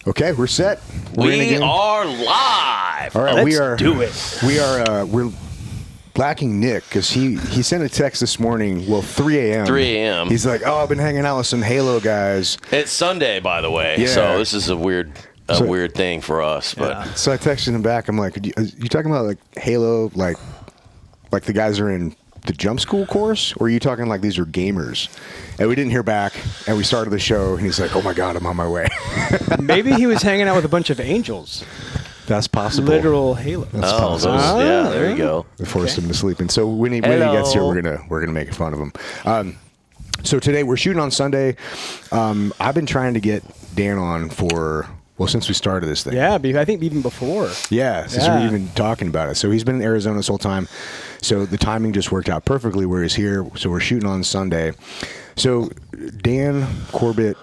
Okay, we're set. We are live. All right, Let's do it. We're lacking Nick because he sent a text this morning. Well, 3 a.m. 3 a.m. He's like, "Oh, I've been hanging out with some Halo guys." It's Sunday, by the way. Yeah. So this is a weird thing for us. But So I texted him back. I'm like, "Are you talking about like Halo, like the guys are in the jump school course, or are you talking like these are gamers?" And we didn't hear back, and we started the show, and he's like, "Oh my God, I'm on my way." Maybe he was hanging out with a bunch of angels. That's possible. Literal Halo. That's possible. yeah, there you go. We forced him to sleep, and so when he gets here, we're gonna make fun of him. So today we're shooting on Sunday. I've been trying to get Dan on since we started this thing. Yeah, I think even before. Yeah, since we've been talking about it. So he's been in Arizona this whole time. So the timing just worked out perfectly where he's here. So we're shooting on Sunday. So Dan Corbett,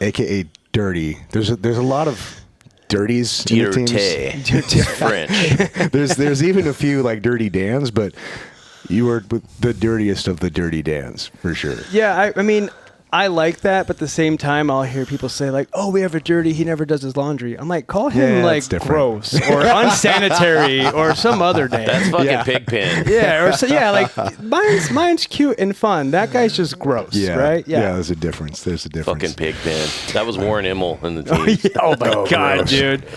aka Dirty. There's a lot of dirties in the teams. French. There's even a few like Dirty Dans, but you were the dirtiest of the Dirty Dans for sure. Yeah, I mean, I like that, but at the same time, I'll hear people say like, "Oh, we have a dirty. He never does his laundry." I'm like, call him like gross or unsanitary or some other name. That's fucking Pigpen. Yeah, like mine's cute and fun. That guy's just gross, right? Yeah, there's a difference. Fucking Pigpen. That was Warren Immel in the team. Oh my God, gross. dude.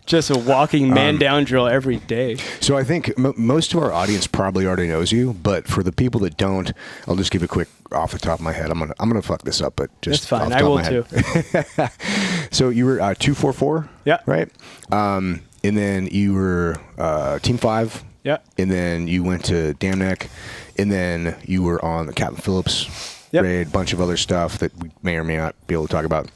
Just a walking man-down drill every day. So I think most of our audience probably already knows you, but for the people that don't, I'll just give a quick off the top of my head. I'm gonna fuck this up, but just that's fine. Off the top I will too. too. So you were 244, yeah, right? And then you were Team 5, yeah, and then you went to Dam Neck, and then you were on the Captain Phillips raid, bunch of other stuff that we may or may not be able to talk about.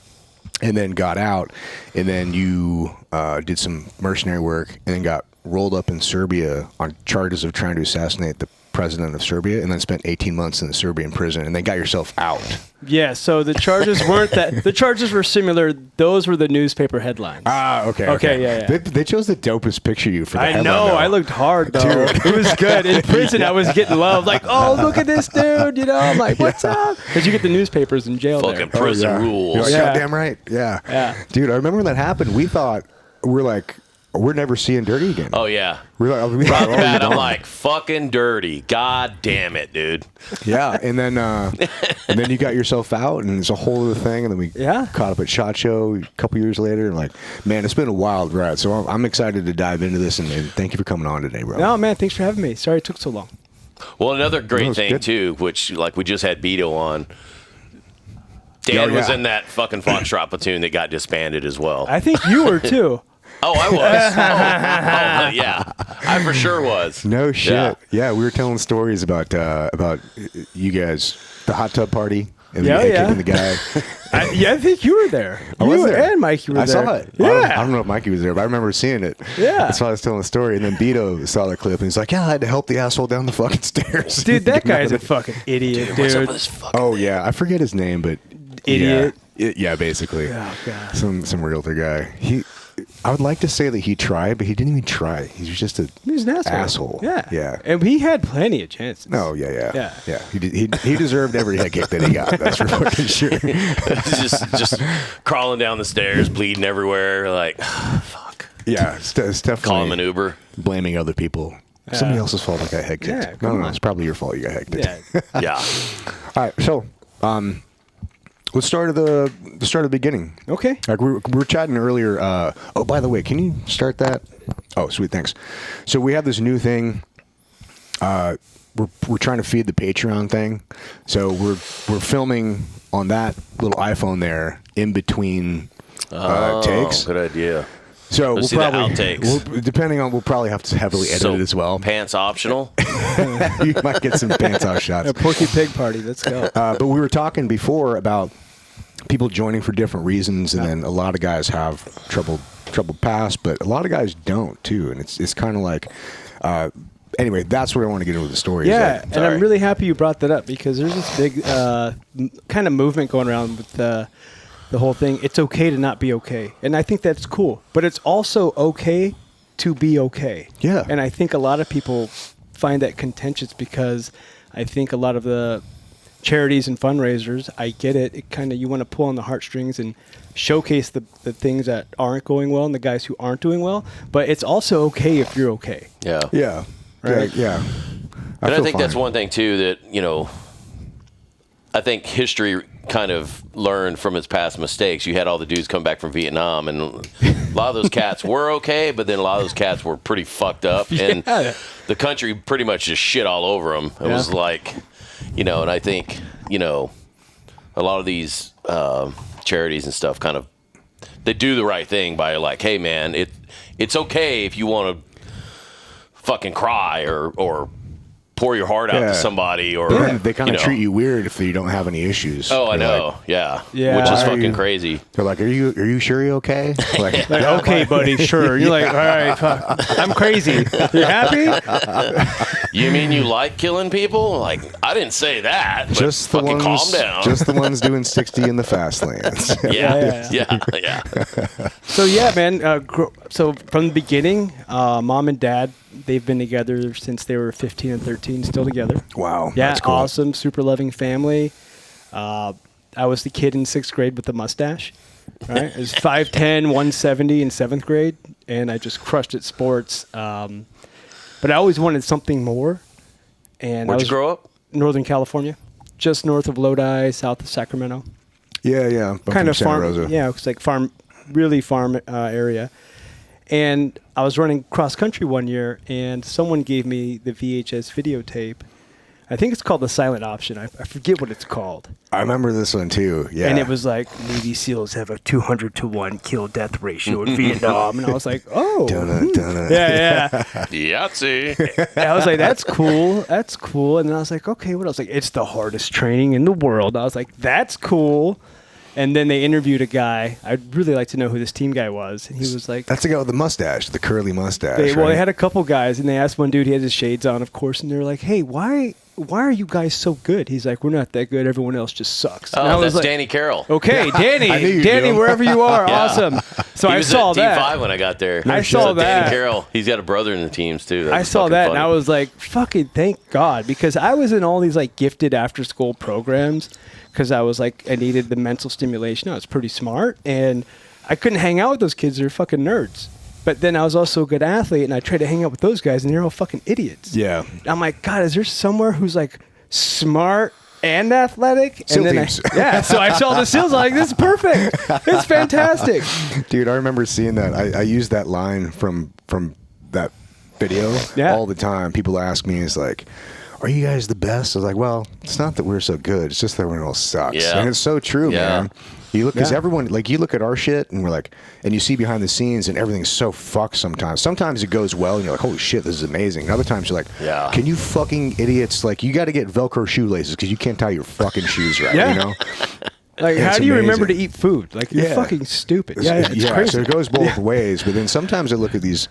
And then got out, and then you did some mercenary work, and then got rolled up in Serbia on charges of trying to assassinate the president of Serbia, and then spent 18 months in the Serbian prison, and then got yourself out. Yeah, so the charges weren't that. The charges were similar. Those were the newspaper headlines. Ah, okay. Yeah. They chose the dopest picture of you for the headline. I know. Though. I looked hard, though. Dude. It was good. In prison, I was getting love. Like, oh, look at this dude. You know, I'm like, what's up? Because you get the newspapers in jail Fucking there. prison rules. You're like, goddamn right. Yeah. Dude, I remember when that happened. We thought, we're never seeing Dirty again. Oh, yeah. We thought, I'm like, fucking dirty. God damn it, dude. Yeah, and then you got yourself out, and it's a whole other thing, and then we caught up at SHOT Show a couple years later, and like, man, it's been a wild ride. So I'm excited to dive into this, and thank you for coming on today, bro. No, man, thanks for having me. Sorry it took so long. Well, another great thing, too, which, like, we just had Beto on. Dan was in that fucking Foxtrot platoon that got disbanded as well. I think you were, too. Oh, I was. Yeah, I for sure was. No shit. Yeah, we were telling stories about you guys, the hot tub party, and kicking the guy. I think you were there. I was you there. and Mikey were there. I saw it. Yeah. I don't know if Mikey was there, but I remember seeing it. Yeah. That's why I was telling the story. And then Beto saw the clip, and he's like, "Yeah, I had to help the asshole down the fucking stairs." Dude, that guy's a fucking idiot, dude. What's up with this fucking yeah, I forget his name, but idiot. Yeah, basically. Oh God. Some realtor guy. I would like to say that he tried, but he didn't even try. He was just an asshole. Yeah. And he had plenty of chances. No, yeah. He deserved every head kick that he got. That's for fucking sure. just crawling down the stairs, bleeding everywhere. Like, fuck. Yeah, it's definitely. Call him an Uber. Blaming other people. Somebody else's fault I got head kicked. Yeah, No, it's probably your fault you got head kicked. Yeah. All right, so let's start at the beginning. Okay. Like we were chatting earlier. By the way, can you start that? Oh, sweet, thanks. So we have this new thing. We're trying to feed the Patreon thing. So we're filming on that little iPhone there in between takes. Good idea. So we'll probably outtakes. We'll probably have to heavily edit it as well. Pants optional. You might get some pants off shots. A Porky Pig party. Let's go. But we were talking before about people joining for different reasons, and then a lot of guys have troubled past, but a lot of guys don't too. And it's kind of like, anyway, that's where I want to get into the story. Yeah, and I'm really happy you brought that up because there's this big kind of movement going around with the whole thing. It's okay to not be okay, and I think that's cool. But it's also okay to be okay. Yeah, and I think a lot of people find that contentious because I think a lot of the charities and fundraisers, I get it. It kind of, you want to pull on the heartstrings and showcase the things that aren't going well and the guys who aren't doing well. But it's also okay if you're okay. Yeah. Yeah. Right? Yeah. And I think that's one thing too that, I think history kind of learned from its past mistakes. You had all the dudes come back from Vietnam, and a lot of those cats were okay, but then a lot of those cats were pretty fucked up, and the country pretty much just shit all over them. It was like, and I think, a lot of these charities and stuff kind of, they do the right thing by like, hey man, it's okay if you want to fucking cry or pour your heart out to somebody, or they kind of treat you weird if you don't have any issues. Oh, I know, like, yeah, Yeah. which is Why are fucking you- crazy. They're like, are you sure you're okay? Like, Like, okay, buddy, sure. You're like, all right, fuck. I'm crazy. You happy? You mean you like killing people? Like, I didn't say that. But just the fucking ones, calm down. just the ones doing 60 in the fast lanes. yeah. So yeah, man. So from the beginning, mom and dad, they've been together since they were 15 and 13, still together. Wow. Yeah, that's cool. awesome, super loving family. I was the kid in 6th grade with the mustache. Right, I was 5'10", 170 in 7th grade, and I just crushed at sports. But I always wanted something more. And Where'd you grow up? Northern California, just north of Lodi, south of Sacramento. Yeah. Kind of Santa farm. Rosa. Yeah, it's like really farm area. And I was running cross country one year, and someone gave me the VHS videotape. I think it's called the silent option. I forget what it's called. I remember this one too. Yeah. And it was like, Navy SEALs have a 200-to-1 kill-death ratio in Vietnam. And I was like, oh. Dun-dun. Yeah. Yahtzee. And I was like, that's cool. That's cool. And then I was like, okay, what else? Like, it's the hardest training in the world. I was like, that's cool. And then they interviewed a guy. I'd really like to know who this team guy was. And he was like... That's the guy with the mustache, the curly mustache, Well, right? they had a couple guys, and they asked one dude, he had his shades on, of course, and they were like, hey, why are you guys so good? He's like, we're not that good. Everyone else just sucks. And I Oh, was that's like, Danny Carroll. okay, Danny, I knew you'd Danny, do him. wherever you are, Yeah. awesome. So He I was saw at that. Team 5 when I got there. I saw So that. Danny Carroll, he's got a brother in the teams too. I saw that, and I was like, fucking thank God, because I was in all these like gifted after-school programs because I was like, I needed the mental stimulation. I was pretty smart, and I couldn't hang out with those kids. They're fucking nerds. But then I was also a good athlete, and I tried to hang out with those guys, and they're all fucking idiots. Yeah. I'm like, God, is there somewhere who's like smart and athletic? SEAL and then teams. so I saw the SEALs. I'm like, this is perfect. It's fantastic. Dude, I remember seeing that. I used that line from that video all the time. People ask me, it's like, are you guys the best? I was like, well, it's not that we're so good. It's just that everyone else sucks. Yeah. And it's so true, Yeah. man. You look, because everyone, like, you look at our shit and we're like, and you see behind the scenes and everything's so fucked sometimes. Sometimes it goes well and you're like, holy shit, this is amazing. And other times you're like, can you fucking idiots, like, you got to get Velcro shoelaces because you can't tie your fucking shoes right, you know? Like, And how it's do you amazing. remember to eat food? Like, you're fucking stupid. It's crazy. So it goes both ways. But then sometimes I look at these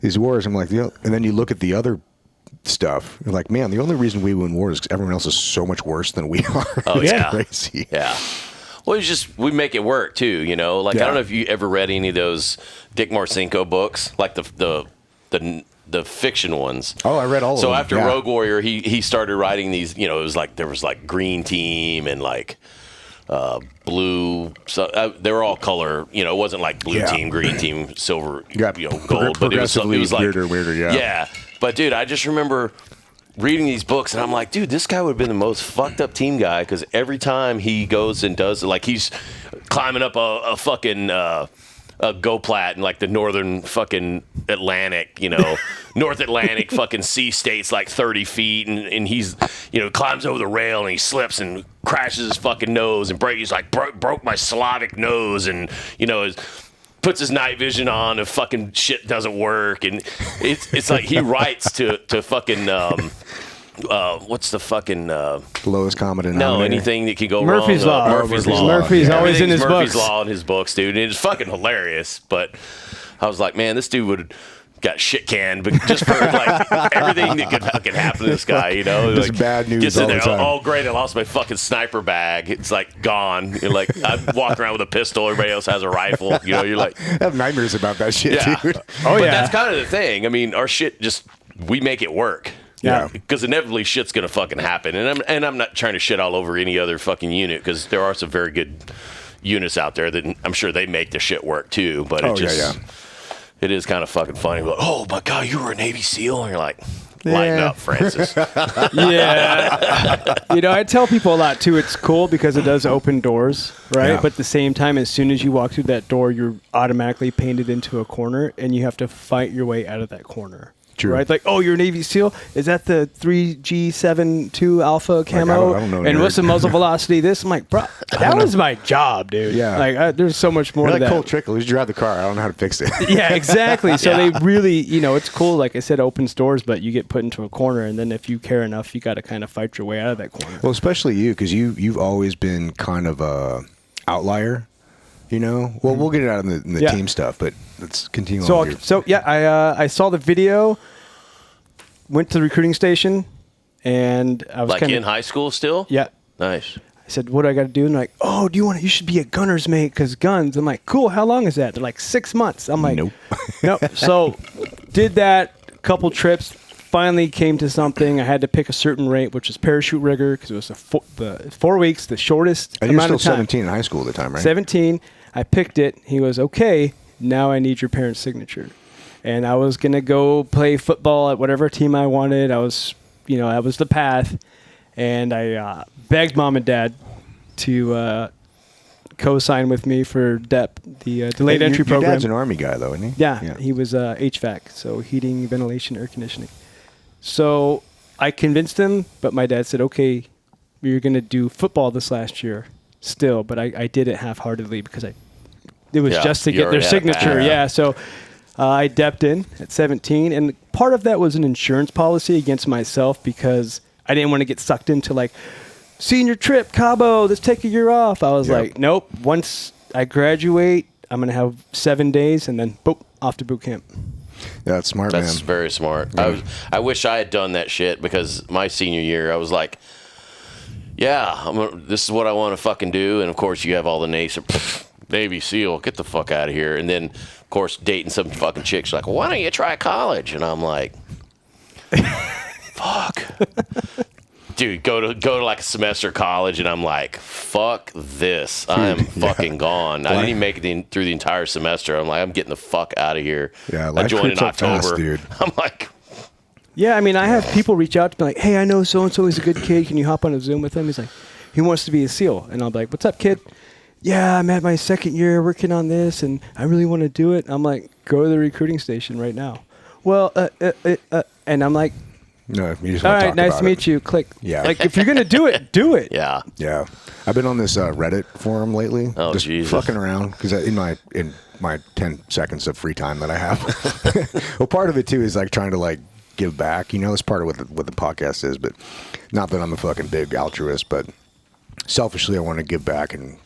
wars, I'm like, and then you look at the other stuff, you're like, man, the only reason we win wars is because everyone else is so much worse than we are. Oh, It's yeah. crazy. Yeah. Well, it's just, we make it work too, you know? Like, I don't know if you ever read any of those Dick Marcinko books, like the fiction ones. Oh, I read all of them. So after Rogue Warrior, he started writing these, it was like, there was like Green Team and like blue. So they were all color, it wasn't like blue team, green team, silver, gold, but it was like weirder, yeah. But dude, I just remember reading these books, and I'm like, dude, this guy would have been the most fucked up team guy, because every time he goes and does, like, he's climbing up a fucking a GoPlat in like the northern fucking Atlantic, North Atlantic fucking sea states, like 30 feet, and he's, climbs over the rail and he slips and crashes his fucking nose, and he's like, broke my Slavic nose, and puts his night vision on if fucking shit doesn't work, and it's like he writes to fucking what's the fucking lowest common denominator. anything that can go Murphy's wrong. Law. Murphy's Law. Murphy's always in his Murphy's books. Law in his books, dude. And it's fucking hilarious. But I was like, man, this dude would got shit canned, but just for like everything that could fucking happen to this guy, Just like, bad news gets in all the there, time. oh great, I lost my fucking sniper bag. It's like gone. You're like, I walk around with a pistol. Everybody else has a rifle. You're like, I have nightmares about that shit, dude. But that's kind of the thing. I mean, our shit just, we make it work. Yeah. Because inevitably shit's gonna fucking happen, and I'm not trying to shit all over any other fucking unit, because there are some very good units out there that I'm sure they make the shit work too. But it is kind of fucking funny. Like, oh my god, you were a Navy SEAL, and you're like, lighten up, Francis. Yeah. I tell people a lot too. It's cool because it does open doors, right? Yeah. But at the same time, as soon as you walk through that door, you're automatically painted into a corner, and you have to fight your way out of that corner. True. Right? Like, oh, you're a Navy SEAL? Is that the 3G72 Alpha camo? I don't know, and nerd. what's the muzzle velocity? This? I'm like, bro, that was my job, dude. Yeah. Like, there's so much more You're to like that. Cole Trickle. You drive the car. I don't know how to fix it. Yeah, exactly. So Yeah. they really, it's cool. Like I said, opens doors, but you get put into a corner, and then if you care enough, you got to kind of fight your way out of that corner. Well, especially you, because you've always been kind of a outlier. Well, we'll get it out in the team stuff, but let's continue on. I saw the video, went to the recruiting station, and I was Like in high school still? Yeah. Nice. I said, what do I got to do? And they're like, oh, you should be a gunner's mate because guns. I'm like, cool. How long is that? They're like 6 months. I'm like, Nope. Nope. So did that, couple trips, finally came to something. I had to pick a certain rate, which is parachute rigger, because it was the 4 weeks, the shortest And you're amount still of time. 17 in high school at the time, right? 17. I picked it. He goes, okay, now I need your parents' signature. And I was going to go play football at whatever team I wanted. That was the path. And I begged mom and dad to co-sign with me for DEP, the delayed entry program. Your dad's an Army guy, though, isn't he? Yeah, he was HVAC, so heating, ventilation, air conditioning. So I convinced him, but my dad said, okay, you're going to do football this last year still. But I did it half-heartedly because it was just to get their signature. Yeah, so I DEP'd in at 17, and part of that was an insurance policy against myself because I didn't want to get sucked into like, senior trip, Cabo, let's take a year off. I was like, nope, once I graduate, I'm going to have 7 days, and then boop, off to boot camp. Yeah, that's smart, man. That's very smart. I wish I had done that shit, because my senior year, I was like, yeah, this is what I want to fucking do. And of course, you have all the Navy SEAL, get the fuck out of here. And then, of course, dating some fucking chicks like, well, why don't you try college? And I'm like, fuck. Dude, go to like a semester of college, and I'm like, fuck this. I am fucking gone. I didn't even make it through the entire semester. I'm like, I'm getting the fuck out of here. Yeah, I joined in October. Fast, dude. I'm like, yeah, I mean, I have people reach out to me like, hey, I know so-and-so is a good kid. Can you hop on a Zoom with him? He's like, he wants to be a SEAL. And I'll be like, what's up, kid? Yeah, I'm at my second year working on this, and I really want to do it. I'm like, go to the recruiting station right now. Well, and I'm like, no, you just all want to right, talk nice about to meet it. you. Click. Yeah. Like, if you're going to do it, do it. yeah. Yeah, I've been on this Reddit forum lately, just Jesus. fucking around because in my 10 seconds of free time that I have. Well, part of it too is like trying to like give back. That's part of what the podcast is, but not that I'm a fucking big altruist, but selfishly I want to give back and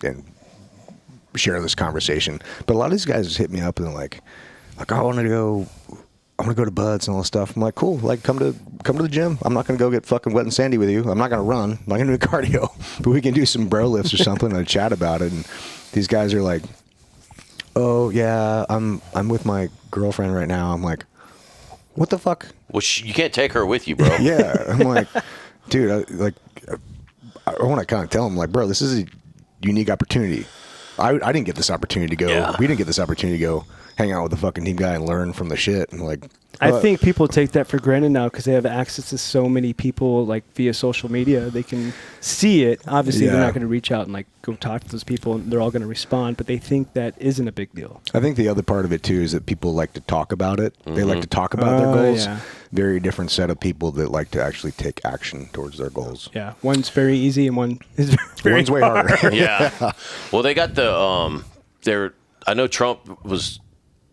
share this conversation. But a lot of these guys just hit me up and they're like, I want to go to Bud's and all this stuff. I'm like, cool. Like, come to the gym. I'm not going to go get fucking wet and sandy with you. I'm not going to run. I'm not going to do cardio. But we can do some bro lifts or something and chat about it. And these guys are like, oh, yeah, I'm with my girlfriend right now. I'm like, what the fuck? Well, you can't take her with you, bro. Yeah. I'm like, dude, I want to kind of tell them, like, bro, this is a unique opportunity. I didn't get this opportunity to go. Yeah. We didn't get this opportunity to go hang out with the fucking team guy and learn from the shit. And like, I think people take that for granted now because they have access to so many people, like via social media. They can see it. Obviously, they're not going to reach out and like go talk to those people, and they're all going to respond. But they think that isn't a big deal. I think the other part of it too is that people like to talk about it. They like to talk about their goals. Yeah. Very different set of people that like to actually take action towards their goals. Yeah, one's very easy and one is very One's way hard. harder. Yeah. Well, they got the I know Trump was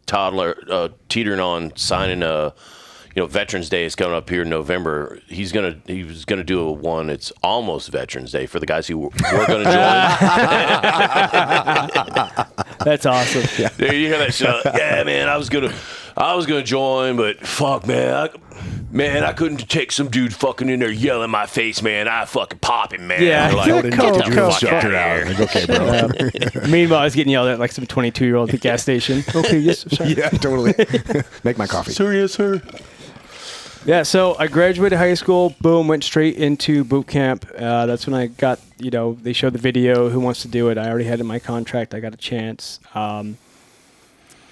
teetering on signing Veterans Day is coming up here in November. He was gonna do one. It's almost Veterans Day for the guys who were going to join. That's awesome. Yeah. Dude, you hear that shit? Yeah, man. I was gonna join, but fuck, man. I couldn't take some dude fucking in there yelling in my face, man. I fucking pop him, man. Yeah. They're like, Get the fuck out of here. Like, okay, bro. Meanwhile, I was getting yelled at like some 22-year-old at the gas station. Okay, yes, sorry. Yeah, totally. Make my coffee. Sir, yes, sir. Yeah, so I graduated high school, boom, went straight into boot camp. That's when I got, they showed the video, who wants to do it. I already had it in my contract. I got a chance.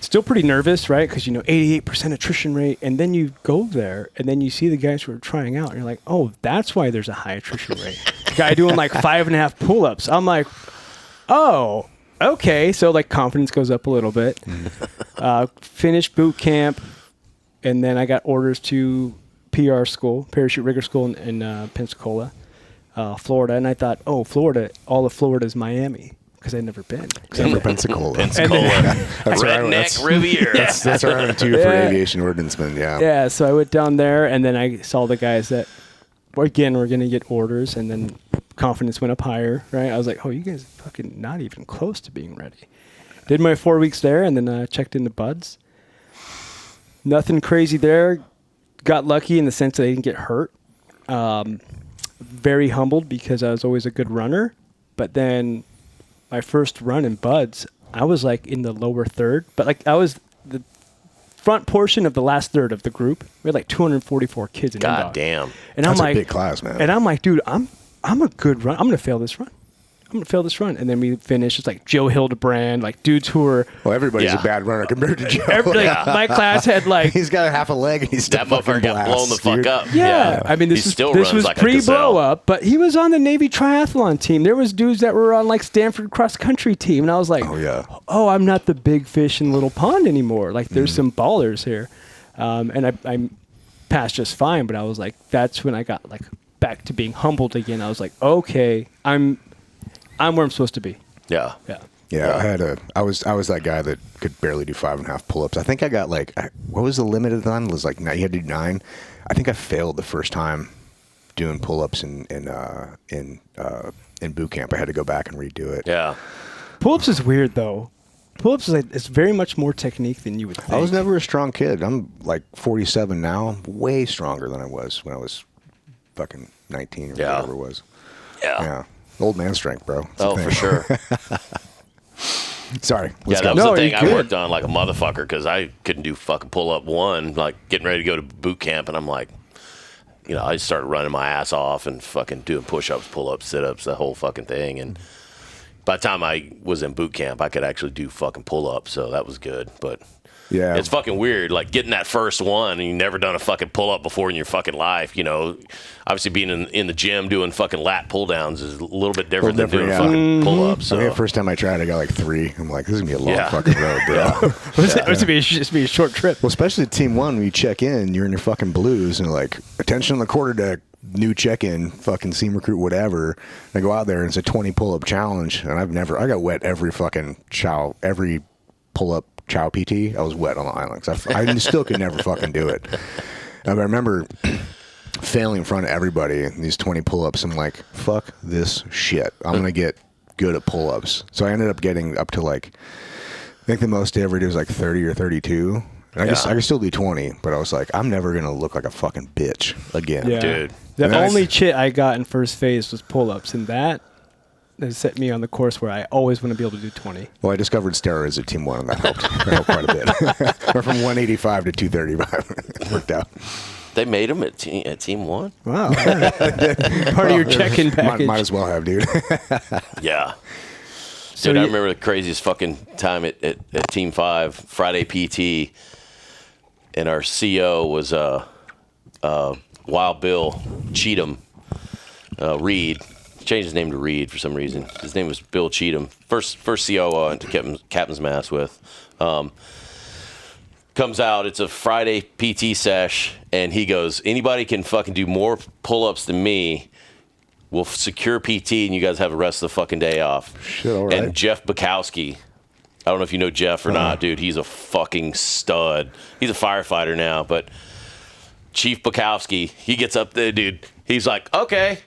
Still pretty nervous, right? Because, 88% attrition rate. And then you go there, and then you see the guys who are trying out, and you're like, oh, that's why there's a high attrition rate. The guy doing like 5.5 pull-ups. I'm like, oh, okay. So, confidence goes up a little bit. Finished boot camp, and then I got orders to PR school, parachute rigger school in Pensacola, Florida. And I thought, oh, Florida, all of Florida is Miami. Because I'd never been. Except for Pensacola. Redneck Riviera. That's our own too for aviation ordnancemen, yeah. Yeah, so I went down there, and then I saw the guys that, again, were going to get orders, and then confidence went up higher, right? I was like, oh, you guys are fucking not even close to being ready. Did my 4 weeks there, and then checked into buds. Nothing crazy there. Got lucky in the sense that I didn't get hurt. Very humbled because I was always a good runner, but then my first run in buds, I was in the lower third, but I was the front portion of the last third of the group. We had 244 kids in inbox. God damn. And That's I'm a big class, man. And I'm like, dude, I'm a good run. I'm going to fail this run. And then we finished. It's Joe Hildebrand, dudes who were. Well, everybody's a bad runner compared to Joe. My class had he's got a half a leg and he's still that motherfucker got blown the fuck up. Yeah. I mean, this was pre-blow up, but he was on the Navy triathlon team. There was dudes that were on Stanford cross country team, and I was like, oh yeah, I'm not the big fish in the little pond anymore. There's some ballers here, and I passed just fine. But I was like, that's when I got back to being humbled again. I was like, okay, I'm where I'm supposed to be. Yeah. Yeah, I was that guy that could barely do 5.5 pull-ups. I think I got what was the limit of the time? It was you had to do 9. I think I failed the first time doing pull-ups in boot camp. I had to go back and redo it. Yeah. Pull-ups is weird though. Pull-ups is very much more technique than you would think. I was never a strong kid. I'm 47 now. I'm way stronger than I was when I was fucking 19 or whatever it was. Yeah. Old man strength, bro. For sure. Sorry. That was the thing I worked on like a motherfucker because I couldn't do fucking pull up one, getting ready to go to boot camp. And I'm like, I just started running my ass off and fucking doing push-ups, pull-ups, sit-ups, the whole fucking thing. And by the time I was in boot camp, I could actually do fucking pull-ups. So that was good. But yeah, it's fucking weird, getting that first one and you've never done a fucking pull-up before in your fucking life. Obviously being in the gym doing fucking lat pull-downs is a little bit different than doing fucking pull-ups. So. I mean, the first time I tried, I got 3. I'm like, this is going to be a long fucking road, bro. It's going to be a short trip. Well, especially team 1, when you check in, you're in your fucking blues and attention on the quarterdeck, new check-in, fucking team recruit, whatever. And I go out there and it's a 20 pull-up challenge. And I got wet every fucking every pull-up chow PT. I was wet on the island. I still could never fucking do it. I remember failing in front of everybody in these 20 pull-ups. I'm like, fuck this shit. I'm going to get good at pull-ups. So I ended up getting up to I think the most I ever did was 30 or 32. And I could still do 20, but I was like, I'm never going to look like a fucking bitch again. Yeah. Dude. The only chit I got in first phase was pull-ups, and that set me on the course where I always want to be able to do 20. Well, I discovered steroids at Team 1, and that helped quite a bit. Went from 185 to 235. It worked out. They made them at Team 1? Wow. Part of your check-in package. Might as well have, dude. Yeah. Dude, I remember the craziest fucking time at Team 5, Friday PT, and our CO was Wild Bill Cheatham Reed. Changed his name to Reed for some reason. His name was Bill Cheatham. First CO I went to Captain's Mass with. Comes out, it's a Friday PT sesh, and he goes, anybody can fucking do more pull-ups than me. We'll secure PT, and you guys have the rest of the fucking day off. Shit, all right. And Jeff Bukowski, I don't know if you know Jeff or not, dude. He's a fucking stud. He's a firefighter now, but Chief Bukowski, he gets up there, dude. He's like, okay.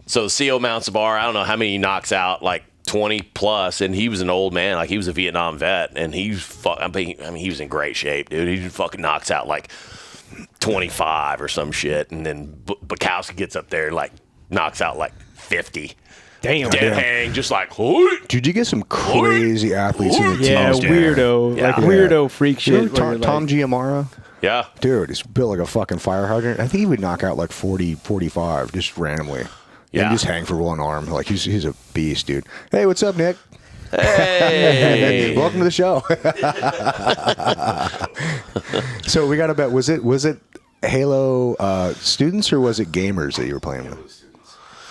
So the CO mounts a bar. I don't know how many he knocks out, 20 plus, and he was an old man. He was a Vietnam vet, and he was in great shape, dude. He fucking knocks out 25 or some shit, and then Bukowski gets up there, knocks out 50. Damn. Dead hang, just Hoi! Dude, you get some crazy athletes in the team. Yeah, weirdo. Weirdo freak shit. Tom Giamara? Yeah. Dude, he's built like a fucking fire hydrant. I think he would knock out like 40, 45 just randomly. Yeah. And just hang for one arm. Like, he's a beast, dude. Hey, what's up, Nick? Hey. Welcome to the show. So we got to bet, was it Halo students or was it gamers that you were playing with?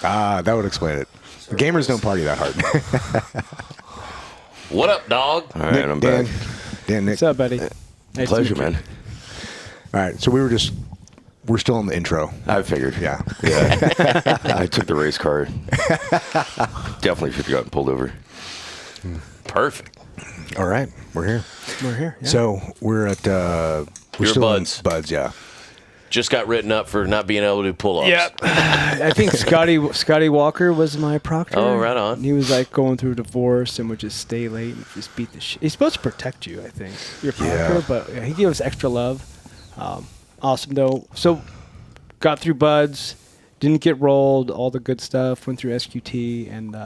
Ah, that would explain it. The gamers don't party that hard. What up, dog? All right, Nick, I'm Dan, back. Dan, Nick. What's up, buddy? Nice Pleasure, to meet you. man. All right, so we're still in the intro. I figured. Yeah. I took the race car. Definitely should have gotten pulled over. Perfect. All right, we're here. We're here. Yeah. So we're at we're You're still buds. in buds, yeah. Just got written up for not being able to do pull-ups. Yep. I think Scotty Walker was my proctor. Oh, right on. He was like going through a divorce and would just stay late and just beat the shit. He's supposed to protect you, I think. Your proctor, Yeah. but he gave us extra love. Awesome though. So got through buds, didn't get rolled, all the good stuff. Went through SQT, and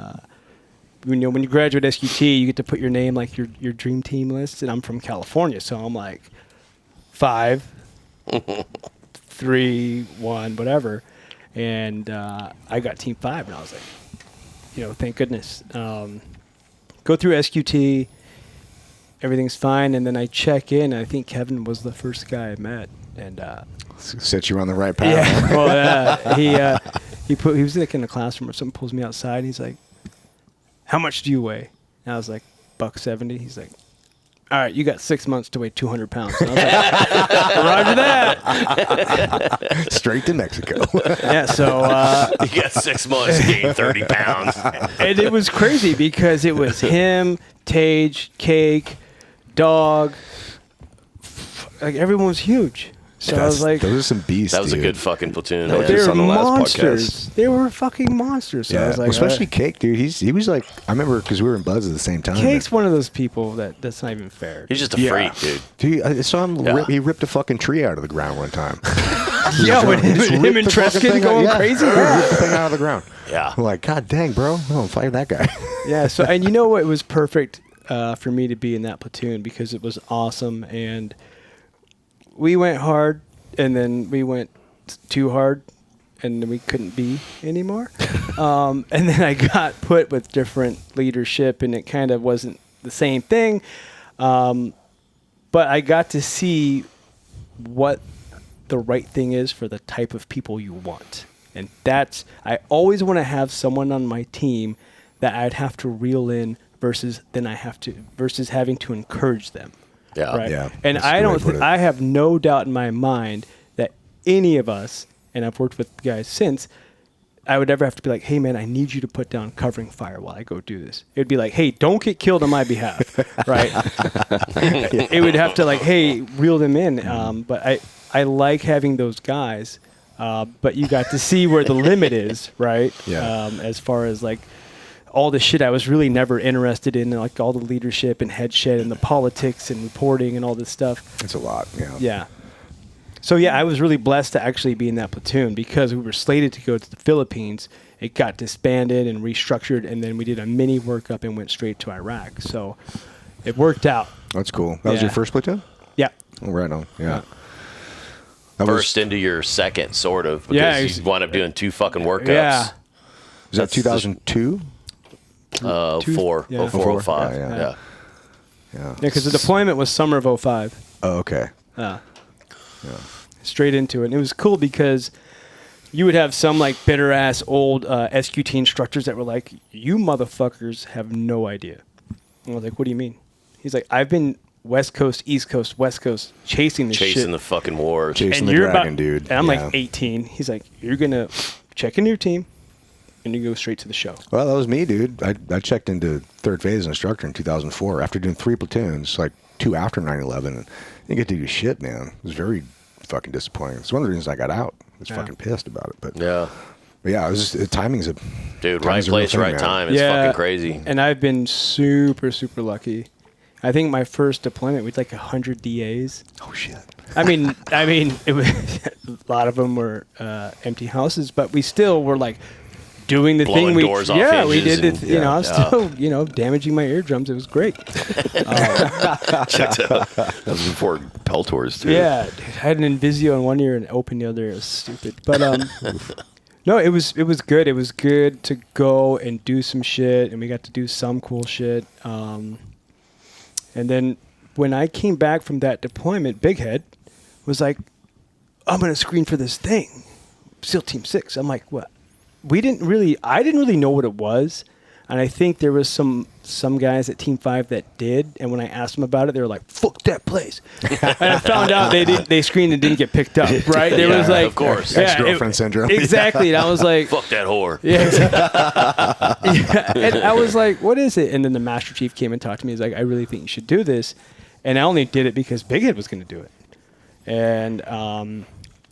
when you graduate SQT, you get to put your name like your dream team list. And I'm from California, so I'm like 5. 3, 1, whatever, and I got Team 5, and I was like, thank goodness. Go through SQT, everything's fine, and then I check in, and I think Kevin was the first guy I met, and Set you on the right path. yeah, well, he was like in a classroom or something, pulls me outside, and he's like, "How much do you weigh?" And I was like, $170. He's like, "All right, you got 6 months to weigh 200 pounds." And I was like, "Roger that." Straight to Mexico. Yeah, so You got 6 months, you gained 30 pounds. and it was crazy because it was him, Tage, Cake, Dog. Like everyone was huge. So I was like, those are some beasts. That was a dude. good fucking platoon. That was man. they just were on the last monsters. They were fucking monsters. So I Yeah, was like, well, especially Cake, dude. He was like, I remember because we were in buds at the same time. Cake's one of those people that's not even fair. He's just a freak, dude. Dude, I saw him. Yeah. He ripped a fucking tree out of the ground one time. Yeah, when Just him ripped and the fucking Treskin thing going out, crazy. Ripped the thing out of the ground. Yeah. I'm like, God dang, bro. Oh, fight that guy. Yeah. So and you know what? It was perfect for me to be in that platoon because it was awesome, and we went hard, and then we went too hard, and then we couldn't be anymore. And then I got put with different leadership, and it kind of wasn't the same thing. But I got to see what the right thing is for the type of people you want. And I always want to have someone on my team that I'd have to reel in versus having to encourage them. Yeah. Right. Yeah, And that's a I good way don't to put think it. I have no doubt in my mind that any of us, and I've worked with guys since, I would ever have to be like, "Hey man, I need you to put down covering fire while I go do this." It'd be like, "Hey, don't get killed on my behalf," right? It would have to like, "Hey, reel them in." But I like having those guys, but you got to see where the limit is, right? Yeah. As far as like all the shit I was really never interested in, like all the leadership and headship and the politics and reporting and all this stuff. It's a lot. Yeah. Yeah. So yeah, I was really blessed to actually be in that platoon because we were slated to go to the Philippines. It got disbanded and restructured, and then we did a mini workup and went straight to Iraq. So it worked out. That's cool. That was Yeah. your first platoon? Yeah. Oh, right on. Yeah. Yeah. That First into your second, sort of, because Yeah, you wound up doing 2 fucking workups. Yeah. was that 2002? 4, Yeah. 04, 05. Yeah, Yeah. yeah. Yeah. Yeah, because the deployment was summer of 05. Oh, okay. Straight into it. And it was cool because you would have some like bitter ass old SQT instructors that were like, "You motherfuckers have no idea." And I was like, "What do you mean?" He's like, "I've been West Coast, East Coast, West Coast chasing this shit. Chasing the fucking wars. Chasing and the you're dragon, about, dude." And I'm Yeah. like 18. He's like, "You're going to check into your team and you go straight to the show." Well, that was me, dude. I checked into third phase instructor in 2004 after doing 3 platoons, like 2 after 9/11. And I didn't get to do shit, man. It was very fucking disappointing. It's one of the reasons I got out. I was fucking pissed about it. But Yeah. yeah, it was just, timing's a... Dude, timing's right a real place, thing, right man. time. It's fucking crazy. And I've been super, super lucky. I think my first deployment we had like 100 DAs. Oh, shit. I mean, it was a lot of them were empty houses, but we still were like doing the Blowing thing we doors off we hinges did and- it. I was still damaging my eardrums. It was great. Checked out. That was before Peltors, too. Yeah, dude, I had an Invisio in one ear and open the other. It was stupid, but no, it was good. It was good to go and do some shit, and we got to do some cool shit. And then when I came back from that deployment, Big Head was like, "I'm gonna screen for this thing, SEAL Team 6." I'm like, "What?" I didn't really know what it was, and I think there was some guys at Team 5 that did, and when I asked them about it, they were like, "Fuck that place," and I found out they screened and didn't get picked up. Right? There was like, of course. Ex-girlfriend syndrome. Exactly, and I was like, Fuck that whore. yeah, exactly. And I was like, "What is it?" And then the Master Chief came and talked to me. He's like, "I really think you should do this," and I only did it because Big Head was going to do it, and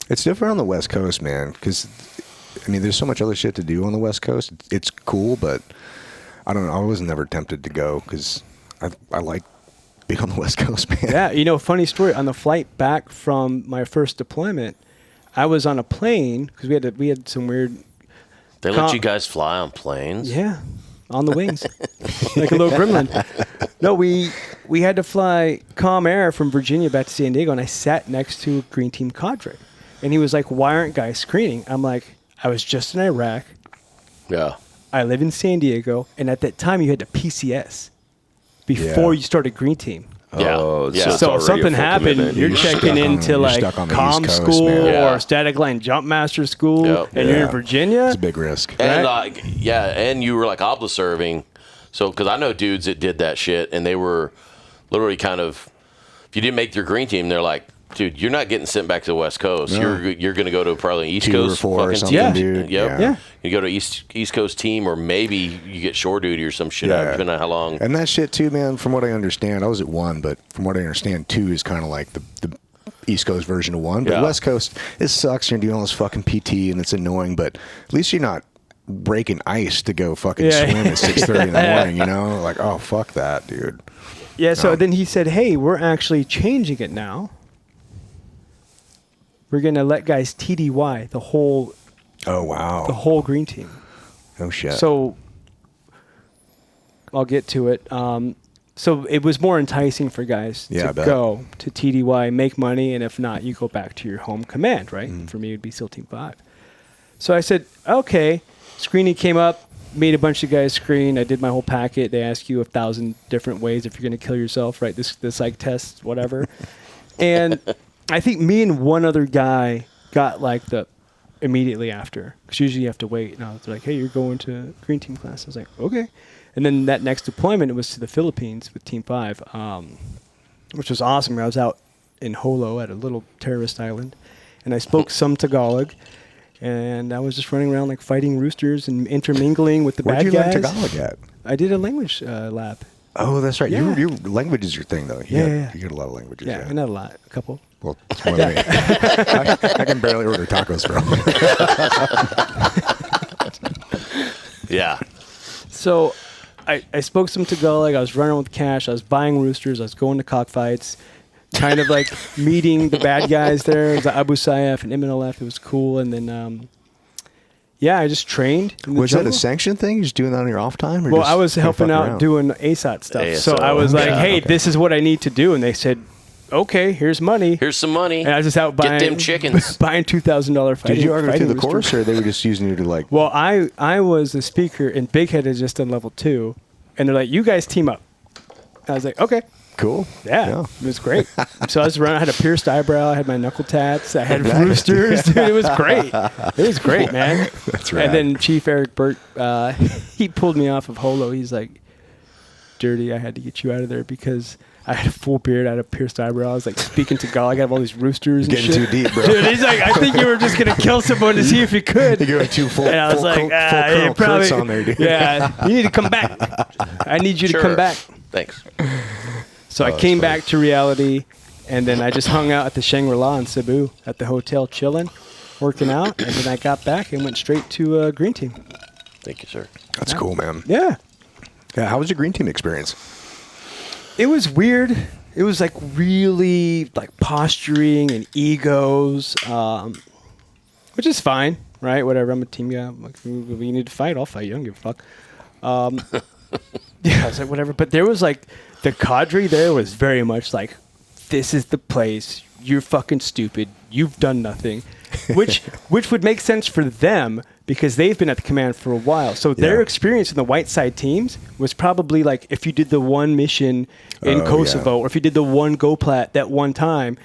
It's different on the West Coast, man, because, I mean, there's so much other shit to do on the West Coast. It's cool, but I don't know. I was never tempted to go because I like being on the West Coast, man. Yeah, funny story. On the flight back from my first deployment, I was on a plane because we had some weird. They let you guys fly on planes? Yeah, on the wings, like a little gremlin. No, we had to fly Calm Air from Virginia back to San Diego, and I sat next to a Green Team cadre, and he was like, "Why aren't guys screening?" I'm like, "I was just in Iraq. Yeah. I live in San Diego, and at that time you had to PCS before you started Green Team." Oh, Yeah. it's So already if something a full happened, commitment. you're You're checking stuck on- into you're like stuck on the comm East Coast, school man. Yeah. or static line jump master school, Yep. and you're in Virginia. It's a big risk. And Right? and you were like obla serving. So, because I know dudes that did that shit, and they were literally kind of, if you didn't make your green team, they're like, dude, you're not getting sent back to the West Coast. No. You're going to go to probably an East 2 or Coast 4 or fucking something, team. dude. Yep. Yeah. You go to East Coast team, or maybe you get shore duty or some shit, depending on how long. And that shit too, man, from what I understand, I was at 1, but from what I understand, 2 is kind of like the East Coast version of 1. But Yeah. West Coast, it sucks. You're doing all this fucking PT and it's annoying, but at least you're not breaking ice to go fucking swim at 6:30 in the morning, Like, oh, fuck that, dude. Yeah, so then he said, "Hey, we're actually changing it now. We're going to let guys TDY the whole Oh, wow. green team." Oh, shit. So I'll get to it. So it was more enticing for guys Yeah, I to bet. go to TDY, make money, and if not, you go back to your home command, right? For me, it would be SEAL Team 5. So I said, okay. Screening came up, made a bunch of guys screen. I did my whole packet. They ask you 1,000 different ways if you're going to kill yourself, right? The psych test, whatever. And I think me and one other guy got like the immediately after, because usually you have to wait. And I was like, "Hey, you're going to Green Team class." I was like, "Okay." And then that next deployment, it was to the Philippines with Team 5, which was awesome. I was out in Holo at a little terrorist island, and I spoke some Tagalog, and I was just running around like fighting roosters and intermingling with the Where'd bad you guys. learn Tagalog at? I did a language lab. Oh, that's right. Yeah. Your language is your thing, though. Yeah. You got a lot of languages. Yeah, not a lot, a couple. Well, it's more than me. I can barely order tacos, bro. Yeah. So I spoke some Tagalog. I was running with cash. I was buying roosters. I was going to cockfights, kind of like meeting the bad guys there. It was Abu Sayyaf and MNLF. It was cool. And then, I just trained. In the Was that jungle. a sanction thing? You're just doing that on your off time? Or Well, just I was kinda helping fucking out around? doing ASOT stuff. So ASO, I was like, yeah. hey, this is what I need to do. And they said, okay, here's money. Here's some money. And I was just out Get buying them chickens. buying $2,000 fighting. Did you ever fighting through the roosters. course, or they were just using you to like? Well, I was the speaker, and Big Head had just done level 2, and they're like, "You guys team up." I was like, "Okay, Cool. yeah, it was great." So I was running. I had a pierced eyebrow. I had my knuckle tats. I had roosters. Dude, it was great. It was great, man. That's right. And then Chief Eric Burt, he pulled me off of Holo. He's like, "Dirty, I had to get you out of there because." I had a full beard. I had a pierced eyebrow. I was like speaking to God. I have all these roosters and Getting shit. too deep, bro. Dude, he's like, I think you were just gonna kill someone to see if you could. You're going too full. And I was full like, full yeah, Colonel probably. Kurtz on there, dude. Yeah, you need to come back. I need you to come back. Thanks. So I came back to reality, and then I just hung out at the Shangri-La in Cebu at the hotel, chilling, working out, and then I got back and went straight to Green Team. Thank you, sir. That's cool, man. Yeah, Yeah. How was your green team experience? it was weird. It was like really like posturing and egos, which is fine. right? Whatever. I'm a team guy. I'm like, we need to fight. I'll fight you. I don't give a fuck. Yeah, I was like, whatever. But there was like, the cadre there was very much like, this is the place. You're fucking stupid. You've done nothing. Which would make sense for them because they've been at the command for a while. So their experience in the white side teams was probably like if you did the one mission in Kosovo or if you did the one GoPlat that one time,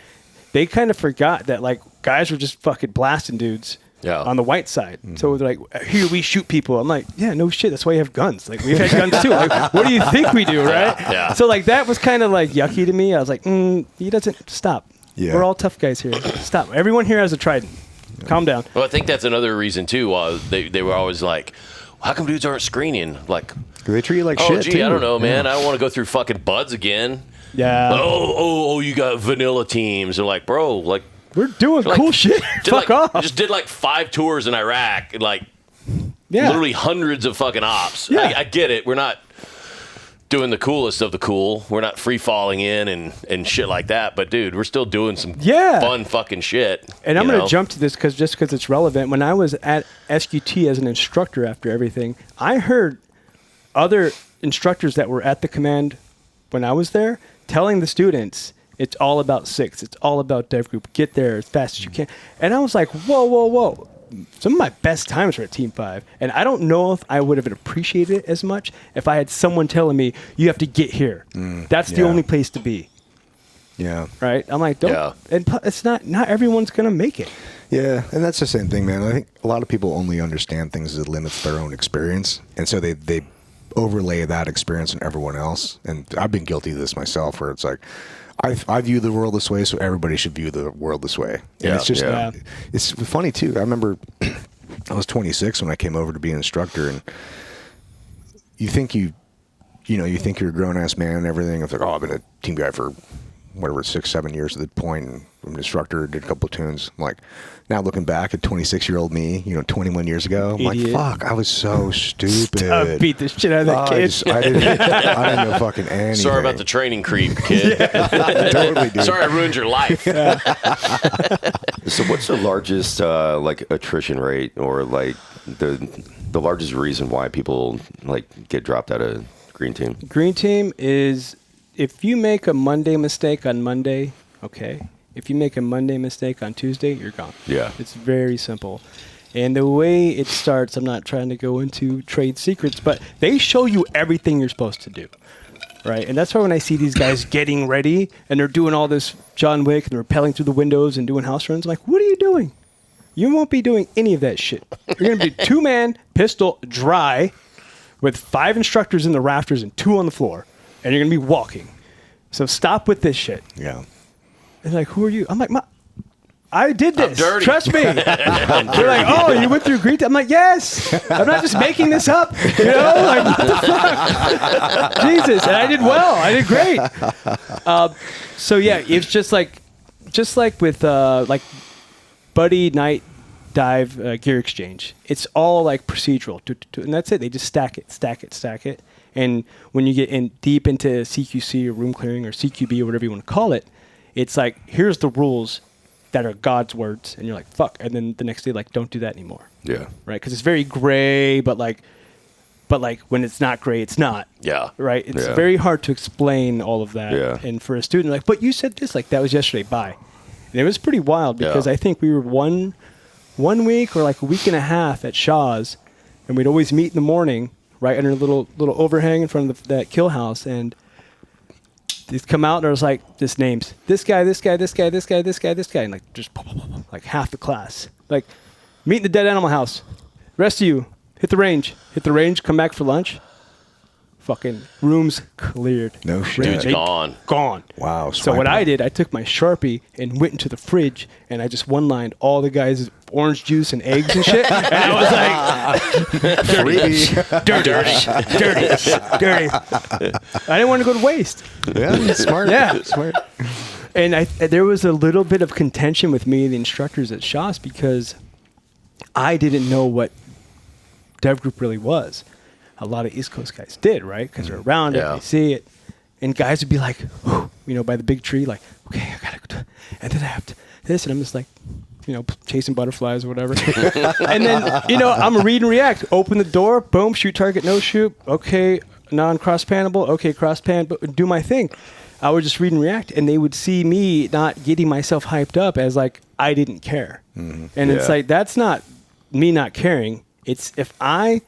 they kind of forgot that like guys were just fucking blasting dudes on the white side. Mm-hmm. So they're like, here we shoot people. I'm like, yeah, no shit. That's why you have guns. Like we've had guns too. Like, what do you think we do, right? Yeah. So like that was kind of like yucky to me. I was like, he doesn't stop. Yeah. We're all tough guys here. Stop. Everyone here has a trident. Calm down. Well, I think that's another reason too. They were always like, how come dudes aren't screening? Like, they treat you like oh, shit. Gee, too. I don't know, man. I don't want to go through fucking buds again. Yeah. Oh, you got vanilla teams. They're like, bro, like we're doing cool shit. Fuck off. Just did like 5 tours in Iraq, like literally hundreds of fucking ops. Yeah. I get it. We're not doing the coolest of the cool. We're not free falling in and shit like that. But dude, we're still doing some fun fucking shit. And I'm going to jump to this because it's relevant. When I was at SQT as an instructor after everything, I heard other instructors that were at the command when I was there telling the students, it's all about 6. It's all about DevGroup. Get there as fast as you can. And I was like, whoa. Some of my best times were at Team 5. And I don't know if I would have appreciated it as much if I had someone telling me, you have to get here. That's the only place to be. Yeah. Right? I'm like, don't. Yeah. And it's not everyone's going to make it. Yeah, and that's the same thing, man. I think a lot of people only understand things as it limits their own experience. And so they overlay that experience on everyone else. And I've been guilty of this myself where it's like, I view the world this way, so everybody should view the world this way. And it's just, it's funny too. I remember I was 26 when I came over to be an instructor, and you think you think you're a grown ass man and everything. It's like, oh, I've been a team guy for whatever 6-7 years at that point, and I'm an instructor, did a couple platoons. I'm like, now looking back at 26-year-old me, 21 years ago, I'm Idiot. like, fuck, I was so stupid. I beat the shit out of that kid. I didn't know fucking anything. Sorry about the training creep, kid. Totally, dude. Sorry I ruined your life. So what's the largest like attrition rate, or like the largest reason why people like get dropped out of green team? Green team is if you make a Monday mistake on Monday, okay. If you make a Monday mistake on Tuesday, you're gone. Yeah. It's very simple. And the way it starts, I'm not trying to go into trade secrets, but they show you everything you're supposed to do. Right? And that's why when I see these guys getting ready and they're doing all this John Wick and they're rappelling through the windows and doing house runs, I'm like, what are you doing? You won't be doing any of that shit. You're going to be 2-man, pistol, dry, with 5 instructors in the rafters and 2 on the floor. And you're going to be walking. So stop with this shit. Yeah. And like, who are you? I'm like, I did this. I'm dirty. Trust me. They're like, oh, you went through green team? I'm like, yes. I'm not just making this up. Like, what the fuck? Jesus. And I did well. I did great. So yeah, it's just like with like buddy night dive gear exchange. It's all like procedural, and that's it. They just stack it. And when you get in deep into CQC or room clearing or CQB or whatever you want to call it, it's like, here's the rules that are God's words. And you're like, fuck. And then the next day, like, don't do that anymore. Yeah. Right? Because it's very gray, but when it's not gray, it's not. Yeah. Right? It's very hard to explain all of that. Yeah. And for a student, like, but you said this, like, that was yesterday, bye. And it was pretty wild because I think we were one week or like a week and a half at Shaw's, and we'd always meet in the morning, right under a little overhang in front of that kill house, and they'd come out and I was like, this names, this guy, and like just like half the class. Like, meet in the dead animal house. Rest of you, hit the range, come back for lunch. Fucking rooms cleared. No shit. Dude's gone. Wow. So what I did, I took my Sharpie and went into the fridge and I just one-lined all the guys' orange juice and eggs and shit. And I was like, dirty. I didn't want to go to waste. Yeah, that's smart. Yeah. Smart. And there was a little bit of contention with me and the instructors at Shaw's because I didn't know what DevGroup really was. A lot of East Coast guys did, right? Because they're around it, they see it. And guys would be like, by the big tree, like, okay, I got to go. And then I have to this. And I'm just like, chasing butterflies or whatever. And then, I'm a read and react. Open the door, boom, shoot target, no shoot. Okay, non-cross-panable. Okay, cross-pan, but do my thing. I would just read and react, and they would see me not getting myself hyped up as like I didn't care. Mm-hmm. And it's like, that's not me not caring. It's if I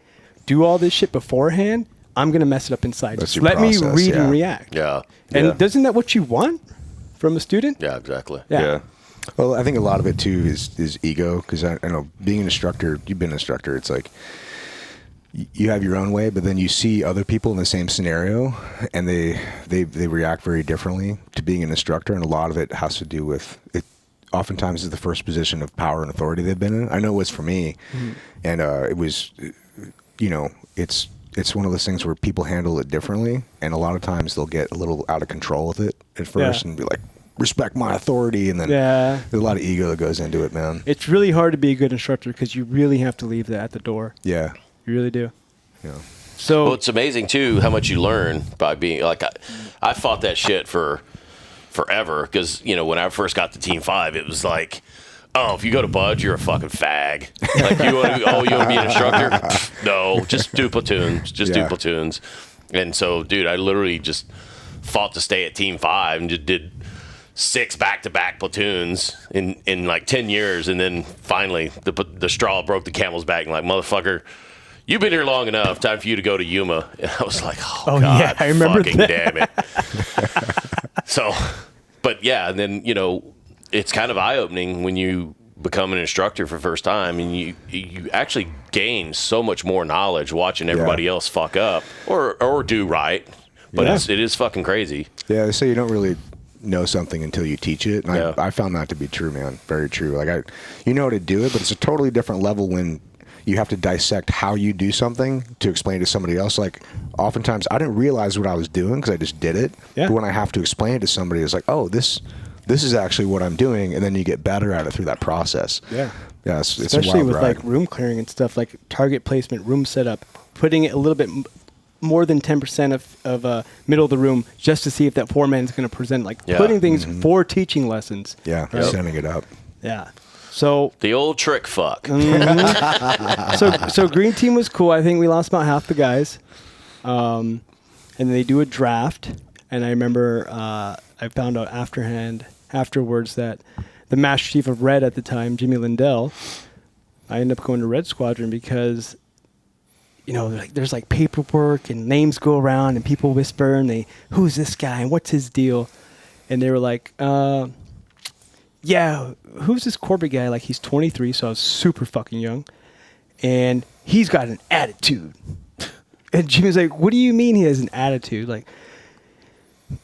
do all this shit beforehand, I'm going to mess it up inside. Just let me read and react. Yeah. And isn't that what you want from a student? Yeah, exactly. Yeah. Well, I think a lot of it too is ego, because I know being an instructor, you've been an instructor, it's like you have your own way, but then you see other people in the same scenario and they react very differently to being an instructor, and a lot of it has to do with it. Oftentimes is the first position of power and authority they've been in. I know it was for me, and it was, it's one of those things where people handle it differently, and a lot of times they'll get a little out of control with it at first and be like, respect my authority, and then there's a lot of ego that goes into it, man. It's really hard to be a good instructor because you really have to leave that at the door. Yeah. You really do. Yeah. So it's amazing too how much you learn by being like I fought that shit for forever, because when I first got to Team 5, it was like, oh, if you go to Budge, you're a fucking fag. Like, you want to be an instructor? No, just do platoons. Do platoons. And so, dude, I literally just fought to stay at Team 5 and just did 6 back-to-back platoons in like 10 years. And then finally, the straw broke the camel's back, and like, motherfucker, you've been here long enough. Time for you to go to Yuma. And I was like, oh God, yeah, I remember fucking that. damn it. So, but yeah, and then, it's kind of eye-opening when you become an instructor for the first time, and you actually gain so much more knowledge watching everybody else fuck up or do right. But it is fucking crazy. Yeah, they say you don't really know something until you teach it. And I found that to be true, man. Very true. Like, you know how to do it, but it's a totally different level when you have to dissect how you do something to explain to somebody else. Like, oftentimes I didn't realize what I was doing because I just did it. Yeah. But when I have to explain it to somebody, it's like, oh, this is actually what I'm doing, and then you get better at it through that process. Yeah. Yeah, it's especially a wild with ride. like room clearing and stuff, like target placement, room setup, putting it a little bit more than 10% of middle of the room just to see if that foreman is going to present, like putting things for teaching lessons. Yeah, right? Setting it up. Yeah. So the old trick fuck. So green team was cool. I think we lost about half the guys, and they do a draft. And I remember I found out afterwards that the Master Chief of Red at the time, Jimmy Lindell, I ended up going to Red Squadron because, there's like paperwork and names go around and people whisper and who's this guy and what's his deal? And they were like, who's this Corbett guy? Like, he's 23, so I was super fucking young. And he's got an attitude. And Jimmy's like, what do you mean he has an attitude? Like,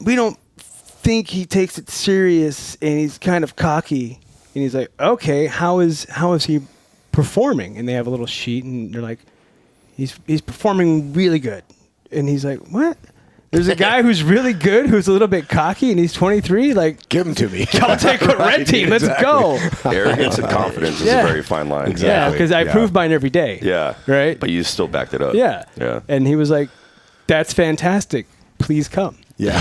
we don't think he takes it serious, and he's kind of cocky. And he's like, okay, how is he performing? And they have a little sheet, and they're like, he's performing really good. And he's like, what? There's a guy who's really good, who's a little bit cocky, and he's 23. Like, give him to me. I'll take a red team. Let's go. Arrogance and confidence is a very fine line. Exactly. Yeah, because I prove mine every day. Yeah. Right? But you still backed it up. Yeah. Yeah. And he was like, that's fantastic. Please come. Yeah.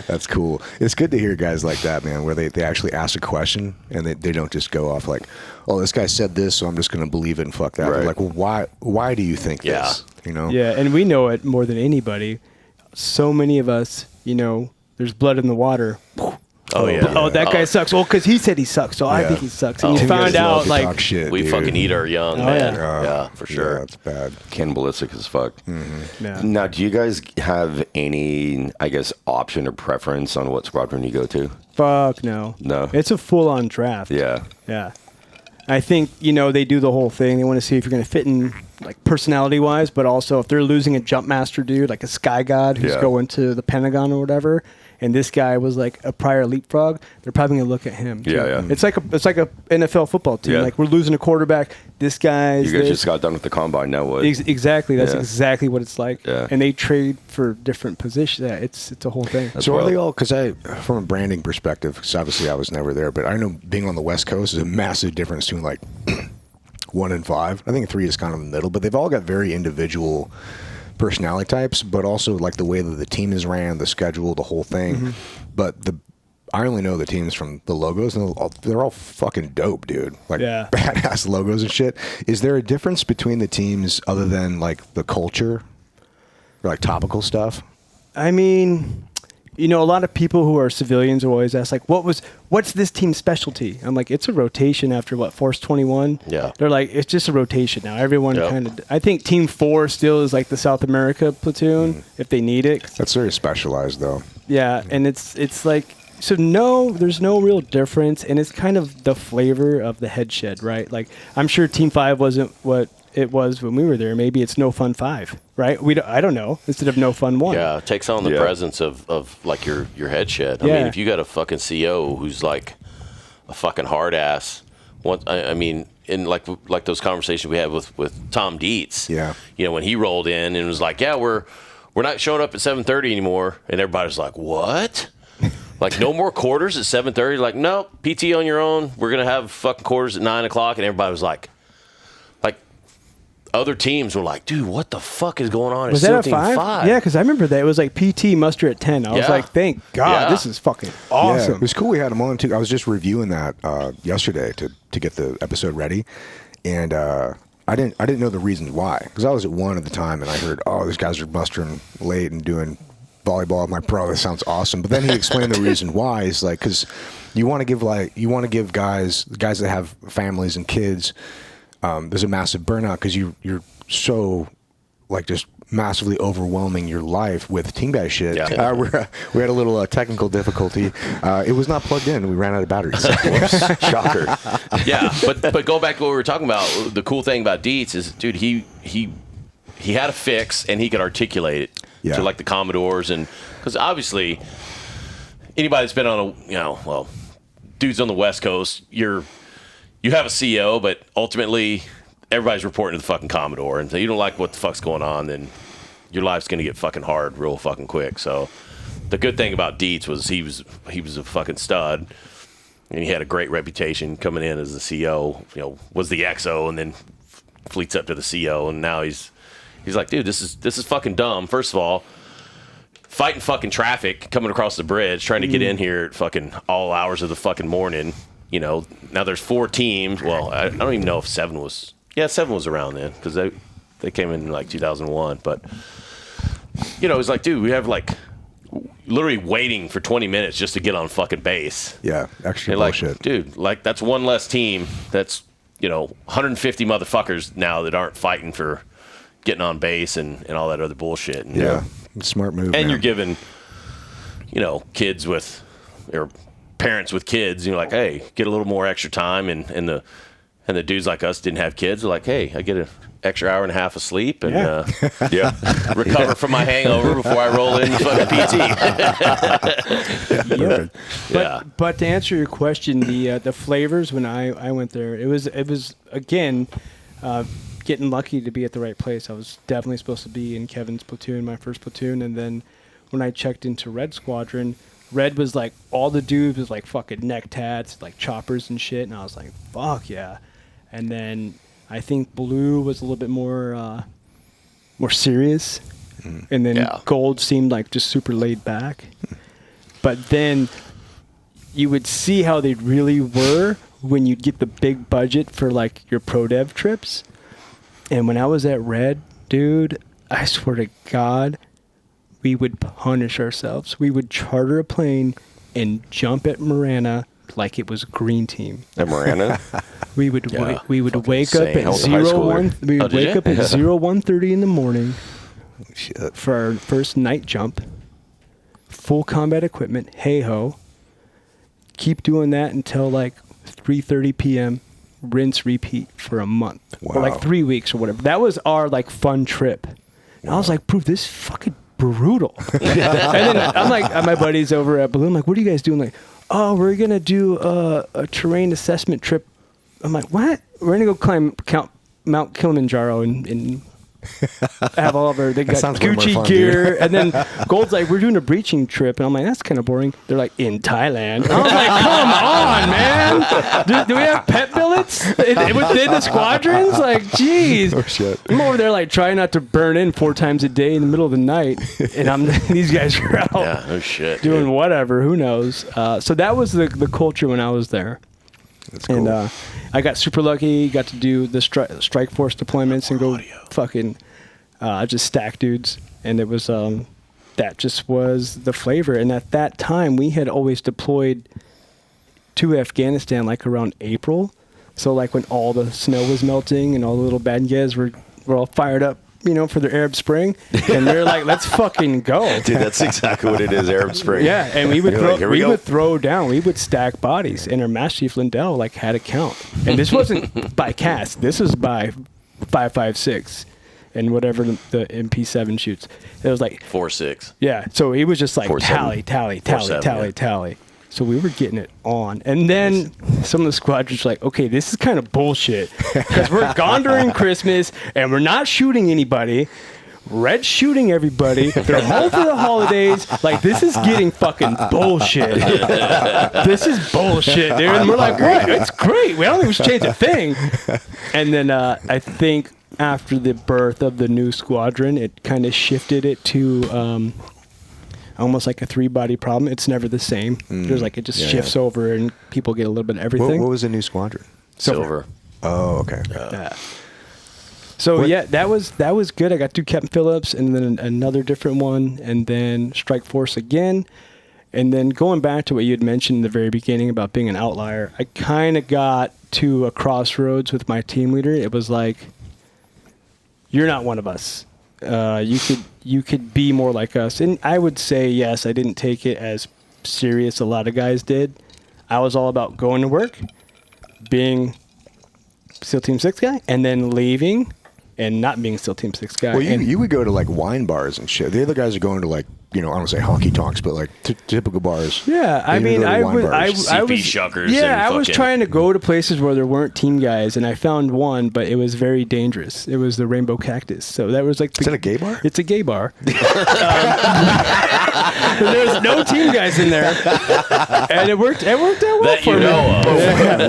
That's cool. It's good to hear guys like that, man, where they actually ask a question and they don't just go off like, oh, this guy said this, so I'm just going to believe it and fuck that. Right. They're like, well, why do you think this? Yeah, and we know it more than anybody. So many of us, there's blood in the water. Oh, yeah. Oh, that guy sucks. Well, because he said he sucks, so I think he sucks. And you find out, like, shit, we fucking eat our young, man. Yeah, for sure. Yeah, it's bad. Cannibalistic as fuck. Mm-hmm. Yeah. Now, do you guys have any, I guess, option or preference on what squadron you go to? Fuck no. No. It's a full-on draft. Yeah. Yeah. I think, they do the whole thing. They want to see if you're going to fit in, like, personality-wise, but also if they're losing a jump master dude, like a sky god who's going to the Pentagon or whatever, and this guy was like a prior leapfrog, they're probably going to look at him. Yeah, yeah. It's like a NFL football team. Yeah. Like, we're losing a quarterback. This guy's... You guys just got done with the combine. Now what? Exactly. That's exactly what it's like. Yeah. And they trade for different positions. Yeah, it's a whole thing. So are they all, because from a branding perspective, because obviously I was never there, but I know being on the West Coast is a massive difference between like 1 and 5. I think 3 is kind of in the middle, but they've all got very individual personality types, but also like the way that the team is ran, the schedule, the whole thing. Mm-hmm. But I only know the teams from the logos, and they're all fucking dope, dude. Like badass logos and shit. Is there a difference between the teams other than like the culture or like topical stuff? I mean, you know, a lot of people who are civilians always ask, like, what's this team's specialty? I'm like, it's a rotation after Force 21. Yeah. They're like, it's just a rotation now. Everyone kind of, I think Team 4 still is like the South America platoon if they need it. That's very specialized, though. Yeah, and it's like, so no, there's no real difference, and it's kind of the flavor of the head shed, right? Like, I'm sure Team 5 wasn't what it was when we were there. Maybe it's No Fun 5, right? I don't know, instead of No Fun 1. Yeah, it takes on the presence of like your head shed. I mean, if you got a fucking CO who's like a fucking hard ass, I mean, in like those conversations we had with Tom Dietz. Yeah. You know, when he rolled in and was like, yeah, we're not showing up at 7:30 anymore, and everybody's like, what? Like, no more quarters at 7:30? Like, no, PT on your own. We're going to have fucking quarters at 9 o'clock. And everybody was like, other teams were like, dude, what the fuck is going on? Was that at 5? Yeah, because I remember that. It was like PT muster at 10. I was like, thank God, this is fucking awesome. Yeah, it was cool we had him on, too. I was just reviewing that yesterday to get the episode ready. And I didn't know the reasons why. Because I was at 1 at the time, and I heard, oh, these guys are mustering late and doing volleyball. I'm like, bro, this sounds awesome. But then he explained the reason why. Is like, because you want to give guys that have families and kids. There's a massive burnout because you're so like just massively overwhelming your life with team guy shit. Yeah. We had a little technical difficulty. It was not plugged in. We ran out of batteries. Shocker. Yeah, but go back to what we were talking about. The cool thing about Dietz is, dude, he had a fix and he could articulate it to like the Commodores, and because obviously anybody that's been on dudes on the West Coast, you have a CO, but ultimately everybody's reporting to the fucking Commodore, and so you don't like what the fuck's going on, then your life's gonna get fucking hard real fucking quick. So the good thing about Dietz was he was a fucking stud, and he had a great reputation coming in as the CO. You know, was the XO, and then fleets up to the CO, and now he's like, dude, this is fucking dumb. First of all, fighting fucking traffic coming across the bridge, trying to get in here at fucking all hours of the fucking morning. You know, now there's 4 teams. Well, I don't even know if 7 was. Yeah, 7 was around then because they came in like 2001. But you know, it's like, dude, we have like literally waiting for 20 minutes just to get on fucking base. Yeah, extra bullshit, like, dude. Like that's one less team. That's 150 motherfuckers now that aren't fighting for getting on base and all that other bullshit. And, smart move. And man, you're giving kids with or parents with kids, like, hey, get a little more extra time, and the dudes like us didn't have kids. They're like, hey, I get an extra hour and a half of sleep and recover from my hangover before I roll in fucking PT. But to answer your question, the flavors when I went there, it was again getting lucky to be at the right place. I was definitely supposed to be in Kevin's platoon, my first platoon, and then when I checked into Red Squadron, Red was like, all the dudes was like fucking neck tats, like choppers and shit. And I was like, fuck yeah. And then I think Blue was a little bit more serious. And then Gold seemed like just super laid back. But then you would see how they really were when you'd get the big budget for like your pro dev trips. And when I was at Red, dude, I swear to God, we would punish ourselves. We would charter a plane and jump at Marana like it was Green Team. At Marana? We would wake up at 1:30 in the morning for our first night jump. Full combat equipment, hey ho. Keep doing that until like 3:30 p.m. Rinse, repeat for a month. Wow. Or like 3 weeks or whatever. That was our like fun trip. And I was like, bro, this fucking brutal. And then I'm like, my buddies over at Balloon, like, what are you guys doing? Like, oh, we're gonna do a terrain assessment trip. I'm like, what? We're gonna go climb Mount Kilimanjaro in have all of our, they got sounds way more Gucci fun, gear. And then Gold's like, we're doing a breaching trip. And I'm like, that's kind of boring. They're like, in Thailand. And I was like, come on, man. Do we have pet billets within the squadrons? Like, geez. Oh, shit. I'm over there like trying not to burn in 4 times a day in the middle of the night. And these guys are out Yeah, oh shit. doing dude. whatever. Who knows? So that was the culture when I was there. That's cool. And I got super lucky. Got to do the strike force deployments and go fucking just stack dudes. And it was that just was the flavor. And at that time, we had always deployed to Afghanistan like around April. So like when all the snow was melting and all the little bad guys were all fired up, you know, for their Arab Spring, and they're like, "Let's fucking go, Dude, that's exactly what it is, Arab Spring. Yeah, and we would You're throw, like, "Here we go." would throw down, we would stack bodies, and our Master Chief Lindell like had a count, and this wasn't by cast, this was by 5.56, and whatever the MP7 shoots. It was like 4.6. yeah, so he was just like 4.7. tally, 4.7, tally. So we were getting it on. And then some of the squadrons were like, okay, this is kind of bullshit. Because we're gone during Christmas and we're not shooting anybody. Red's shooting everybody. They're home for the holidays. Like, this is getting fucking bullshit. This is bullshit, dude. And we're like, what? It's great. We don't think we should change a thing. And then I think after the birth of the new squadron, it kind of shifted it to almost like a 3-body problem. It's never the same. There's like, it just shifts over and people get a little bit of everything. What was the new squadron? Silver. Oh, okay. Yeah. So yeah, that was good. I got to Captain Phillips and then another different one and then Strike Force again. And then going back to what you had mentioned in the very beginning about being an outlier, I kind of got to a crossroads with my team leader. It was like, you're not one of us. You could be more like us. And I would say, yes, I didn't take it as serious a lot of guys did. I was all about going to work, being SEAL Team 6 guy, and then leaving and not being SEAL Team 6 guy. Well, and you would go to like wine bars and shit. The other guys are going to like, you know, I don't say honky tonks, but like typical bars. yeah, I They mean, go to I wine was, bars. I CP was, shuckers yeah, and I was fucking- trying to go to places where there weren't team guys, and I found one, but it was very dangerous. It was the Rainbow Cactus. So that was like, Is that a gay bar? It's a gay bar. There's no team guys in there, and it worked out well That for you me. know of.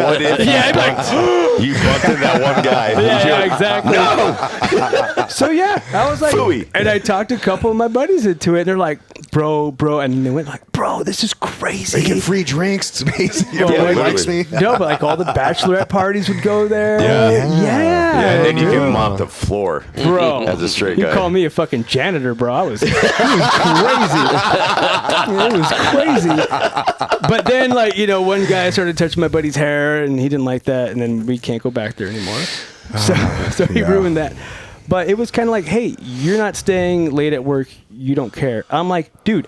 What if Yeah, I'm like, you bumped into that one guy? yeah, exactly. So yeah, I was like, Phooey. and I talked to a couple of my buddies into it. And they're like, bro, and they went like, bro, this is crazy. They get free drinks. It's amazing. Well, Everybody like- likes me. No, but like all the bachelorette parties would go there. Yeah. Yeah. And then you dude. can mop the floor, Bro, as a straight you guy. call me a fucking janitor, bro. It was crazy. It was crazy. But then, like, you know, one guy started touching my buddy's hair, and he didn't like that, and then we can't go back there anymore. So he yeah. ruined that. But it was kind of like, hey, you're not staying late at work. You don't care. I'm like, dude,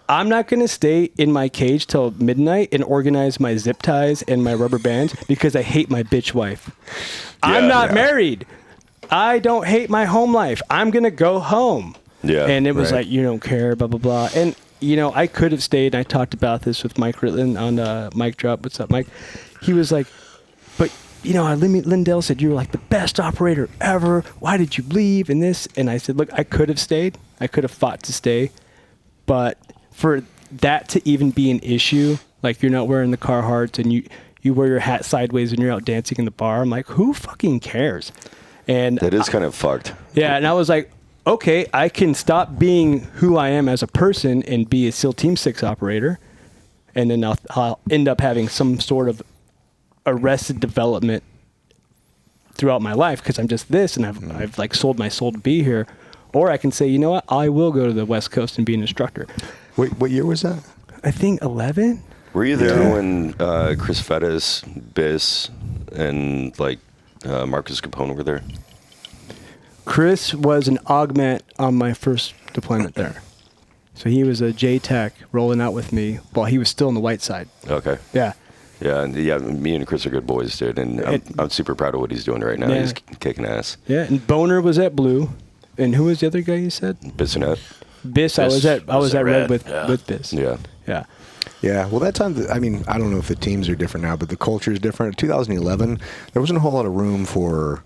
I'm not going to stay in my cage till midnight and organize my zip ties and my rubber bands because I hate my bitch wife. I'm not married. I don't hate my home life. I'm going to go home. Yeah, And it was right. like, you don't care, blah, blah, blah. And, you know, I could have stayed. And I talked about this with Mike Ritlin on Mike Drop. What's up, Mike? He was like, but, you know, Lindell said you were like the best operator ever. Why did you leave and this? And I said, look, I could have stayed. I could have fought to stay. But for that to even be an issue, like you're not wearing the Carhartts and you wear your hat sideways and you're out dancing in the bar, I'm like, who fucking cares? And That is kind of fucked. yeah, and I was like, okay, I can stop being who I am as a person and be a SEAL Team 6 operator, and then I'll end up having some sort of arrested development throughout my life because I'm just this, and I've like sold my soul to be here. Or I can say, you know what, I will go to the West Coast and be an instructor. Wait, what year was that? I think 11? Were you there when Chris Fettis, Biss, and like Marcus Capone were there? Chris was an augment on my first deployment there. So he was a J-Tech rolling out with me while he was still on the white side. Okay. Yeah. Yeah, me and Chris are good boys, dude, and I'm super proud of what he's doing right now. Yeah. He's kicking ass. Yeah, and Boner was at Blue. And who was the other guy you said? Bissonette. Biss, I was at Red with Biss. Yeah. Yeah. Yeah, well, that time, I mean, I don't know if the teams are different now, but the culture is different. 2011, there wasn't a whole lot of room for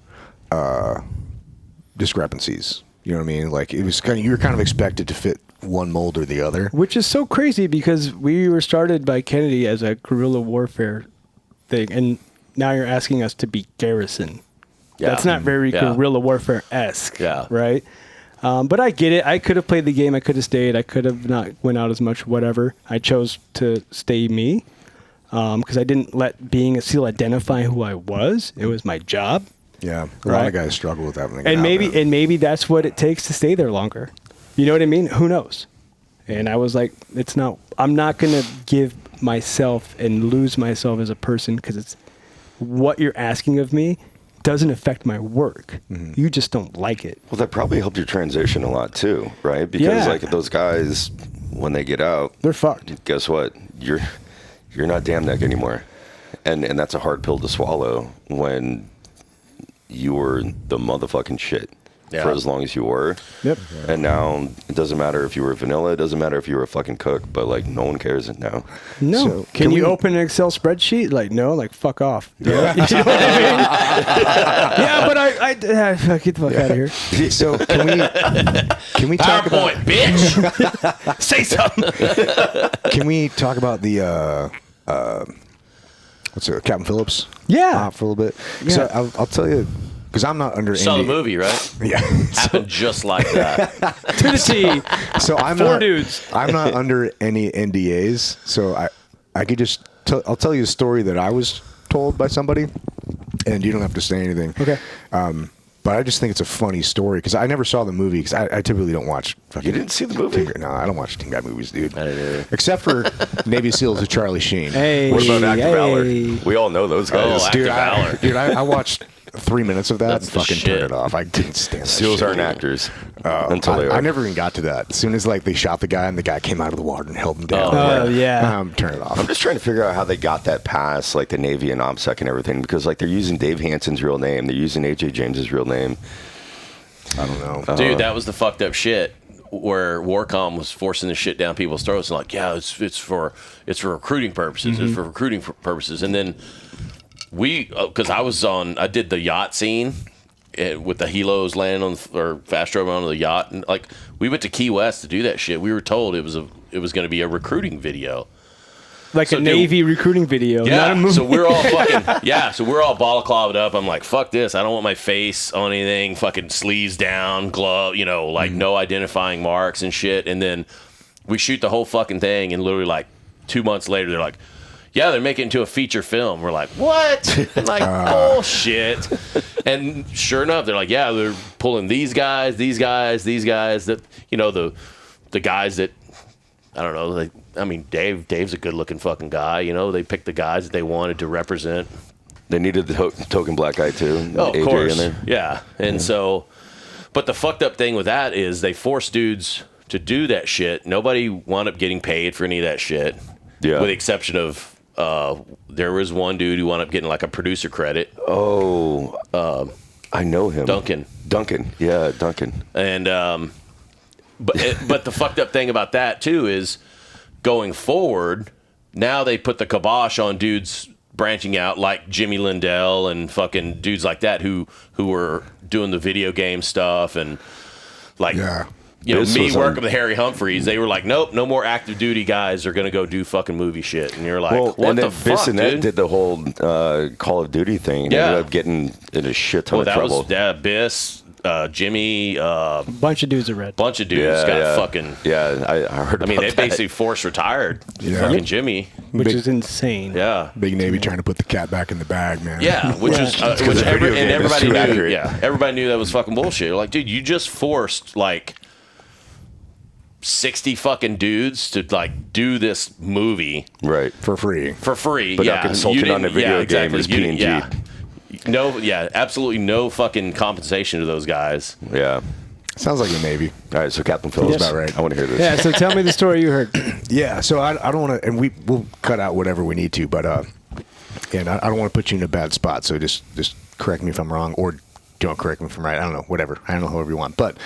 discrepancies. You know what I mean? Like it was kind of, you were kind of expected to fit one mold or the other. Which is so crazy because we were started by Kennedy as a guerrilla warfare thing, and now you're asking us to be garrison. Yeah. That's not very guerrilla warfare-esque, right? But I get it. I could have played the game. I could have stayed. I could have not went out as much, whatever. I chose to stay me because I didn't let being a SEAL identify who I was. It was my job. Yeah, a lot of guys struggle with that. When they And get out, man. maybe that's what it takes to stay there longer. You know what I mean? Who knows? And I was like, I'm not going to give myself and lose myself as a person because it's what you're asking of me doesn't affect my work. Mm-hmm. You just don't like it. Well, that probably helped your transition a lot too, right? Because like those guys, when they get out, they're fucked. Guess what? You're not damn neck anymore. And that's a hard pill to swallow when you were the motherfucking shit for as long as you were. Yep. And now it doesn't matter if you were vanilla. It doesn't matter if you were a fucking cook. But like no one cares now. No. So, can you open an Excel spreadsheet? Like no. Like fuck off. Yeah. You know what I mean? Yeah, but I get the fuck out of here. So can we talk about bitch? Say something. Can we talk about the what's it, Captain Phillips? Yeah, for a little bit. Yeah. So I'll tell you, because I'm not under. Saw the movie, right? Yeah, happened just like that to the T. So I'm four dudes. I'm not under any NDAs, so I could just I'll tell you a story that I was told by somebody, and you don't have to say anything. Okay. But I just think it's a funny story because I never saw the movie because I typically don't watch. You didn't see the movie? No, I don't watch Team Guy movies, dude. I didn't either. Except for Navy SEALs with Charlie Sheen. Hey, what about Active Valor? We all know those guys. Oh, Active Valor. I watched 3 minutes of that That's and fucking turned it off. I didn't stand that SEALs shit. aren't actors. Until they are. I never even got to that. As soon as like they shot the guy and the guy came out of the water and held him down. Turn it off. I'm just trying to figure out how they got that past like the Navy and OPSEC and everything because like they're using Dave Hansen's real name. They're using AJ James's real name. I don't know. Dude, that was the fucked up shit where Warcom was forcing this shit down people's throats and like, yeah, it's for recruiting purposes. Mm-hmm. It's for recruiting purposes. And then because I did the yacht scene with the helos landing on or fast drove onto the yacht, and like we went to Key West to do that shit. We were told it was going to be a recruiting video. Like a Navy recruiting video, yeah, not a movie. So we're all fucking, so we're all balaclavaed up. I'm like, fuck this. I don't want my face on anything. Fucking sleeves down, glove, no identifying marks and shit. And then we shoot the whole fucking thing, and literally like 2 months later, they're like, yeah, they're making it into a feature film. We're like, what? I'm like, bullshit. And sure enough, they're like, yeah, they're pulling these guys, that, the guys that, I don't know, Dave's a good-looking fucking guy. They picked the guys that they wanted to represent. They needed the token black guy, too. Oh, of AJ course. in there. Yeah. And so, but the fucked up thing with that is they forced dudes to do that shit. Nobody wound up getting paid for any of that shit. Yeah. With the exception of, there was one dude who wound up getting like a producer credit. Oh. I know him. Duncan. Yeah, Duncan. And, but the fucked up thing about that too is going forward, now they put the kibosh on dudes branching out like Jimmy Lindell and fucking dudes like that who were doing the video game stuff and like me working with Harry Humphreys. They were like, nope, no more active duty guys are gonna go do fucking movie shit. And you're like, what the fuck, dude? Bissonette did the whole Call of Duty thing and ended up getting in a shit ton of trouble. Biss. Jimmy, bunch of dudes are red. Bunch of dudes got fucking. Yeah, I heard. They basically forced retired fucking Jimmy, which is insane. Yeah, big Navy trying to put the cat back in the bag, man. Yeah, everybody knew. Yeah, everybody knew that was fucking bullshit. Like, dude, you just forced like 60 fucking dudes to like do this movie right for free. But not consulted on a video game as P&G. No, absolutely no fucking compensation to those guys. Yeah. Sounds like the Navy. All right, so Captain Phillips. That's about right. I want to hear this. Yeah, so tell me the story you heard. Yeah, so I don't want to, and we'll cut out whatever we need to, but and I don't want to put you in a bad spot, so just correct me if I'm wrong, or don't correct me if I'm right. I don't know, whatever. I don't know, however you want. But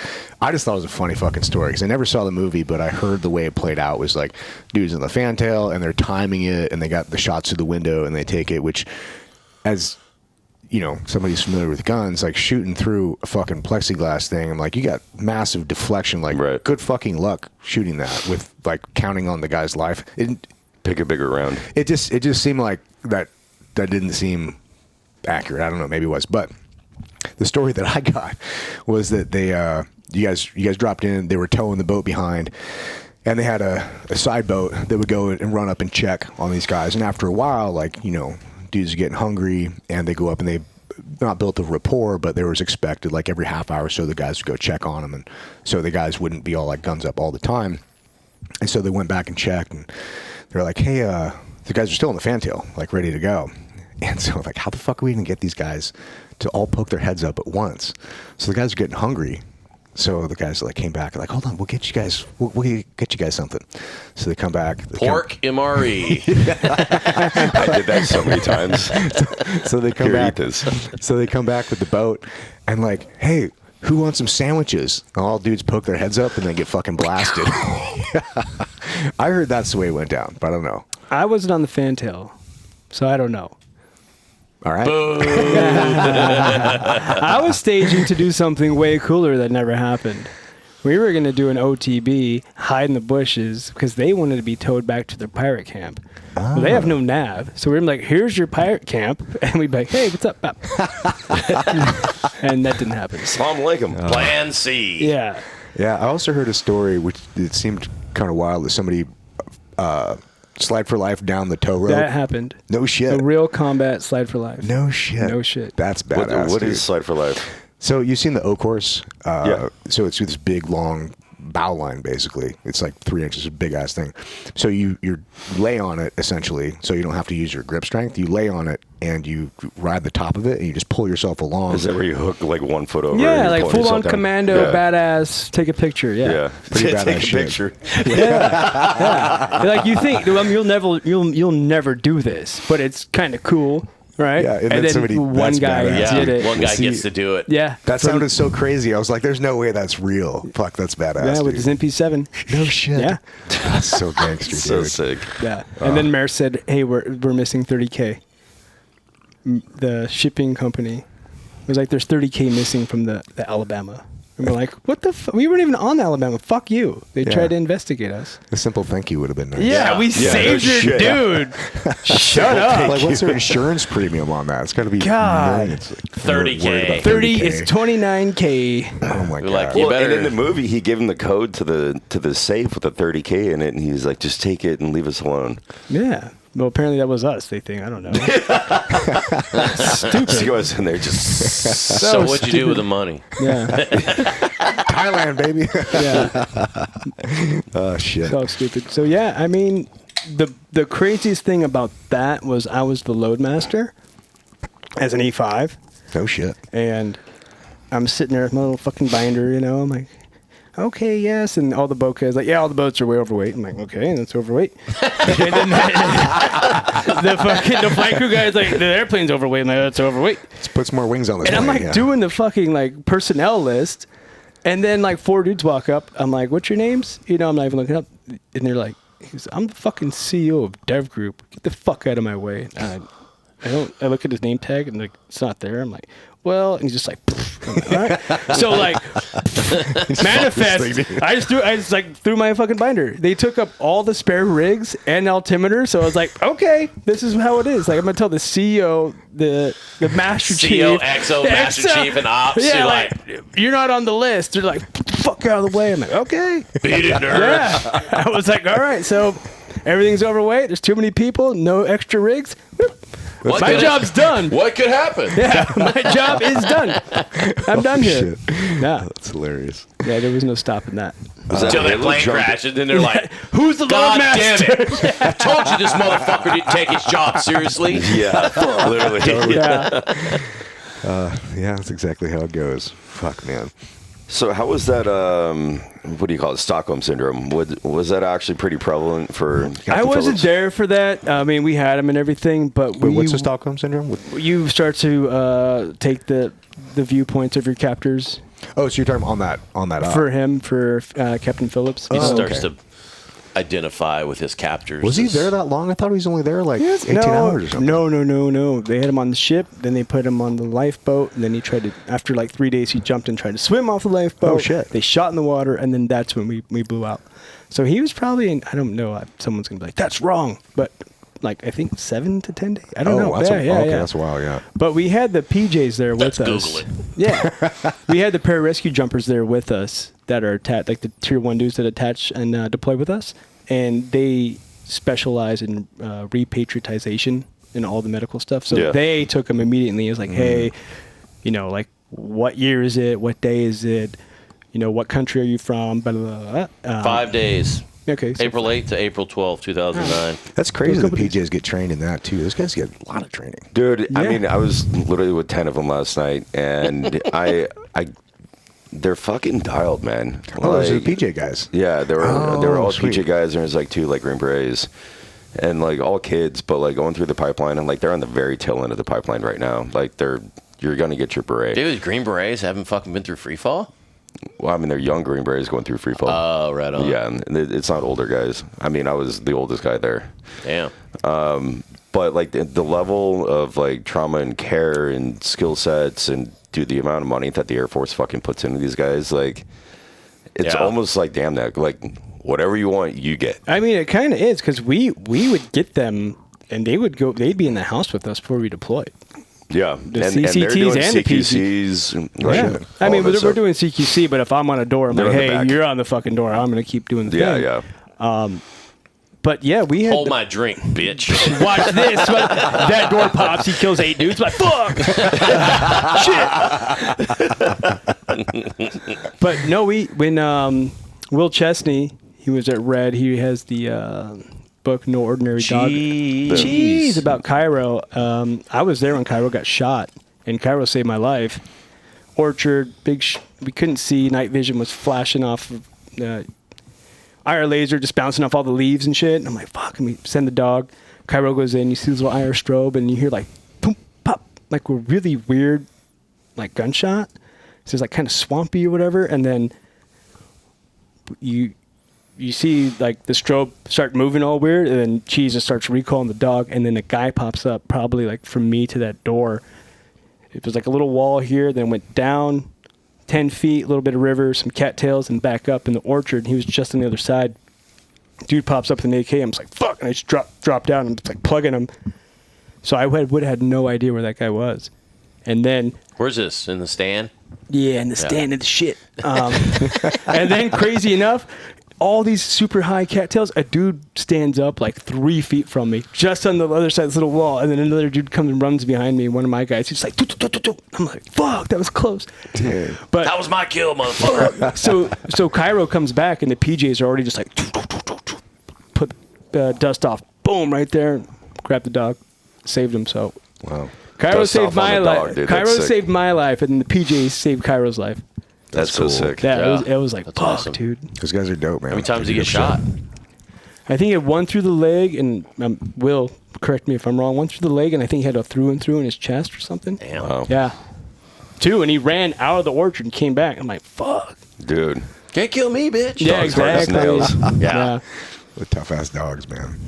I just thought it was a funny fucking story because I never saw the movie, but I heard the way it played out was like dudes in the fantail, and they're timing it, and they got the shots through the window, and they take it, which as somebody's familiar with guns, like shooting through a fucking plexiglass thing. I'm like, you got massive deflection. Like, good fucking luck shooting that with like counting on the guy's life. Pick a bigger round. It just seemed like that didn't seem accurate. I don't know, maybe it was, but the story that I got was that they you guys dropped in. They were towing the boat behind. And they had a side boat that would go and run up and check on these guys. And after a while, like, dudes are getting hungry, and they go up and they not built a rapport, but there was expected, like, every half hour or so the guys would go check on them. And so the guys wouldn't be all, like, guns up all the time. And so they went back and checked, and they were like, hey, the guys are still in the fantail, like, ready to go. And so, like, how the fuck are we going to get these guys to all poke their heads up at once? So the guys are getting hungry. So the guys like came back and like, hold on, we'll get you guys something. So they come back. Pork MRE. I did that so many times. So they come Here, back. eat this. So they come back with the boat and like, hey, who wants some sandwiches? And all dudes poke their heads up and then get fucking blasted. I heard that's the way it went down, but I don't know. I wasn't on the fantail, so I don't know. All right. I was staging to do something way cooler that never happened. We were going to do an OTB, hide in the bushes, because they wanted to be towed back to their pirate camp. Well, they have no nav. So we're like, here's your pirate camp. And we'd be like, hey, what's up, Pap? And that didn't happen. Assalamu alaikum. Plan C. Yeah. Yeah, I also heard a story which it seemed kind of wild that somebody slide for life down the tow rope. That happened. No shit. A real combat slide for life. No shit. No shit. That's badass. What is slide for life? So you've seen the O course? Yeah. So it's this big, long bow line, basically. It's like 3 inches, a big ass thing. So you lay on it, essentially, so you don't have to use your grip strength. You lay on it, and you ride the top of it, and you just pull yourself along. Is that where you hook like 1 foot over? Yeah, and like pull full yourself on down? commando, badass, take a picture. Yeah. Yeah. Pretty badass Take a shit. picture. Yeah. Like you think, you'll never do this, but it's kind of cool. Right? Yeah, and and then somebody- one that's guy badass. did it. One guy See, gets to do it. Yeah. That sounded so crazy. I was like, there's no way that's real. Fuck, that's badass. Yeah, with dude. his MP7. No shit. Yeah. That's so gangster, So dude. sick. Yeah. And then Mayor said, hey, we're missing 30K. The shipping company was like, there's 30K missing from the Alabama. And we're like, what the fuck? We weren't even on the Alabama. Fuck you. They tried to investigate us. A simple thank you would have been nice. Yeah, we saved no your shit. dude. Shut up. Like, what's their insurance premium on that? It's got to be God. millions. Like, 30K. worried about 30 30K. is 29K. Oh my god. like, you Well, better- and in the movie, he gave him the code to the safe with the 30K in it, and he's like, "Just take it and leave us alone." Yeah. Well, apparently that was us, they think. I don't know. Stupid. He goes in there just. So what'd you do with the money? Yeah. Thailand, baby. Yeah. Oh shit. So stupid. So yeah, I mean, the craziest thing about that was I was the loadmaster as an E5, No shit. and I'm sitting there with my little fucking binder, I'm like, okay, yes, and all the boat guys like, yeah, all the boats are way overweight. I'm like, okay, that's overweight. And then the flight crew guy's like, the airplane's overweight. I'm like, that's overweight. Let's put some more wings on this. And I'm plane, like yeah. doing the fucking like personnel list, and then like 4 dudes walk up. I'm like, "What's your names?" I'm not even looking up, and they're like, "I'm the fucking CEO of DevGroup. Get the fuck out of my way." And I look at his name tag, and like it's not there. I'm like, "Well," and he's just like, all right. So like, manifest. I just like threw my fucking binder. They took up all the spare rigs and altimeter. So I was like, okay, this is how it is. Like I'm gonna tell the CEO, the master CEO, chief, XO, Master Chief, and Ops. Yeah, You're like you're not on the list. They're like, get the fuck out of the way. I'm like, okay. beat it, nerd. Yeah. I was like, all right. So everything's overweight. There's too many people. No extra rigs. What My could- job's done. What could happen? Yeah, my job is done. I'm done here. Shit. Yeah, That's hilarious. yeah. There was no stopping that. Until that plane crashes, and then they're like, Who's the God loadmaster? damn it. I told you this motherfucker didn't take his job seriously. Yeah, literally. Yeah. Yeah, that's exactly how it goes. Fuck, man. So how was that? What do you call it? Stockholm syndrome. Was that actually pretty prevalent for? Captain I wasn't Phillips? there for that. I mean, we had them and everything, but Wait, what's the Stockholm syndrome? you start to take the viewpoints of your captors Oh, so you're talking on that for him, for Captain Phillips. He Oh, starts okay. to identify with his captors. Was he there that long? I thought he was only there like 18 hours or something. No. They had him on the ship, then they put him on the lifeboat, and then he tried to, after like 3 days, he jumped and tried to swim off the lifeboat. Oh, shit. They shot in the water, and then that's when we blew out. So he was probably in, I don't know, someone's going to be like, that's wrong. But like, I think 7 to 10 days. I don't know. That's that's a while, yeah. But we had the PJs there with us. Google it. Yeah. We had the pararescue jumpers there with us that are attached, like the tier 1 dudes that attach and deploy with us. And they specialize in repatriatization and all the medical stuff. So they took them immediately. It was like, hey, like, what year is it? What day is it? What country are you from? Blah, blah, blah. 5 days. Okay. So April 8th to April 12th, 2009. That's crazy that PJs get trained in that, too. Those guys get a lot of training. Dude, I mean, I was literally with 10 of them last night, and they're fucking dialed, man. Oh, those are the PJ guys. Yeah, they were all sweet. PJ guys, and there was like 2 like Green Berets, and like all kids, but like going through the pipeline, and like they're on the very tail end of the pipeline right now. Like you're gonna get your beret. Dude, Green Berets haven't fucking been through free fall? Well, I mean, they're young Green Berets going through free fall. Oh, right on. Yeah, and it's not older guys. I mean, I was the oldest guy there. Damn. But like the level of like trauma and care and skill sets and dude, the amount of money that the Air Force fucking puts into these guys, like it's almost like damn that, like whatever you want, you get. I mean, it kind of is because we would get them and they'd be in the house with us before we deployed. Yeah, the CCTs and the CQCs. Yeah, I mean, we're doing CQC, but if I'm on a door, I'm like, hey, you're on the fucking door. I'm going to keep doing the thing. Yeah. But yeah, we had. Hold my drink, bitch. Watch this. That door pops. He kills 8 dudes. Like, fuck. Shit. But no, when Will Chesney, he was at Red. He has the book "No Ordinary Dog." Jeez, about Cairo. I was there when Cairo got shot, and Cairo saved my life. Orchard, we couldn't see. Night vision was flashing off. IR laser just bouncing off all the leaves and shit. And I'm like, fuck, and we send the dog. Cairo goes in, you see this little IR strobe, and you hear like, boom, pop, like a really weird, like gunshot. So it's like kind of swampy or whatever. And then you see like the strobe start moving all weird, and then Cheese just starts recalling the dog, and then a guy pops up, probably like from me to that door. It was like a little wall here, then went down 10 feet, a little bit of river, some cattails, and back up in the orchard. And he was just on the other side. Dude pops up with an AK. I'm just like, fuck. And I just drop down. I'm just like plugging him. So I would have had no idea where that guy was. And then. Where's this? In the stand? Yeah, in the stand of the shit. And then, crazy enough, all these super high cattails, a dude stands up like 3 feet from me, just on the other side of this little wall, and then another dude comes and runs behind me, one of my guys. He's like, doo, doo, doo, doo. I'm like, fuck, that was close. Dude. But that was my kill, motherfucker. So Cairo comes back, and the PJs are already just like, put dust off, boom, right there, grab the dog, saved him. So wow, Cairo saved my life. Cairo saved my life, and the PJs saved Cairo's life. That's so sick. Yeah, it was like, that's fuck, awesome. dude. Those guys are dope, man. How many times did he get shot? I think it one through the leg, and Will, correct me if I'm wrong, one through the leg, and I think he had a through and through in his chest or something. Damn. Wow. Yeah. 2, and he ran out of the orchard and came back. I'm like, fuck. Dude. Can't kill me, bitch. Yeah, Dogs hard as exactly. nails. Yeah. With tough-ass dogs, man.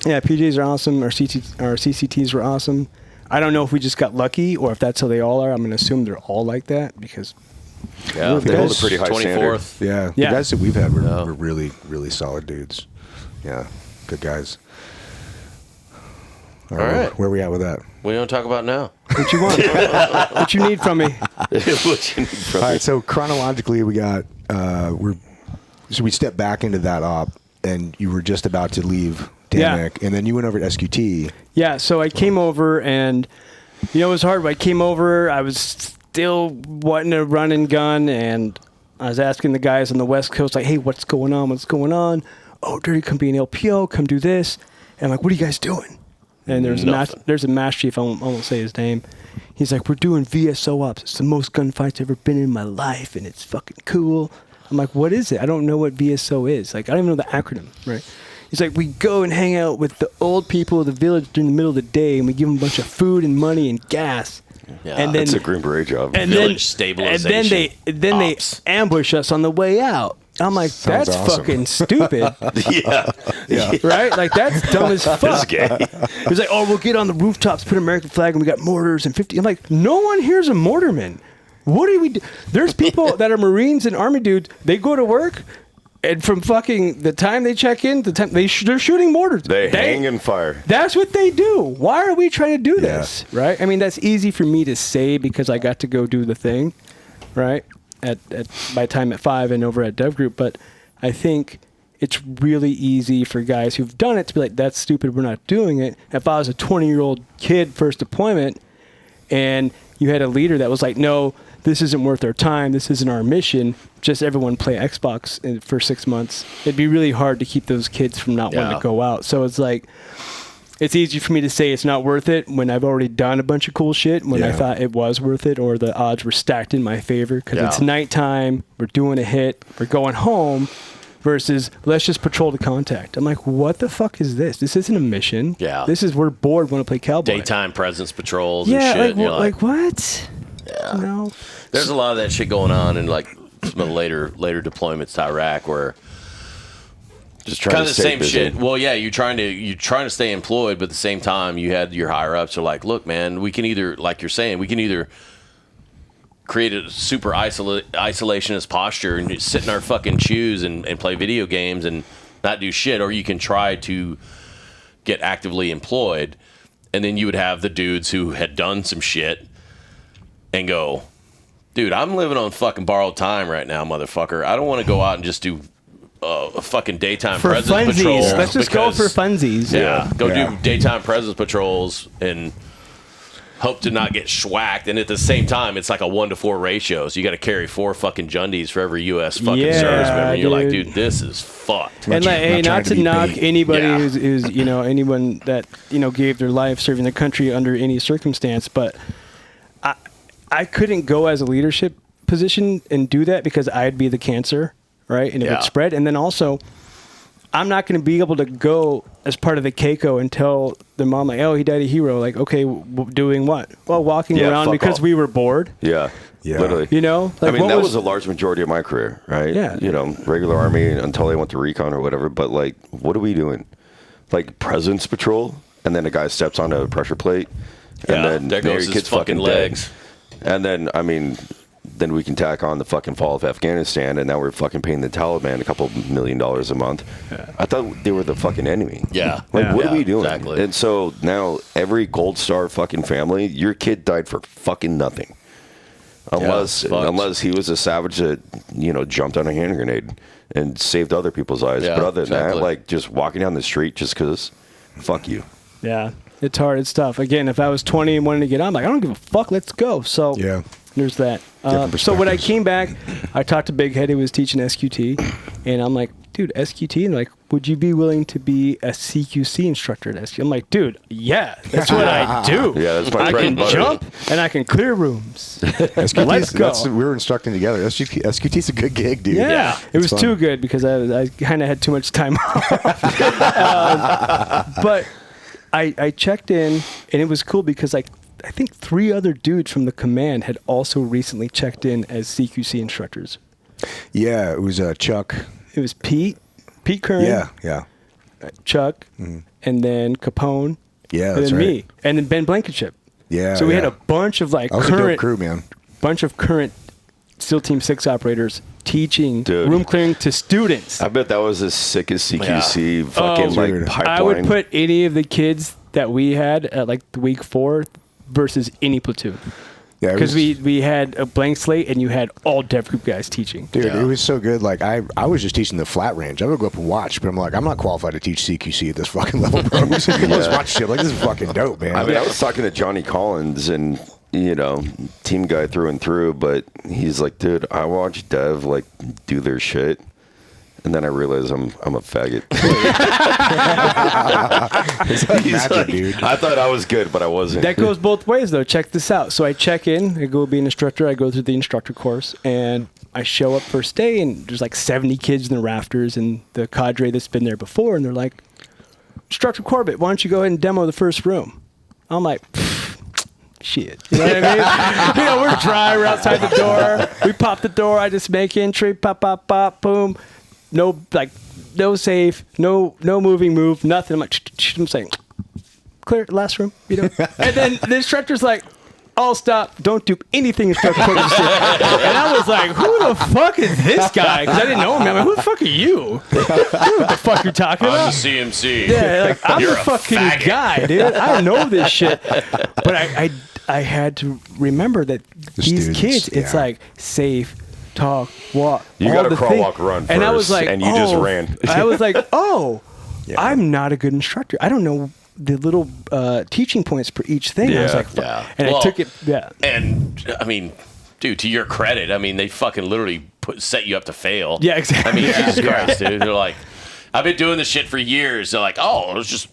Yeah, PJs are awesome. Our CCTs were awesome. I don't know if we just got lucky or if that's how they all are. I'm going to assume they're all like that because... Yeah, they hold a pretty high 24th. standard. Yeah, the guys that we've had were really, really solid dudes. Yeah, good guys. All right. Where are we at with that? What do you want to talk about now? What you want? What you need from me? What you need from All me? right, so chronologically, we got we stepped back into that op, and you were just about to leave Damnick, and then you went over to SQT. Yeah, so I came over, and it was hard. But I came over, I was still wanting to run and gun, and I was asking the guys on the West Coast, like, hey, what's going on? What's going on? Oh, Dirty, come be an LPO, come do this. And I'm like, what are you guys doing? And there's a mass chief, I won't say his name. He's like, we're doing VSO ops. It's the most gunfights I've ever been in my life, and it's fucking cool. I'm like, what is it? I don't know what VSO is. Like, I don't even know the acronym, right? He's like, we go and hang out with the old people of the village during the middle of the day, and we give them a bunch of food and money and gas. Yeah, and then, that's a Green Beret job. And Village stabilization. And then they ambush us on the way out. I'm like, Sounds that's awesome. fucking stupid. Yeah. Right? Like, that's dumb as fuck. gay. He's like, oh, we'll get on the rooftops, put an American flag, and we got mortars and 50. I'm like, no one here's a mortarman. What do we do? There's people that are Marines and Army dudes. They go to work, and from fucking the time they check in, the time they're shooting mortars. They hang and fire. That's what they do. Why are we trying to do this? Right? I mean, that's easy for me to say because I got to go do the thing, right? At my time at 5 and over at DevGroup, but I think it's really easy for guys who've done it to be like, that's stupid, we're not doing it. If I was a 20-year-old kid first deployment and you had a leader that was like, no, this isn't worth our time, this isn't our mission, just everyone play Xbox for 6 months, it'd be really hard to keep those kids from not wanting to go out. So it's like, it's easy for me to say it's not worth it when I've already done a bunch of cool shit when I thought it was worth it or the odds were stacked in my favor because it's nighttime, we're doing a hit, we're going home versus let's just patrol the contact. I'm like, what the fuck is this? This isn't a mission. Yeah. This is we're bored, want to play cowboy. Daytime presence patrols and shit. Like, and you're like what? Yeah. No. There's a lot of that shit going on in like some of the later deployments to Iraq where Just trying kind to of the stay same busy. shit. Well, yeah, you're trying to stay employed, but at the same time, you had your higher ups are like, look, man, we can either, like you're saying, we can either create a super isolationist posture and just sit in our fucking shoes and play video games and not do shit, or you can try to get actively employed, and then you would have the dudes who had done some shit and go, dude, I'm living on fucking borrowed time right now, motherfucker. I don't want to go out and just do a fucking daytime For presence funsies. patrol. Let's just go for funsies. Yeah, go Yeah. do daytime presence patrols and hope to not get schwacked. And at the same time, it's like a 1-to-4 ratio. So you got to carry 4 fucking Jundies for every U.S. fucking Yeah, serviceman. And you're like, dude. dude, this is fucked. And like, hey, not to be knock bait. anybody Yeah. who's anyone that gave their life serving the country under any circumstance, but I couldn't go as a leadership position and do that because I'd be the cancer, right? And it would spread. And then also, I'm not going to be able to go as part of the Keiko and tell the mom like, oh, he died a hero. Like, okay, doing what? Well, walking around fuck because off. we were bored. Yeah. Literally. Like, I mean, what that was the large majority of my career, right? Yeah. Regular Army until I went to recon or whatever. But, like, what are we doing? Like, presence patrol, and then a guy steps on a pressure plate, and then there goes his kid's fucking dead. legs. And then, I mean, then we can tack on the fucking fall of Afghanistan, and now we're fucking paying the Taliban a couple $1 million a month. Yeah. I thought they were the fucking enemy. Yeah. Like, what are we doing? Exactly. And so now every Gold Star fucking family, your kid died for fucking nothing. Unless he was a savage that, jumped on a hand grenade and saved other people's lives. Yeah, but other than exactly. that, like, just walking down the street just because, fuck you. Yeah, it's hard. It's tough. Again, if I was 20 and wanted to get on, I'm like, I don't give a fuck. Let's go. So there's that. So when I came back, I talked to Big Head, who was teaching SQT, and I'm like, dude, SQT? And like, would you be willing to be a CQC instructor at SQT? I'm like, dude, yeah, that's what I do. Yeah, that's my I bread can and butter. jump and I can clear rooms. Let's go. We were instructing together. SQT's a good gig, dude. Yeah. It was fun. too good because I kind of had too much time off. But I checked in, and it was cool because I think 3 other dudes from the command had also recently checked in as CQC instructors. Yeah, it was Chuck. It was Pete Curran, Yeah. Chuck, and then Capone, Yeah, and that's then right. me, and then Ben Blankenship. Yeah. So we had a bunch of like That was a dope current crew, man. SEAL Team 6 operators teaching Dude. room clearing to students. I bet that was the sickest CQC fucking dude. pipeline. I would put any of the kids that we had at like the week 4 versus any platoon. Yeah, Because we had a blank slate and you had all DevGroup guys teaching. Dude, it was so good. Like I was just teaching the flat range. I would go up and watch, but I'm like, I'm not qualified to teach CQC at this fucking level, bro. Let's watch shit. Like, this is fucking dope, man. I mean, I was talking to Johnny Collins, and team guy through and through, but he's like, dude, I watch Dev like do their shit, and then I realize I'm a faggot. He's Magic, like, dude. I thought I was good, but I wasn't. That goes both ways, though. Check this out. So I check in, I go be an instructor, I go through the instructor course, and I show up first day, and there's like 70 kids in the rafters, and the cadre that's been there before, and they're like, Instructor Corbett, why don't you go ahead and demo the first room? I'm like, shit. You know what I mean? We're dry, we're outside the door. We pop the door, I just make entry, pop, pop, pop, boom. no safe, no moving, move, nothing. I'm like, I'm saying, clear, last room, you know. And then the instructor's like, all stop, don't do anything instructor told you to do. And I was like, who the fuck is this guy? Because I didn't know him. I'm like, who the fuck are you? I don't know what the fuck you're talking about. I'm the CMC. Yeah, like, I'm You're the a fucking faggot. guy, dude. I know this shit. But I had to remember that these students, kids, it's yeah. like safe, talk, walk. You all got to the crawl, thing. walk, run first, and I was like, and you just ran. I was like, oh, Yeah. I'm not a good instructor. I don't know the little teaching points for each thing. I was Yeah. like, fuck. Yeah. And I Well, took it. Yeah. And I mean, dude, to your credit, I mean, they fucking literally set you up to fail. Yeah, exactly. I mean, Yeah. Jesus Christ, dude. They're like, I've been doing this shit for years. They're like, oh, let's just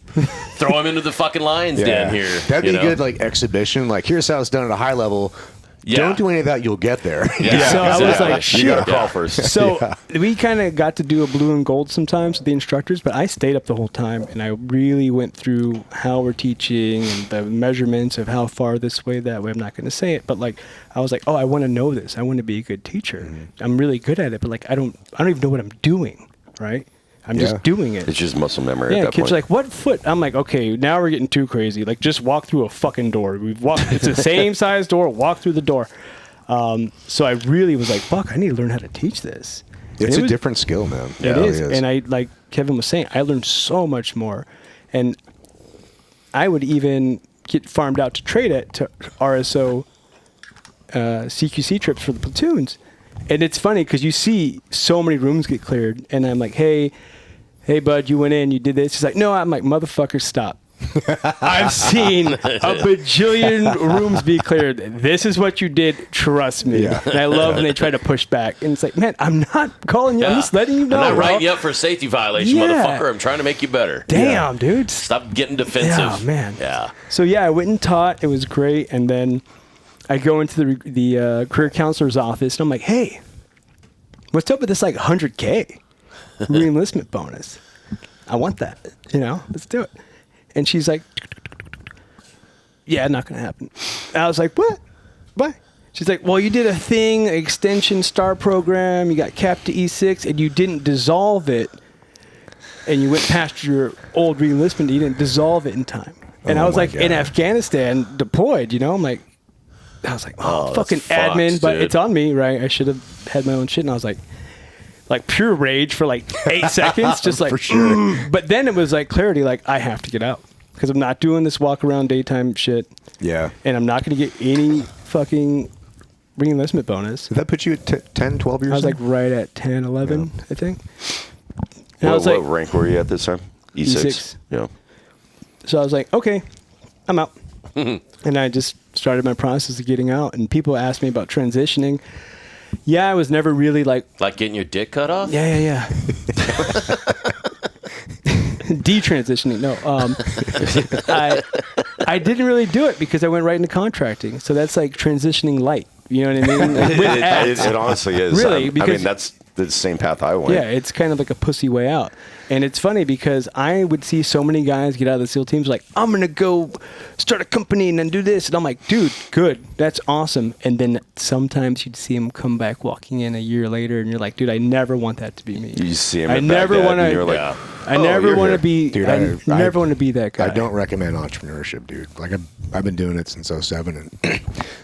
throw him into the fucking lion's den here. That'd be you a know? good like exhibition. Like, here's how it's done at a high level. Yeah. Don't do any of that. You'll get there. Yeah. So I was like, You got to shit. crawl first. So we kind of got to do a blue and gold sometimes with the instructors, but I stayed up the whole time and I really went through how we're teaching and the measurements of how far this way, that way. I'm not going to say it, but like I was like, oh, I want to know this. I want to be a good teacher. Mm-hmm. I'm really good at it, but like I don't even know what I'm doing, right? I'm Yeah. just doing it. It's just muscle memory Yeah, at that kids point. are like, what foot? I'm like, okay, now we're getting too crazy. Like, just walk through a fucking door. We've walked. It's the same size door. Walk through the door. So I really was like, fuck, I need to learn how to teach this. And It's it a was- different skill, man. It really is. And I, like Kevin was saying, I learned so much more. And I would even get farmed out to trade it to RSO CQC trips for the platoons. And it's funny because you see so many rooms get cleared. And I'm like, hey, bud, you went in, you did this. He's like, no, I'm like, motherfucker, stop. I've seen a bajillion rooms be cleared. This is what you did. Trust me. Yeah. And I love when they try to push back. And it's like, man, I'm not calling you. I'm just letting you know. I'm not bro. writing you up for a safety violation, Yeah. motherfucker. I'm trying to make you better. Damn, dude. Stop getting defensive. Yeah, man. Yeah. So yeah, I went and taught. It was great. And then I go into the career counselor's office, and I'm like, hey, what's up with this like 100K re-enlistment bonus? I want that. You know, let's do it. And she's like, yeah, not going to happen. And I was like, what? Why? She's like, well, you did a thing, extension star program. You got capped to E6, and you didn't dissolve it. And you went past your old re-enlistment. You didn't dissolve it in time. And Oh I was my like, in God. Afghanistan, deployed, you know? I'm like, I was like, oh, that's fucking fucked, admin. But dude. it's on me, right? I should have had my own shit. And I was like pure rage for like 8 seconds. Just like, For sure. But then it was like clarity, like, I have to get out. Because I'm not doing this walk around daytime shit. Yeah. And I'm not going to get any fucking re-enlistment bonus. Did that put you at 10, 12 years I was like old? right at 10, 11, I think. And I was What like, rank were you at this time? E6? E6. Yeah. so I was like, okay, I'm out. And I just started my process of getting out. And people asked me about transitioning. Yeah, I was never really like, Like getting your dick cut off? yeah. Detransitioning. No, I didn't really do it because I went right into contracting. So that's like transitioning light. You know what I mean? Like, with ads. It honestly is. Really, I because- mean, that's the same path I went. Yeah, it's kind of like a pussy way out. And it's funny because I would see so many guys get out of the SEAL teams like, I'm going to go start a company and then do this. And I'm like, dude, good. That's awesome. And then sometimes you'd see them come back walking in a year later and you're like, dude, I never want that to be me. You see him I at never Baghdad wanna- and you're like, Yeah. I oh, never you're want to here. be, Dude, I never want to be that guy. I don't recommend entrepreneurship, dude. Like I've been doing it since 07, and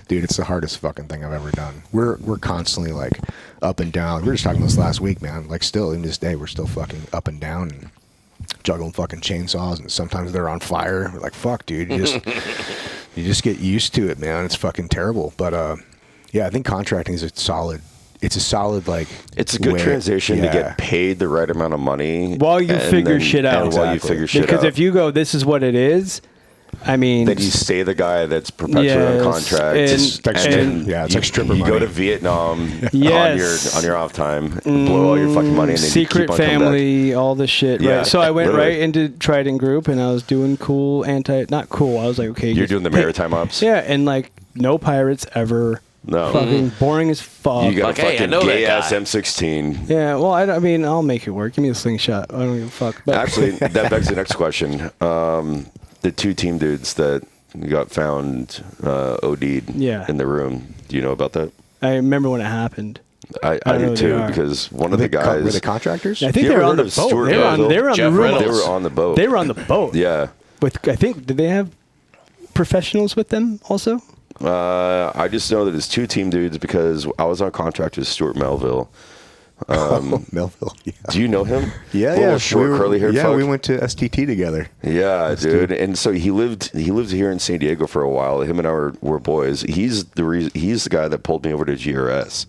dude, it's the hardest fucking thing I've ever done. We're constantly like up and down. We were just talking this last week, man. Like still, even this day, we're still fucking up and down and juggling fucking chainsaws, and sometimes they're on fire. We're like, fuck, dude. You just get used to it, man. It's fucking terrible. But yeah, I think contracting is a solid. It's a solid like. It's a good way- transition to yeah. get paid the right amount of money While you and figure then- shit out. and while you Exactly. figure shit Because out. if you go, this is what it is, I mean, then you stay the guy that's perpetually Yes, on contract. and- It's like and- yeah, it's you, like stripper you money. go to Vietnam Yes. on your off time, blow all your fucking money, and then secret you keep on coming family, all this shit. Yeah, Right. So I went literally. right into Trident Group, and I was doing cool not cool. I was like, okay, You're just doing the pay- maritime ops. Yeah, and like no pirates ever. No. Fucking boring as fuck. You got Like, a hey, I fucking know that gay guy. ass M16. Yeah, well, I mean, I'll make it work. Give me a slingshot. I don't give a fuck. But Actually, that begs the next question. The two team dudes that got found OD'd Yeah. in the room. Do you know about that? I remember when it happened. I do too, because one of the guys... Were they contractors? I think they were on the boat. They were on the room. They were on the boat. They were on the boat. Yeah. I think, did they have professionals with them also? I just know that it's 2 team dudes because I was on contract with Stuart Melville. Melville. Yeah. Do you know him? Yeah, Short, curly haired. Yeah, we went to STT together. Yeah, dude. And so he lived here in San Diego for a while. Him and I were boys. He's the guy that pulled me over to GRS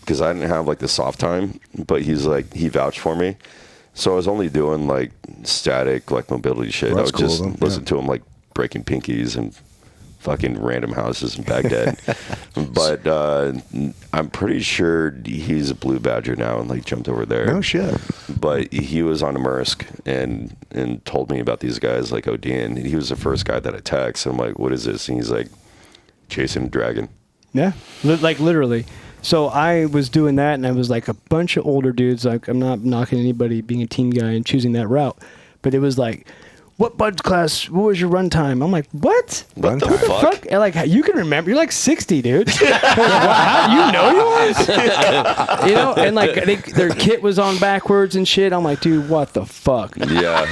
because I didn't have like the soft time, but he vouched for me. So I was only doing like static, like mobility shit. Well, I would just listen to him like breaking pinkies and fucking random houses in Baghdad. But I'm pretty sure he's a Blue Badger now and like jumped over there. No shit. But he was on a Mersk and told me about these guys like ODN. He was the first guy that I texted. I'm like, what is this? And he's like, chasing a dragon. Yeah, like literally. So I was doing that, and I was like a bunch of older dudes. Like, I'm not knocking anybody being a team guy and choosing that route, but it was like, what bud class? What was your run time? I'm like, what? What the fuck? And like, you can remember? You're like 60, dude. How do you know yours? You know, and like their kit was on backwards and shit. I'm like, dude, what the fuck? Yeah.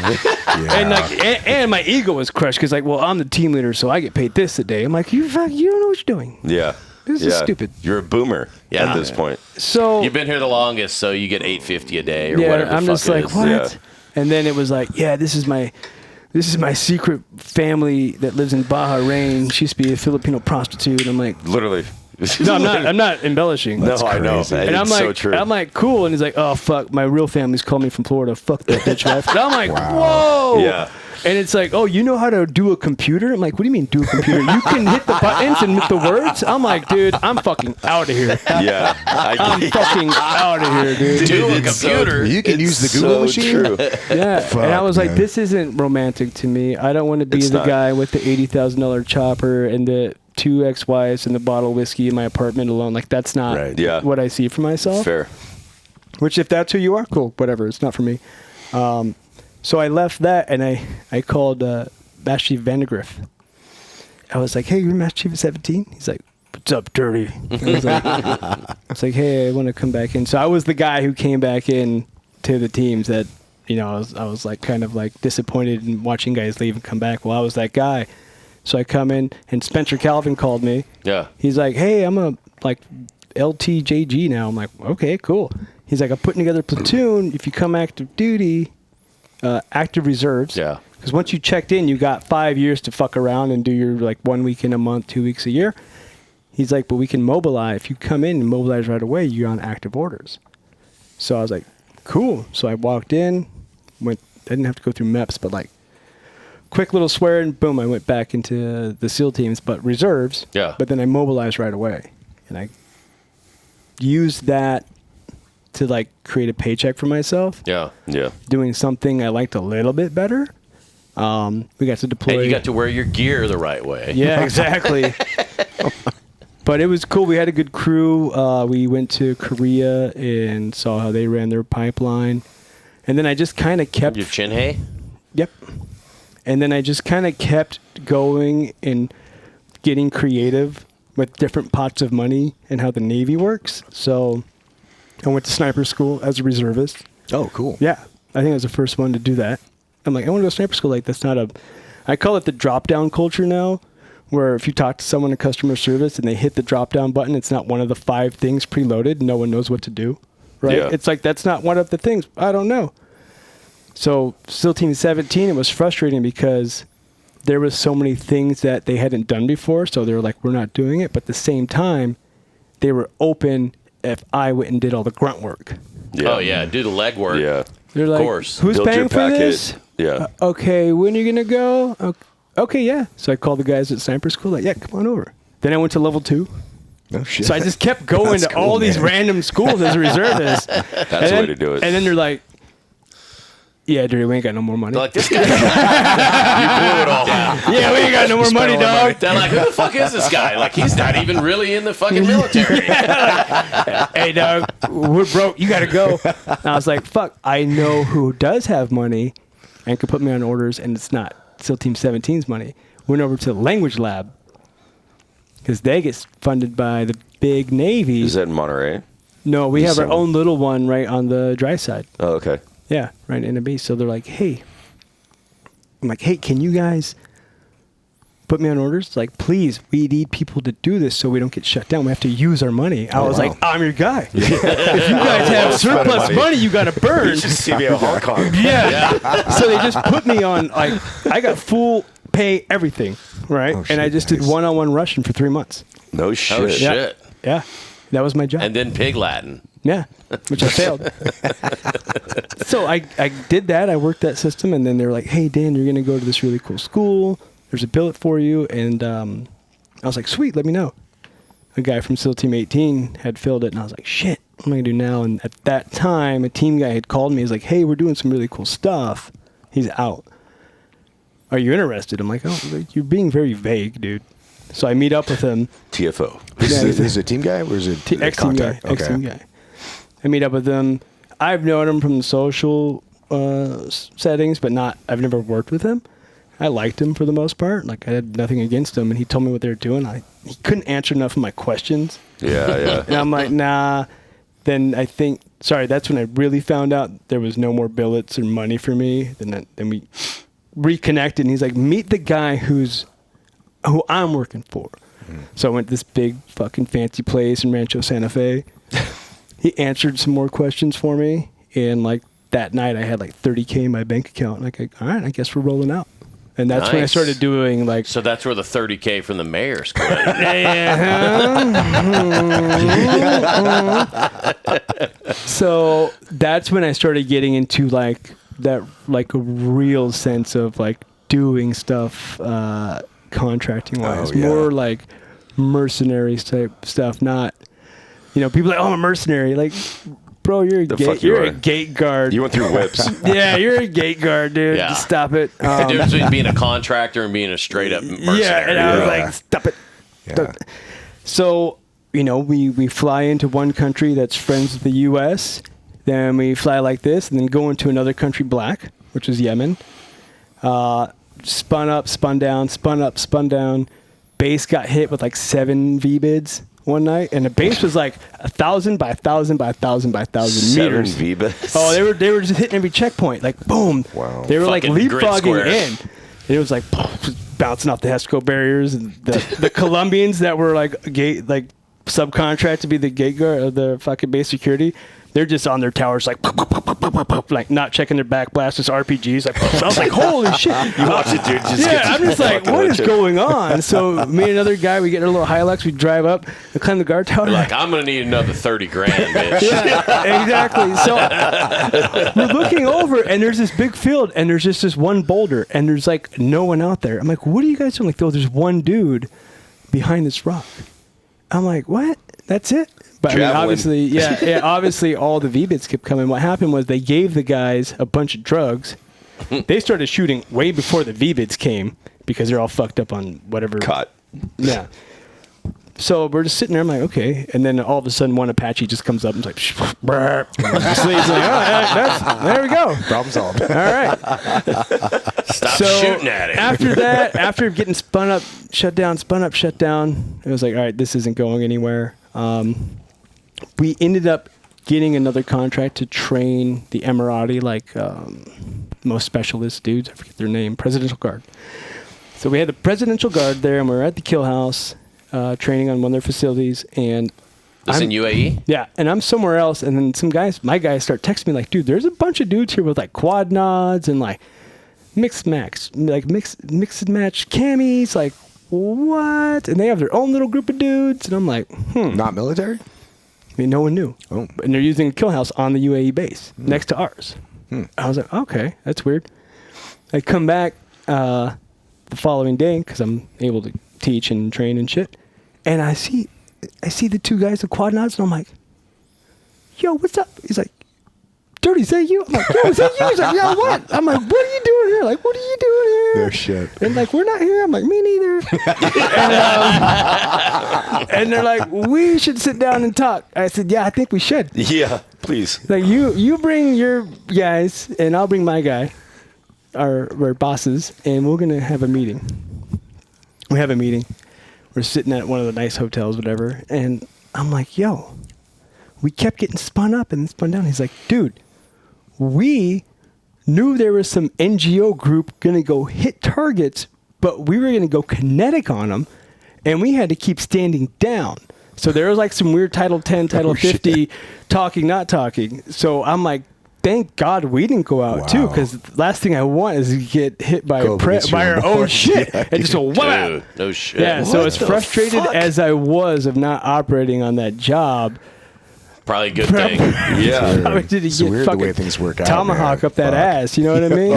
And like, and my ego was crushed because like, well, I'm the team leader, so I get paid this a day. I'm like, you don't know what you're doing. Yeah. This is stupid. You're a boomer at this point. So you've been here the longest, so you get $8.50 a day or whatever. I'm just like, what? Yeah. And then it was like, yeah, this is my secret family that lives in Bahrain. She used to be a Filipino prostitute. I'm like, literally. No, I'm not embellishing. No, I know. And I'm like, so true. I'm like, cool. And he's like, oh fuck, my real family's called me from Florida. Fuck that bitch wife. And I'm like, whoa. Yeah. And it's like, oh, you know how to do a computer? I'm like, what do you mean do a computer? You can hit the buttons and hit the words? I'm like, dude, I'm fucking out of here. Yeah. I'm fucking out of here, dude. Do a computer. You can use the Google machine. True. Yeah. Fuck, and I was like, man. this isn't romantic to me. I don't want to be It's the not. guy with the $80,000 chopper and the 2 ex-wives and the bottle of whiskey in my apartment alone. Like, that's not Right. Yeah. what I see for myself. Fair. Which, if that's who you are, cool, whatever. It's not for me. So I left that, and I called Master Chief Vandergriff. I was like, hey, you're Master Chief at 17? He's like, what's up, dirty? I was like, hey, I want to come back in. So I was the guy who came back in to the teams that, you know, I was like kind of like disappointed in watching guys leave and come back. Well, I was that guy. So I come in, and Spencer Calvin called me. Yeah. He's like, hey, I'm a like LTJG now. I'm like, okay, cool. He's like, I'm putting together a platoon. If you come active duty, active reserves. Yeah. Because once you checked in, you got 5 years to fuck around and do your like 1 week in a month, 2 weeks a year. He's like, but we can mobilize. If you come in and mobilize right away, you're on active orders. So I was like, cool. So I walked in, I didn't have to go through MEPS, but like quick little swear and boom, I went back into the SEAL teams, but reserves. Yeah. But then I mobilized right away. And I used that to like create a paycheck for myself. Yeah. Yeah. Doing something I liked a little bit better. We got to deploy. And you got to wear your gear the right way. Yeah, exactly. But it was cool. We had a good crew. We went to Korea and saw how they ran their pipeline. And then I just kind of kept... Your Chinhae? Yep. And then I just kind of kept going and getting creative with different pots of money and how the Navy works. So I went to sniper school as a reservist. Oh, cool. Yeah. I think I was the first one to do that. I'm like, I want to go to sniper school. Like, that's not a... I call it the drop-down culture now, where if you talk to someone in customer service and they hit the drop-down button, it's not one of the 5 things preloaded. No one knows what to do, right? Yeah. It's like, that's not one of the things. I don't know. So SEAL Team 17, it was frustrating because there was so many things that they hadn't done before. So they were like, we're not doing it. But at the same time, they were open if I went and did all the grunt work. Yeah. Oh, yeah. Do the legwork. Yeah. They're like, course. who's Build paying your for packet. this? Yeah. Okay, when are you going to go? Okay, yeah. So I called the guys at sniper school, like, yeah, come on over. Then I went to level 2. No shit. So I just kept going That's to cool, all these man. random schools as a reservist. That's the way to do it. And then they're like, yeah, dude, we ain't got no more money. They're like, this guy. You blew it all. Yeah, we ain't got no more money, dog. They're like, who the fuck is this guy? Like, he's not even really in the fucking military. Hey, dog, we're broke. You got to go. And I was like, fuck, I know who does have money and can put me on orders, and it's not SEAL Team 17's money. Went over to the language lab because they get funded by the big Navy. Is that in Monterey? No, we have our own little one right on the dry side. Oh, okay. Yeah, right in the base. So they're like, hey. I'm like, hey, can you guys put me on orders? Like, please, we need people to do this so we don't get shut down. We have to use our money. I was like, I'm your guy. If you guys have surplus money, you got to burn. You should see me at Hong Kong. Yeah. So they just put me on, like, I got full pay everything, right? Oh, shit, and I just did one-on-one Russian for 3 months. No shit. Oh, shit. Yeah. That was my job. And then Pig Latin. Yeah, which I failed. So I did that. I worked that system, and then they were like, hey, Dan, you're going to go to this really cool school. There's a billet for you. And I was like, sweet, let me know. A guy from SEAL Team 18 had filled it, and I was like, shit, what am I going to do now? And at that time, a team guy had called me. He's like, hey, we're doing some really cool stuff. He's out. Are you interested? I'm like, oh, you're being very vague, dude. So I meet up with him. TFO. Is this a team guy or is it Ex-team guy. Okay. Ex-team guy. I meet up with him. I've known him from the social settings, but I've never worked with him. I liked him for the most part. Like, I had nothing against him, and he told me what they were doing. He couldn't answer enough of my questions. Yeah. And I'm like, nah. Then that's when I really found out there was no more billets or money for me. Then we reconnected, and he's like, meet the guy who I'm working for. So I went to this big fucking fancy place in Rancho Santa Fe. He answered some more questions for me, and like that night I had like $30K in my bank account. Like, all right, I guess we're rolling out. And that's when I started doing like. So that's where the $30K from the mayor's coming. So that's when I started getting into like that, like a real sense of like doing stuff, contracting wise, more like mercenary type stuff, not. People are like, oh, I'm a mercenary. Like, bro, you're a gate guard. You went through whips. Yeah, you're a gate guard, dude. Yeah. Just stop it. The difference between being a contractor and being a straight up mercenary. Yeah, and I was like, stop it. Yeah. So, we fly into one country that's friends with the U.S., then we fly like this, and then go into another country black, which is Yemen. Spun up, spun down, spun up, spun down. Base got hit with like 7 V-bids one night, and the base was like 1,000 by 1,000 by 1,000 by 1,000 meters. 7 V-bids. Oh, they were just hitting every checkpoint, like boom. Wow. They were like Fucking grid leapfrogging squares. in. It was like bouncing off the HESCO barriers, and the Colombians that were like subcontract to be the gate guard of the fucking base security. They're just on their towers, like not checking their back blast, just RPGs. Like, I was like, holy shit! You watch it, dude. I'm just like, what is going on? So me and another guy, we get in a little Hilux, we drive up, and climb the guard tower. You're like, I'm gonna need another $30,000, bitch. Yeah, exactly. So we're looking over, and there's this big field, and there's just this one boulder, and there's like no one out there. I'm like, what are you guys doing? Like, there's one dude behind this rock. I'm like, what? That's it? But I mean, obviously, obviously all the V-bits kept coming. What happened was they gave the guys a bunch of drugs. They started shooting way before the V-bits came because they're all fucked up on whatever. Caught. Yeah. So we're just sitting there. I'm like, okay. And then all of a sudden, one Apache just comes up and is like, brr. Just leaves, like, there we go. Problem solved. All right. Stop shooting at it. After that, after getting spun up, shut down, it was like, all right, this isn't going anywhere. We ended up getting another contract to train the Emirati, most specialist dudes. I forget their name. Presidential Guard. So we had the Presidential Guard there, and we were at the kill house, training on one of their facilities. And This in UAE? Yeah, and I'm somewhere else, and then my guys start texting me like, dude, there's a bunch of dudes here with like quad nods and like mixed match camis, like what? And they have their own little group of dudes, and I'm like, Not military? I mean, no one knew. Oh. And they're using a kill house on the UAE base next to ours. I was like, okay, that's weird. I come back the following day because I'm able to teach and train and shit, and I see the two guys with quad nods, and I'm like, yo, what's up? He's like, Dirty, is that you? I'm like, yo, is that you? He's like, yo, what? I'm like, what are you doing here? Like, what are you doing here? No shit. And like, we're not here. I'm like, me neither. And they're like, we should sit down and talk. I said, yeah, I think we should. Yeah, please. Like, you bring your guys, and I'll bring my guy, our bosses, and we're going to have a meeting. We have a meeting. We're sitting at one of the nice hotels, whatever, and I'm like, yo, we kept getting spun up and spun down. He's like, dude, we knew there was some NGO group going to go hit targets, but we were going to go kinetic on them, and we had to keep standing down. So there was like some weird Title 10, Title 50 talking, not talking. So I'm like, thank God we didn't go out too, because the last thing I want is to get hit by our own shit and just go, wow. No shit. Yeah, so as frustrated as I was of not operating on that job, probably a good thing. Yeah. how did he It's get weird the way fucking things work out. tomahawk up that ass? You know what I mean?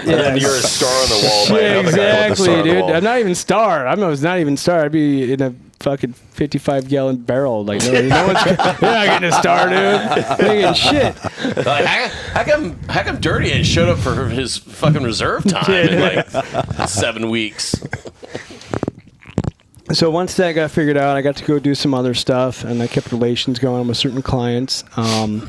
And you're a star on the wall. Yeah, man. exactly, dude. I'm not even star. I was not even star. I'd be in a fucking 55-gallon barrel. Like, no one's you're not getting a star, dude. Thinking shit. Like, how come Dirty ain't showed up for his fucking reserve time in like 7 weeks? So once that got figured out, I got to go do some other stuff, and I kept relations going with certain clients. And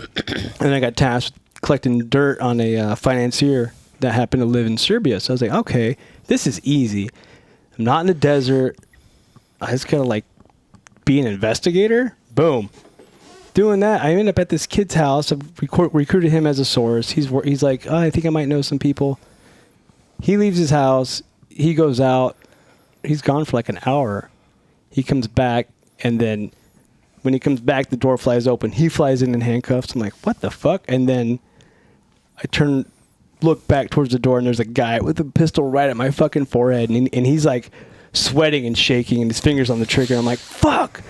I got tasked with collecting dirt on a financier that happened to live in Serbia. So I was like, okay, this is easy. I'm not in the desert. I just gotta like be an investigator. Boom. Doing that, I ended up at this kid's house. I recruited him as a source. He's like, oh, I think I might know some people. He leaves his house. He goes out. He's gone for like an hour. He comes back, and then when he comes back, the door flies open. He flies in handcuffs. I'm like, what the fuck? And then I look back towards the door, and there's a guy with a pistol right at my fucking forehead, and he's like sweating and shaking, and his fingers on the trigger. I'm like, fuck.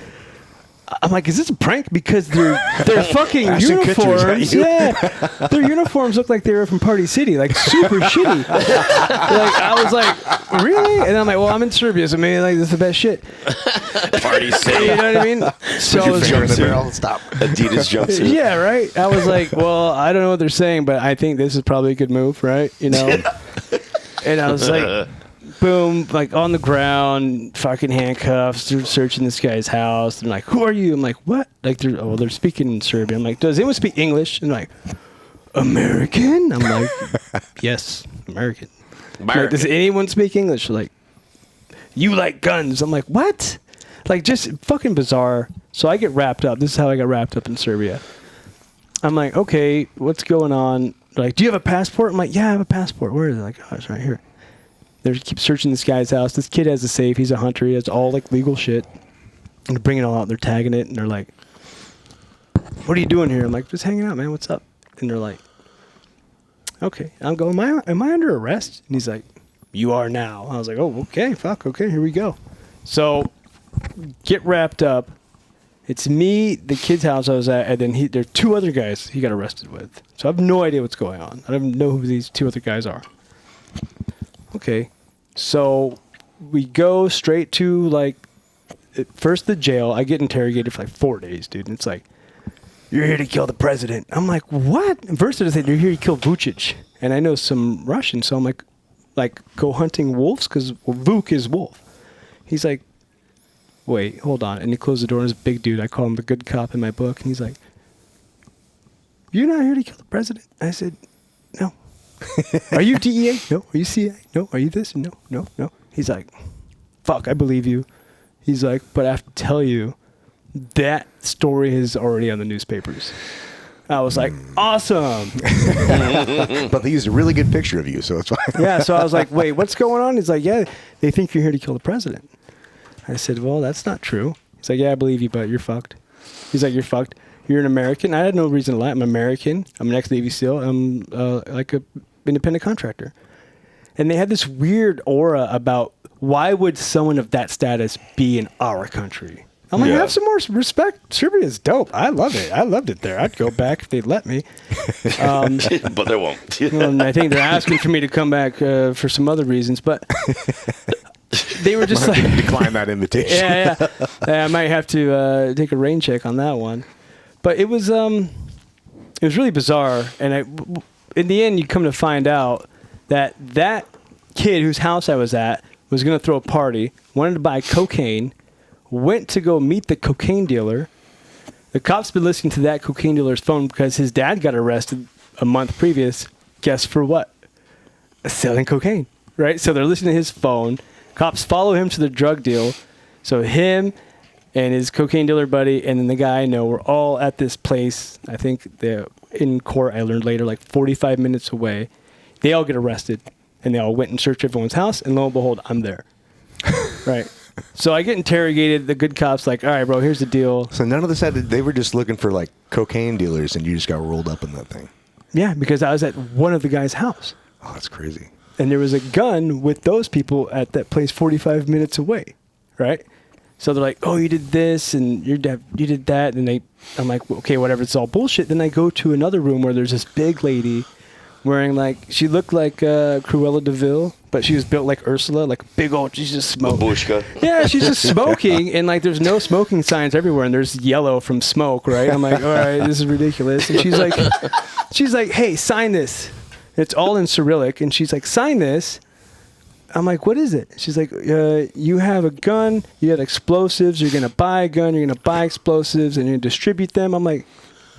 I'm like, is this a prank? Because their fucking uniforms, their uniforms look like they were from Party City, like super shitty. Like, I was like, really? And I'm like, well, I'm in Serbia, so maybe like this is the best shit. Party City. You know what I mean? So I was Stop. Adidas jumpsuit. yeah, right. I was like, well, I don't know what they're saying, but I think this is probably a good move, right? You know. And I was like, boom, like on the ground, fucking handcuffs. They're searching this guy's house. They're like, who are you? I'm like, what? Like, they're speaking in Serbian. I'm like, does anyone speak English? And they're like, American? I'm like, yes, American. Like, does anyone speak English? They're like, you like guns. I'm like, what? Like, just fucking bizarre. So I get wrapped up. This is how I got wrapped up in Serbia. I'm like, okay, what's going on? They're like, do you have a passport? I'm like, yeah, I have a passport. Where is it? Like, oh, it's right here. They keep searching this guy's house. This kid has a safe. He's a hunter. He has all like legal shit. And they're bringing it all out. They're tagging it, and they're like, "What are you doing here?" I'm like, "Just hanging out, man. What's up?" And they're like, "Okay." I'm going, "Am I under arrest?" And he's like, "You are now." I was like, "Oh, okay. Fuck. Okay, here we go." So get wrapped up. It's me, the kid's house I was at, and then there are two other guys he got arrested with. So I have no idea what's going on. I don't know who these two other guys are. Okay, so we go straight to, like, first the jail. I get interrogated for, like, 4 days, dude. And it's like, you're here to kill the president. I'm like, what? And first they said, you're here to kill Vucic. And I know some Russian, so I'm like go hunting wolves? Because Vuk is wolf. He's like, wait, hold on. And he closed the door, and this big dude, I call him the good cop in my book. And he's like, you're not here to kill the president? I said, no. Are you DEA? No. Are you CIA? No. Are you this? No. He's like, fuck, I believe you. He's like, but I have to tell you, that story is already on the newspapers. I was like, awesome. But they used a really good picture of you, so it's fine. Yeah, so I was like, wait, what's going on? He's like, yeah, they think you're here to kill the president. I said, well, that's not true. He's like, yeah, I believe you, but you're fucked. He's like, you're fucked. You're an American. I had no reason to lie. I'm American. I'm an ex-Navy SEAL. I'm like a independent contractor. And they had this weird aura about, why would someone of that status be in our country? I'm like, have some more respect. Serbia is dope. I love it. I loved it there. I'd go back if they'd let me. But they won't. And I think they're asking for me to come back for some other reasons. But they were just like... decline that invitation. Yeah. I might have to take a rain check on that one. But it was really bizarre. And in the end, you come to find out that kid whose house I was at was going to throw a party, wanted to buy cocaine, went to go meet the cocaine dealer. The cops been listening to that cocaine dealer's phone because his dad got arrested a month previous. Guess for what? Selling cocaine, right? So they're listening to his phone. Cops follow him to the drug deal. So him and his cocaine dealer buddy, and then the guy I know were all at this place. I think they're in court. I learned later, like 45 minutes away. They all get arrested, and they all went and searched everyone's house, and lo and behold, I'm there. Right. So I get interrogated. The good cop's like, all right, bro, here's the deal. So none of this they were just looking for like cocaine dealers, and you just got rolled up in that thing. Yeah, because I was at one of the guy's house. Oh, that's crazy. And there was a gun with those people at that place 45 minutes away, right? So they're like, oh, you did this, and you did that. And I'm like, well, okay, whatever, it's all bullshit. Then I go to another room where there's this big lady wearing she looked like Cruella de Vil, but she was built like Ursula, like big old, she's just smoking. Babushka. Yeah, she's just smoking, and there's no smoking signs everywhere, and there's yellow from smoke, right? I'm like, all right, this is ridiculous. And she's like, hey, sign this. It's all in Cyrillic, and she's like, sign this. I'm like, what is it? She's like, you have a gun, you have explosives, you're going to buy a gun, you're going to buy explosives, and you're going to distribute them. I'm like,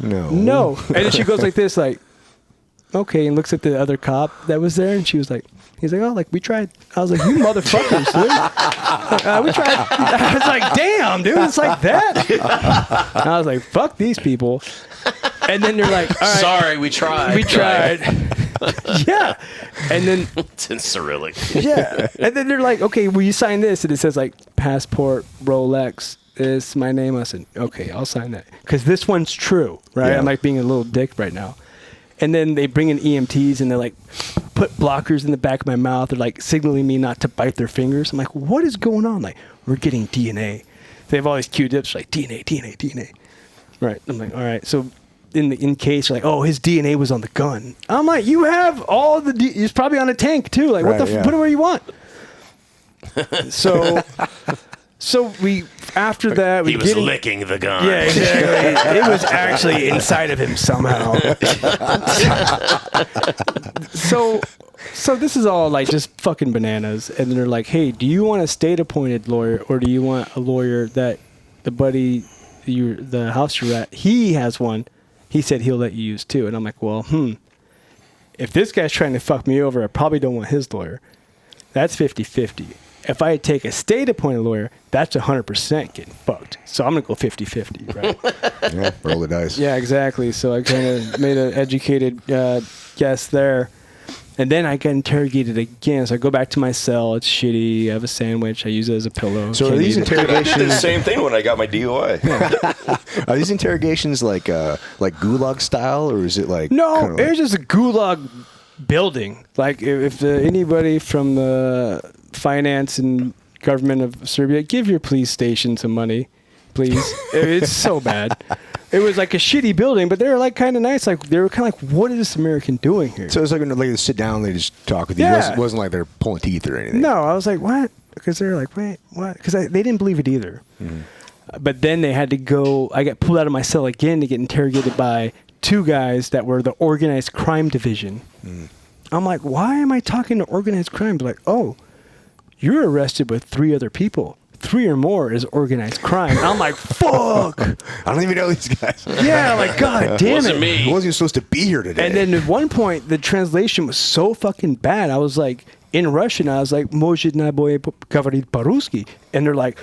no. And then she goes like this, like, okay, and looks at the other cop that was there, and he's like, oh, we tried. I was like, you motherfuckers, dude. We tried. I was like, damn, dude, it's like that. And I was like, fuck these people. And then they're like, all right. Sorry, we tried. We tried. Yeah. And then. It's in Cyrillic. Yeah. And then they're like, okay, will you sign this? And it says passport, Rolex, this, my name. I said, okay, I'll sign that. Because this one's true, right? Yeah. I'm like being a little dick right now. And then they bring in EMTs, and they put blockers in the back of my mouth. They're signaling me not to bite their fingers. I'm like, what is going on? We're getting DNA. They have all these Q-tips, DNA. Right. I'm like, all right. So in case, oh, his DNA was on the gun. I'm like, you have all the he's probably on a tank too. Put it where you want. So we after that he was licking the gun. Yeah, exactly. It was actually inside of him somehow. So this is all just fucking bananas. And they're like, hey, do you want a state appointed lawyer, or do you want a lawyer that the buddy the house you're at, he has one. He said he'll let you use too. And I'm like, well, if this guy's trying to fuck me over, I probably don't want his lawyer. That's 50-50. If I take a state-appointed lawyer, that's 100% getting fucked. So I'm going to go 50-50, right? Yeah, roll the dice. Yeah, exactly. So I kind of made an educated guess there. And then I get interrogated again. So I go back to my cell. It's shitty. I have a sandwich. I use it as a pillow. So are these interrogations... I did the same thing when I got my DUI. Are these interrogations like gulag style, or is it No, it's just a gulag building. If anybody from the finance and government of Serbia, give your police station some money, please. It's so bad. It was a shitty building, but they were kind of nice. They were kind of what is this American doing here? So it's when they sit down, they just talk with you. Yeah. It wasn't like they're pulling teeth or anything. No, I was like, what? Because they were like, wait, what? Because they didn't believe it either. Mm-hmm. But then they had to go. I got pulled out of my cell again to get interrogated by two guys that were the organized crime division. Mm. I'm like, why am I talking to organized crime? They're like, oh, you're arrested with 3 other people. 3 or more is organized crime. And I'm like, fuck. I don't even know these guys. Yeah, God damn it. Wasn't me. I wasn't even supposed to be here today. And then at one point, the translation was so fucking bad. I was in Russian, I was like, может naboye говорит по-русски. And they're like,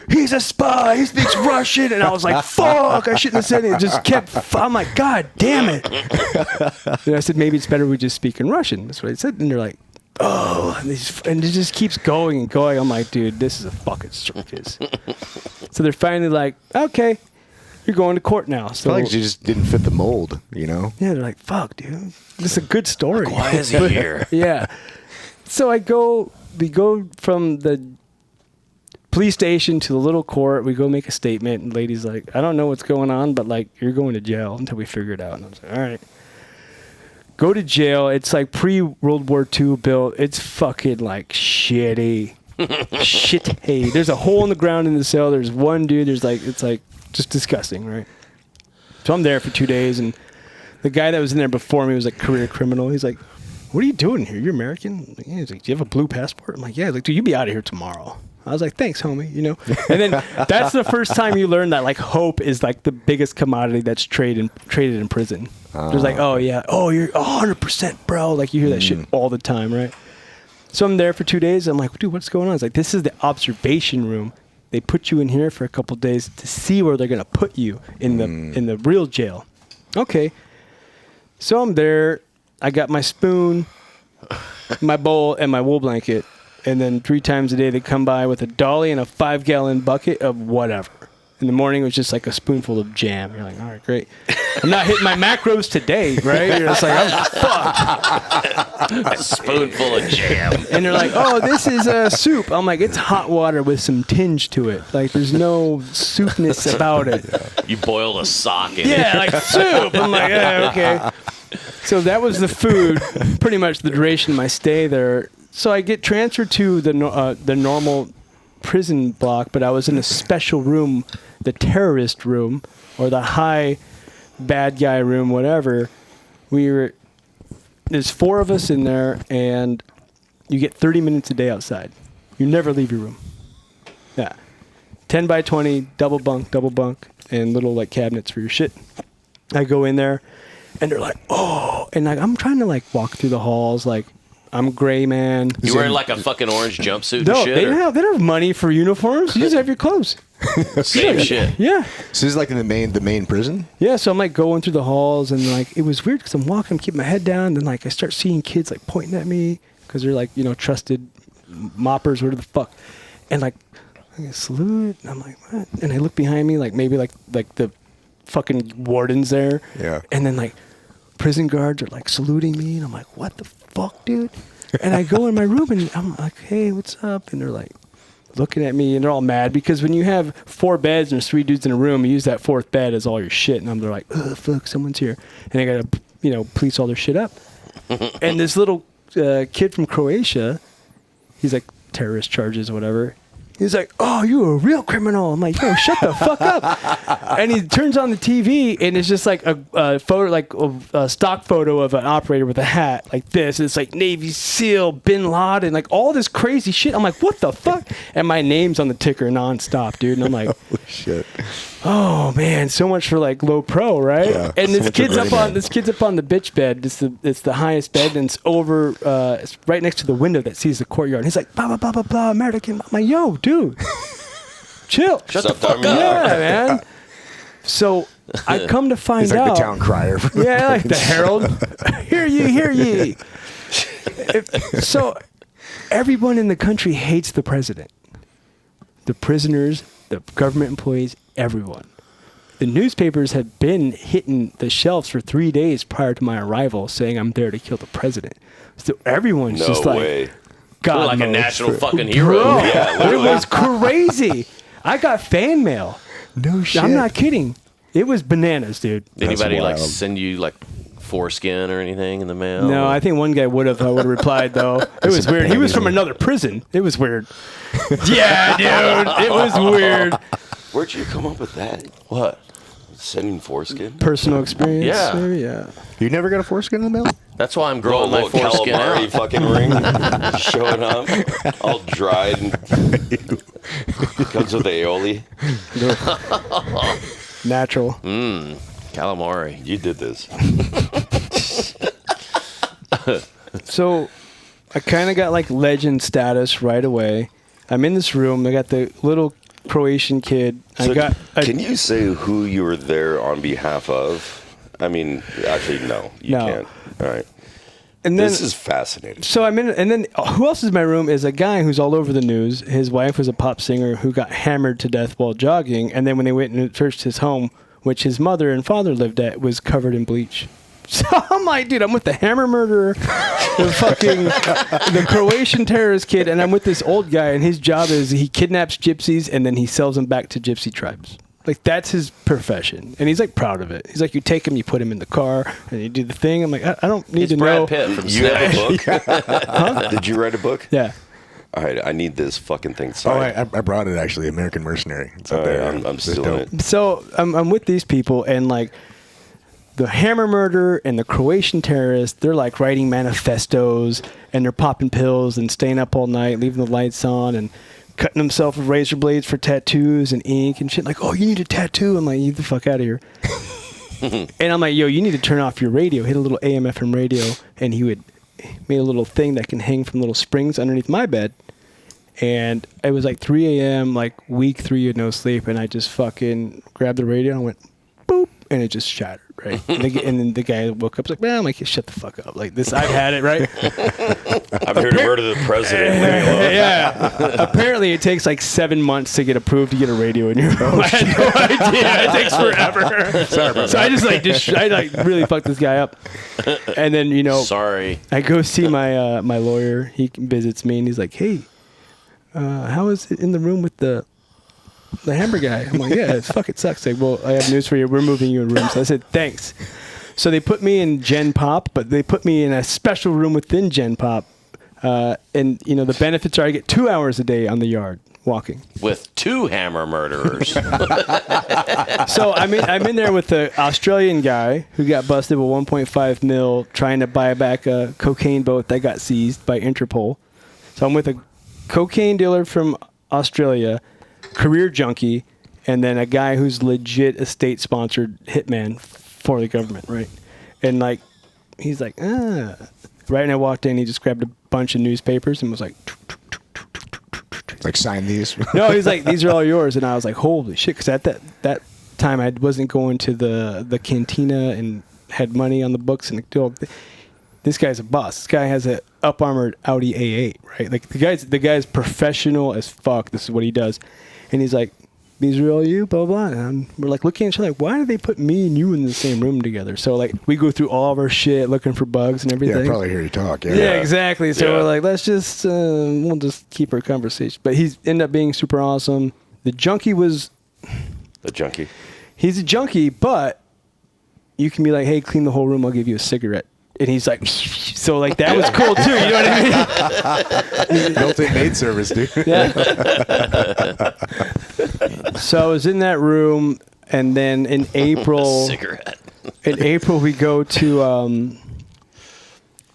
he's a spy. He speaks Russian. And I was like, fuck. I shouldn't have said it. It just kept, I'm like, God damn it. And I said, maybe it's better we just speak in Russian. That's what I said. And they're like, oh, and it just keeps going and going. I'm like, dude, this is a fucking circus. So they're finally like, okay, you're going to court now. So you just didn't fit the mold, you know? Yeah, they're like, fuck, dude, this is a good story. Why is he here? Yeah. So we go from the police station to the little court. We go make a statement, and the lady's like, I don't know what's going on, but you're going to jail until we figure it out. And I was like, all right. Go to jail. It's pre-World War II built. It's fucking shitty. Shit. Hey, there's a hole in the ground in the cell. There's one dude. It's just disgusting, right? So I'm there for 2 days, and the guy that was in there before me was career criminal. He's like, what are you doing here? You're American? He's like, do you have a blue passport? I'm like, yeah. He's like, dude, you'll be out of here tomorrow. I was like, thanks, homie, And then that's the first time you learn that hope is the biggest commodity that's traded in prison. There's oh yeah, oh you're 100%, bro. You hear that shit all the time, right? So I'm there for 2 days. I'm like, dude, what's going on? It's this is the observation room. They put you in here for a couple days to see where they're gonna put you in the real jail. Okay. So I'm there. I got my spoon, my bowl, and my wool blanket. And then 3 times a day they come by with a dolly and a 5-gallon bucket of whatever. In the morning it was just like a spoonful of jam. You're like, all right, great. I'm not hitting my macros today, right? You're just like, I'm fucked. A spoonful of jam. And they're like, oh, this is soup. I'm like, it's hot water with some tinge to it. Like, there's no soupness about it. You boiled a sock in it. Yeah, like soup. I'm like, yeah, okay. So that was the food, pretty much the duration of my stay there. So I get transferred to the normal prison block, but I was in a special room, the terrorist room, or the high bad guy room, whatever. There's 4 of us in there, and you get 30 minutes a day outside. You never leave your room. Yeah. 10 by 20, double bunk, and little like cabinets for your shit. I go in there, and they're like, oh, and like, I'm trying to like walk through the halls, like, I'm gray, man. You wearing like a fucking orange jumpsuit No, and shit? they don't have money for uniforms. You just have your clothes. Same shit. Yeah. So this is like in the main prison? Yeah, so I'm like going through the halls, and like it was weird because I'm walking, I'm keeping my head down, and then like I start seeing kids like pointing at me because they're like, you know, trusted moppers, whatever the fuck. And like I salute, and I'm like, what? And I look behind me, like maybe like the fucking warden's there. Yeah. And then like prison guards are like saluting me, and I'm like, what the fuck, dude? And I go in my room, and I'm like, hey, what's up? And they're like looking at me, and they're all mad because when you have 4 beds and there's 3 dudes in a room, you use that 4th bed as all your shit. And they're like, oh, fuck, someone's here. And they got to, you know, police all their shit up. And this little kid from Croatia, he's like terrorist charges or whatever. He's like, oh, you're a real criminal. I'm like, yo, shut the fuck up. And he turns on the TV, and it's just like a photo, like a stock photo of an operator with a hat like this. It's like Navy SEAL, Bin Laden, like all this crazy shit. I'm like, what the fuck? And my name's on the ticker nonstop, dude. And I'm like, Holy shit. oh man, so much for like low pro, right? Yeah, and so this kid's up on the bitch bed. It's the highest bed, and it's over. It's right next to the window that sees the courtyard. And he's like, blah blah blah blah blah, American. I'm like, yo, dude, chill. Shut the fuck up. Yeah, man. So I come to find He's like out. the town crier. Yeah, like the Herald. Hear ye, hear ye. So everyone in the country hates the president. The prisoners, the government employees, everyone. The newspapers had been hitting the shelves for 3 days prior to my arrival saying I'm there to kill the president. So everyone's No just way. like, God, like a national fucking Bro, hero. Yeah, it was crazy. I got fan mail. No shit. I'm not kidding. It was bananas, dude. Did anybody like wild. send you like foreskin or anything in the mail? No, I think one guy would have replied though. It was weird. He was from another prison. It was weird. Yeah, dude. It was weird. Where'd you come up with that? What? Sending foreskin? Personal experience. Yeah. Maybe? Yeah. You never got a foreskin in the mail? That's why I'm growing my little foreskin calamari out. fucking ring showing up, all dried. And comes with aioli. Natural. Calamari. You did this. So I kind of got like legend status right away. I'm in this room. I got the little Croatian kid. Can you say who you were there on behalf of? I mean, actually, no, you No. can't. All right. And then, This is fascinating. so I'm in, and then who else is in my room is a guy who's all over the news. His wife was a pop singer who got hammered to death while jogging, and then when they went and searched his home, which his mother and father lived at, was covered in bleach. So I'm like, dude, I'm with the hammer murderer, the Croatian terrorist kid, and I'm with this old guy, and his job is he kidnaps gypsies and then he sells them back to gypsy tribes. Like, that's his profession. And he's, like, proud of it. He's like, you take him, you put him in the car, and you do the thing. I'm like, I don't need It's to know. Brad Pitt from You have Snatch. a book? Did you write a book? Yeah. All right, I need this fucking thing Oh, signed. I brought it actually. American Mercenary. It's up All right, there. I'm It's stealing dope. it. So I'm with these people, and, like, the hammer murderer and the Croatian terrorist, they're, like, writing manifestos, and they're popping pills and staying up all night, leaving the lights on, and cutting themselves with razor blades for tattoos and ink and shit. Like, oh, you need a tattoo? I'm like, you the fuck out of here. And I'm like, yo, you need to turn off your radio. Hit a little AM FM radio. And he made a little thing that can hang from little springs underneath my bed. And it was like 3 a.m., like week 3 of no sleep, and I just fucking grabbed the radio and went, boop, and it just shattered, right? And then the guy woke up, was like, man, I'm like, shut the fuck up. Like this, I've had it, right? I'm here to murder the president. Yeah. Apparently, it takes like 7 months to get approved to get a radio in your room. I had no idea. It takes forever. Sorry about So that. I really fucked this guy up. And then, Sorry. I go see my my lawyer. He visits me, and he's like, hey, how is it in the room with the hammer guy? I'm like, yeah, it fucking sucks. Like, well, I have news for you. We're moving you in rooms. So I said, thanks. So they put me in Gen Pop, but they put me in a special room within Gen Pop. And, the benefits are I get 2 hours a day on the yard walking. With 2 hammer murderers. So I'm in there with the Australian guy who got busted with 1.5 mil trying to buy back a cocaine boat that got seized by Interpol. So I'm with a cocaine dealer from Australia, career junkie, and then a guy who's legit a state-sponsored hitman for the government, right? And like, he's like, Right, and I walked in, he just grabbed a bunch of newspapers and was like, Like, sign these. no, he's like, these are all yours. And I was like, holy shit, because at that time I wasn't going to the cantina and had money on the books and this guy's a boss. This guy has a up armored Audi A8, right? Like the guy's professional as fuck. This is what he does, and he's like, "These are all you, blah blah." And we're like looking at each other, like, "Why did they put me and you in the same room together?" So like we go through all of our shit, looking for bugs and everything. Yeah, probably hear you talk. Yeah, exactly. So we're like, let's just we'll just keep our conversation. But he's ended up being super awesome. The junkie was The junkie. he's a junkie, but you can be like, "Hey, clean the whole room. I'll give you a cigarette." And he's like, so like that was cool too. You know what I mean? Built-in maid service, dude. Yeah. So I was in that room, and then in April, Cigarette. we go to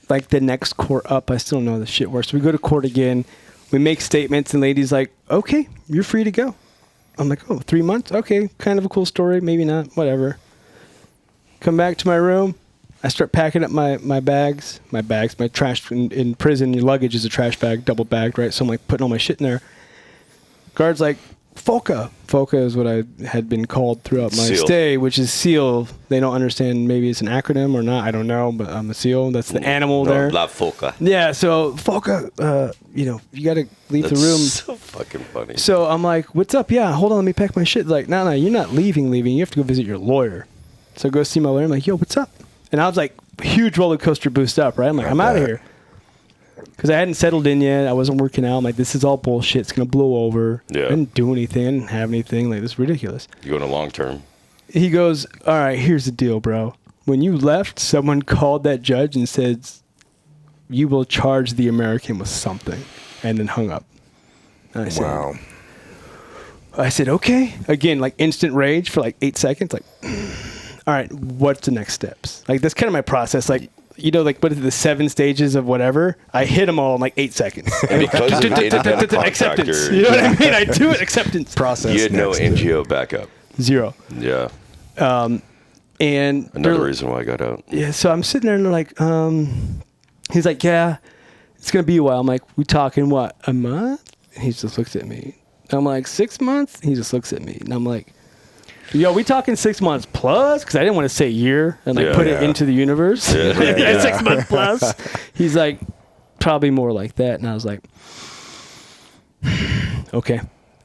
like the next court up. I still don't know how this shit works. We go to court again. We make statements, and lady's like, "Okay, you're free to go." I'm like, "Oh, 3 months? Okay, kind of a cool story. Maybe not. Whatever." Come back to my room. I start packing up my bags, my trash. In prison, your luggage is a trash bag, double bagged, right? So I'm like putting all my shit in there. Guard's like, FOCA. FOCA is what I had been called throughout my stay, which is SEAL. They don't understand, maybe it's an acronym or not, I don't know, but I'm a SEAL. That's the animal there. La FOCA. Yeah, so FOCA, you got to leave the room. So fucking funny. So I'm like, what's up? Yeah, hold on, let me pack my shit. Like, no, you're not leaving. You have to go visit your lawyer. So I go see my lawyer. I'm like, yo, what's up? And I was like, huge roller coaster boost up, right? I'm like, I'm out of here. Because I hadn't settled in yet. I wasn't working out. I'm like, this is all bullshit. It's going to blow over. Yeah. I didn't do anything. I didn't have anything. Like, this is ridiculous. You going to long term? He goes, all right, here's the deal, bro. When you left, someone called that judge and said, you will charge the American with something. And then hung up. And I said, Wow. I said, okay. Again, like instant rage for like 8 seconds. Like, all right, what's the next steps? Like, that's kind of my process. Like, like, what are the 7 stages of whatever? I hit them all in like 8 seconds. Because of independent acceptance. contractor. You know what I mean? I do it. Acceptance. Process. You had no next. NGO backup. 0. Yeah. And Another reason why I got out. yeah, so I'm sitting there and they're like, he's like, yeah, it's going to be a while. I'm like, we talking what, a month? And he just looks at me. I'm like, 6 months? He just looks at me. And I'm like, yo, we talking 6 months plus? Because I didn't want to say year and like put it into the universe. Yeah. 6 months plus. He's like, probably more like that. And I was like, okay.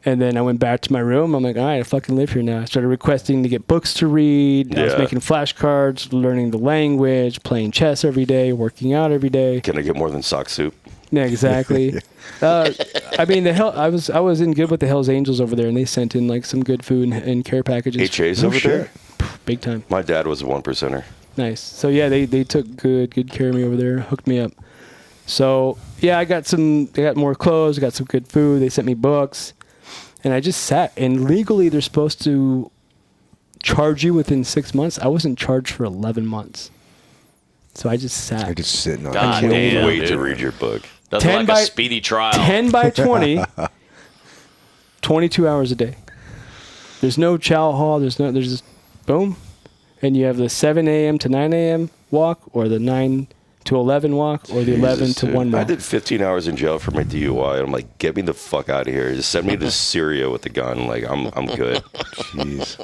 And then I went back to my room. I'm like, all right, I fucking live here now. I started requesting to get books to read. I was making flashcards, learning the language, playing chess every day, working out every day. Can I get more than sock soup? Yeah, exactly. I mean, I was in good with the Hell's Angels over there, and they sent in like some good food and care packages. HA's over there? Big time. My dad was a 1%er. Nice. So yeah, they took good care of me over there, hooked me up. So yeah, I got more clothes, I got some good food. They sent me books, and I just sat. And legally, they're supposed to charge you within 6 months. I wasn't charged for 11 months. So I just sat. I just sitting on God it. damn, Wait to dude. read your book. Doesn't like a speedy trial. 10 by 20, 22 hours a day. There's no chow hall. There's just boom. And you have the 7 a.m. to 9 a.m. walk or the 9 to 11 walk or the 11 to 1 walk. I did 15 hours in jail for my DUI. I'm like, get me the fuck out of here. Just send me to Syria with the gun. Like, I'm good. Jeez.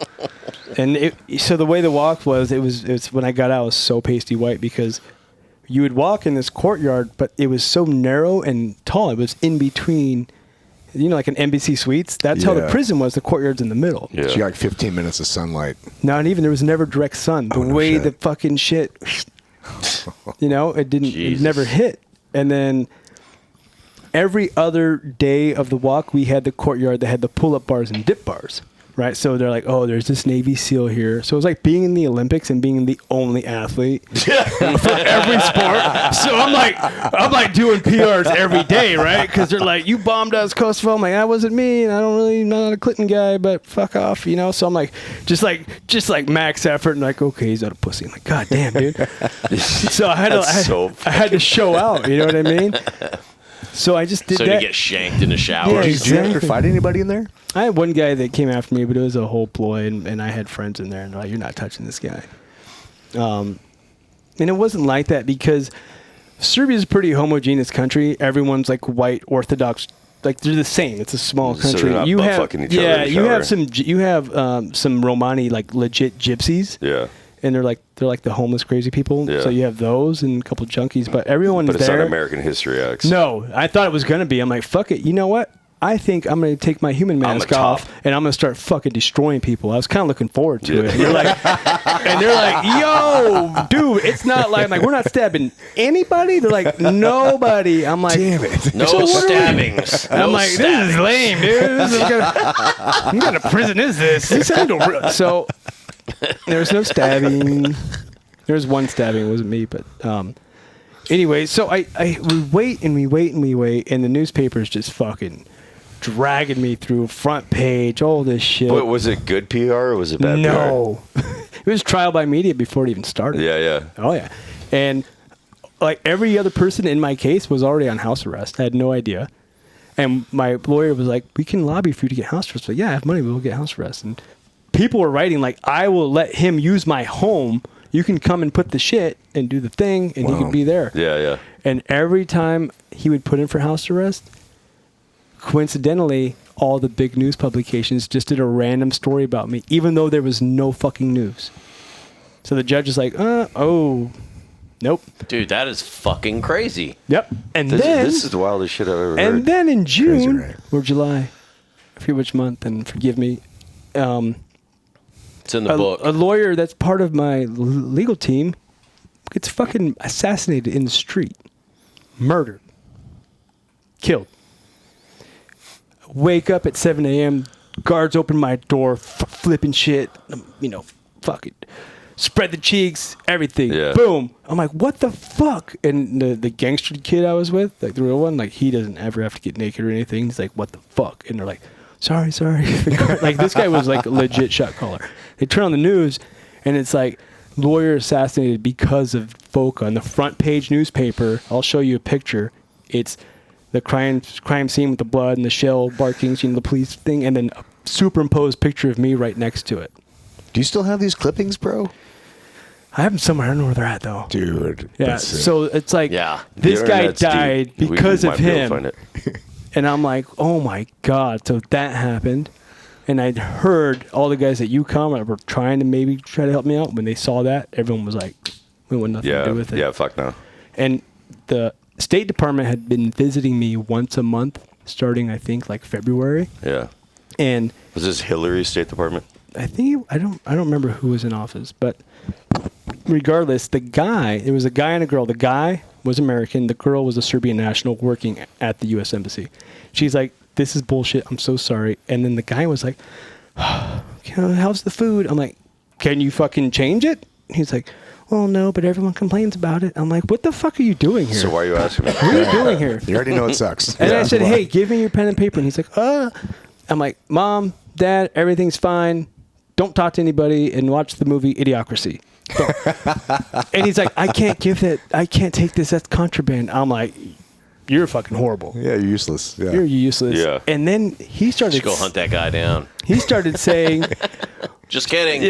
And so the way the walk was, it was when I got out, I was so pasty white because you would walk in this courtyard, but it was so narrow and tall. It was in between, like an NBC Suites. That's how the prison was. The courtyard's in the middle. Yeah. So you got like 15 minutes of sunlight. Not even. There was never direct sun. The way the fucking shit, it never hit. And then every other day of the walk, we had the courtyard that had the pull-up bars and dip bars. Right, so they're like, oh, there's this Navy SEAL here. So it was like being in the Olympics and being the only athlete for every sport. So I'm like doing PRs every day, right? Because they're like, you bombed us, Kosovo. I'm like, that wasn't me, and I'm not a Clinton guy, but fuck off, So I'm like, just like max effort, and like, okay, he's not a pussy. I'm like, god damn, dude. So I had to show out. You know what I mean? So I just did that. So to get shanked in the shower. Yeah, Did you have to fight anybody in there? I had one guy that came after me, but it was a whole ploy, and I had friends in there, and they're like, you're not touching this guy. And it wasn't like that because Serbia is a pretty homogeneous country. Everyone's like white Orthodox, like they're the same. It's a small country. So they're not you have fucking each other in the you have some Romani like legit gypsies. Yeah. And they're like the homeless crazy people. Yeah. So you have those and a couple junkies, but everyone is there. But it's not American History X. No, I thought it was gonna be. I'm like, fuck it. You know what? I think I'm going to take my human mask off and I'm going to start fucking destroying people. I was kind of looking forward to it. And they're like, yo, dude, it's not like, we're not stabbing anybody. They're like, nobody. I'm like, damn it. No stabbings. I'm like, this is lame, dude. What kind of prison is this? So there was no stabbing. There was one stabbing. It wasn't me, but anyway, so we wait, and the newspaper's just fucking dragging me through front page, all this shit. But was it good PR or was it bad PR? No. It was trial by media before it even started. Yeah. Oh, yeah. And like every other person in my case was already on house arrest. I had no idea. And my lawyer was like, we can lobby for you to get house arrest. But yeah, I have money, we'll get house arrest. And people were writing like, I will let him use my home. You can come and put the shit and do the thing, and he could be there. Yeah. And every time he would put in for house arrest, coincidentally, all the big news publications just did a random story about me, even though there was no fucking news. So the judge is like, nope. Dude, that is fucking crazy. Yep. And this is the wildest shit I've ever heard. And then in June, or July, I forget which month, and forgive me, it's in the book. A lawyer that's part of my legal team gets fucking assassinated in the street. Murdered. Killed. Wake up at 7 a.m. Guards open my door, flipping shit. Fuck it. Spread the cheeks, everything. Yeah. Boom. I'm like, what the fuck? And the gangster kid I was with, like the real one, like he doesn't ever have to get naked or anything. He's like, what the fuck? And they're like, sorry. Like this guy was like a legit shot caller. They turn on the news, and it's like lawyer assassinated because of FOCA on the front page newspaper. I'll show you a picture. It's the crime scene with the blood and the shell barking, the police thing, and then a superimposed picture of me right next to it. Do you still have these clippings, bro? I have them somewhere. I don't know where they're at though. Dude. Yeah. So it's like, this guy died deep. because we of might be able to him. find it. And I'm like, oh my God. So that happened. And I'd heard all the guys at UConn were trying to help me out. When they saw that, everyone was like, we want nothing to do with it. Yeah, fuck no. And the State Department had been visiting me once a month, starting, I think, like February. Yeah. And was this Hillary's State Department? I think, I don't remember who was in office, but regardless, there was a guy and a girl. The guy was American. The girl was a Serbian national working at the U.S. Embassy. She's like, this is bullshit. I'm so sorry. And then the guy was like, how's the food? I'm like, can you fucking change it? He's like, well, no, but everyone complains about it. I'm like, what the fuck are you doing here? So why are you asking me? What are you doing here? You already know it sucks. And I said, hey, give me your pen and paper. And he's like, I'm like, Mom, Dad, everything's fine. Don't talk to anybody and watch the movie Idiocracy. And he's like, I can't give that. I can't take this. That's contraband. I'm like, you're fucking horrible. Yeah, you're useless. Yeah. You're useless. Yeah. And then he started. Just go hunt that guy down. He started saying. Just kidding.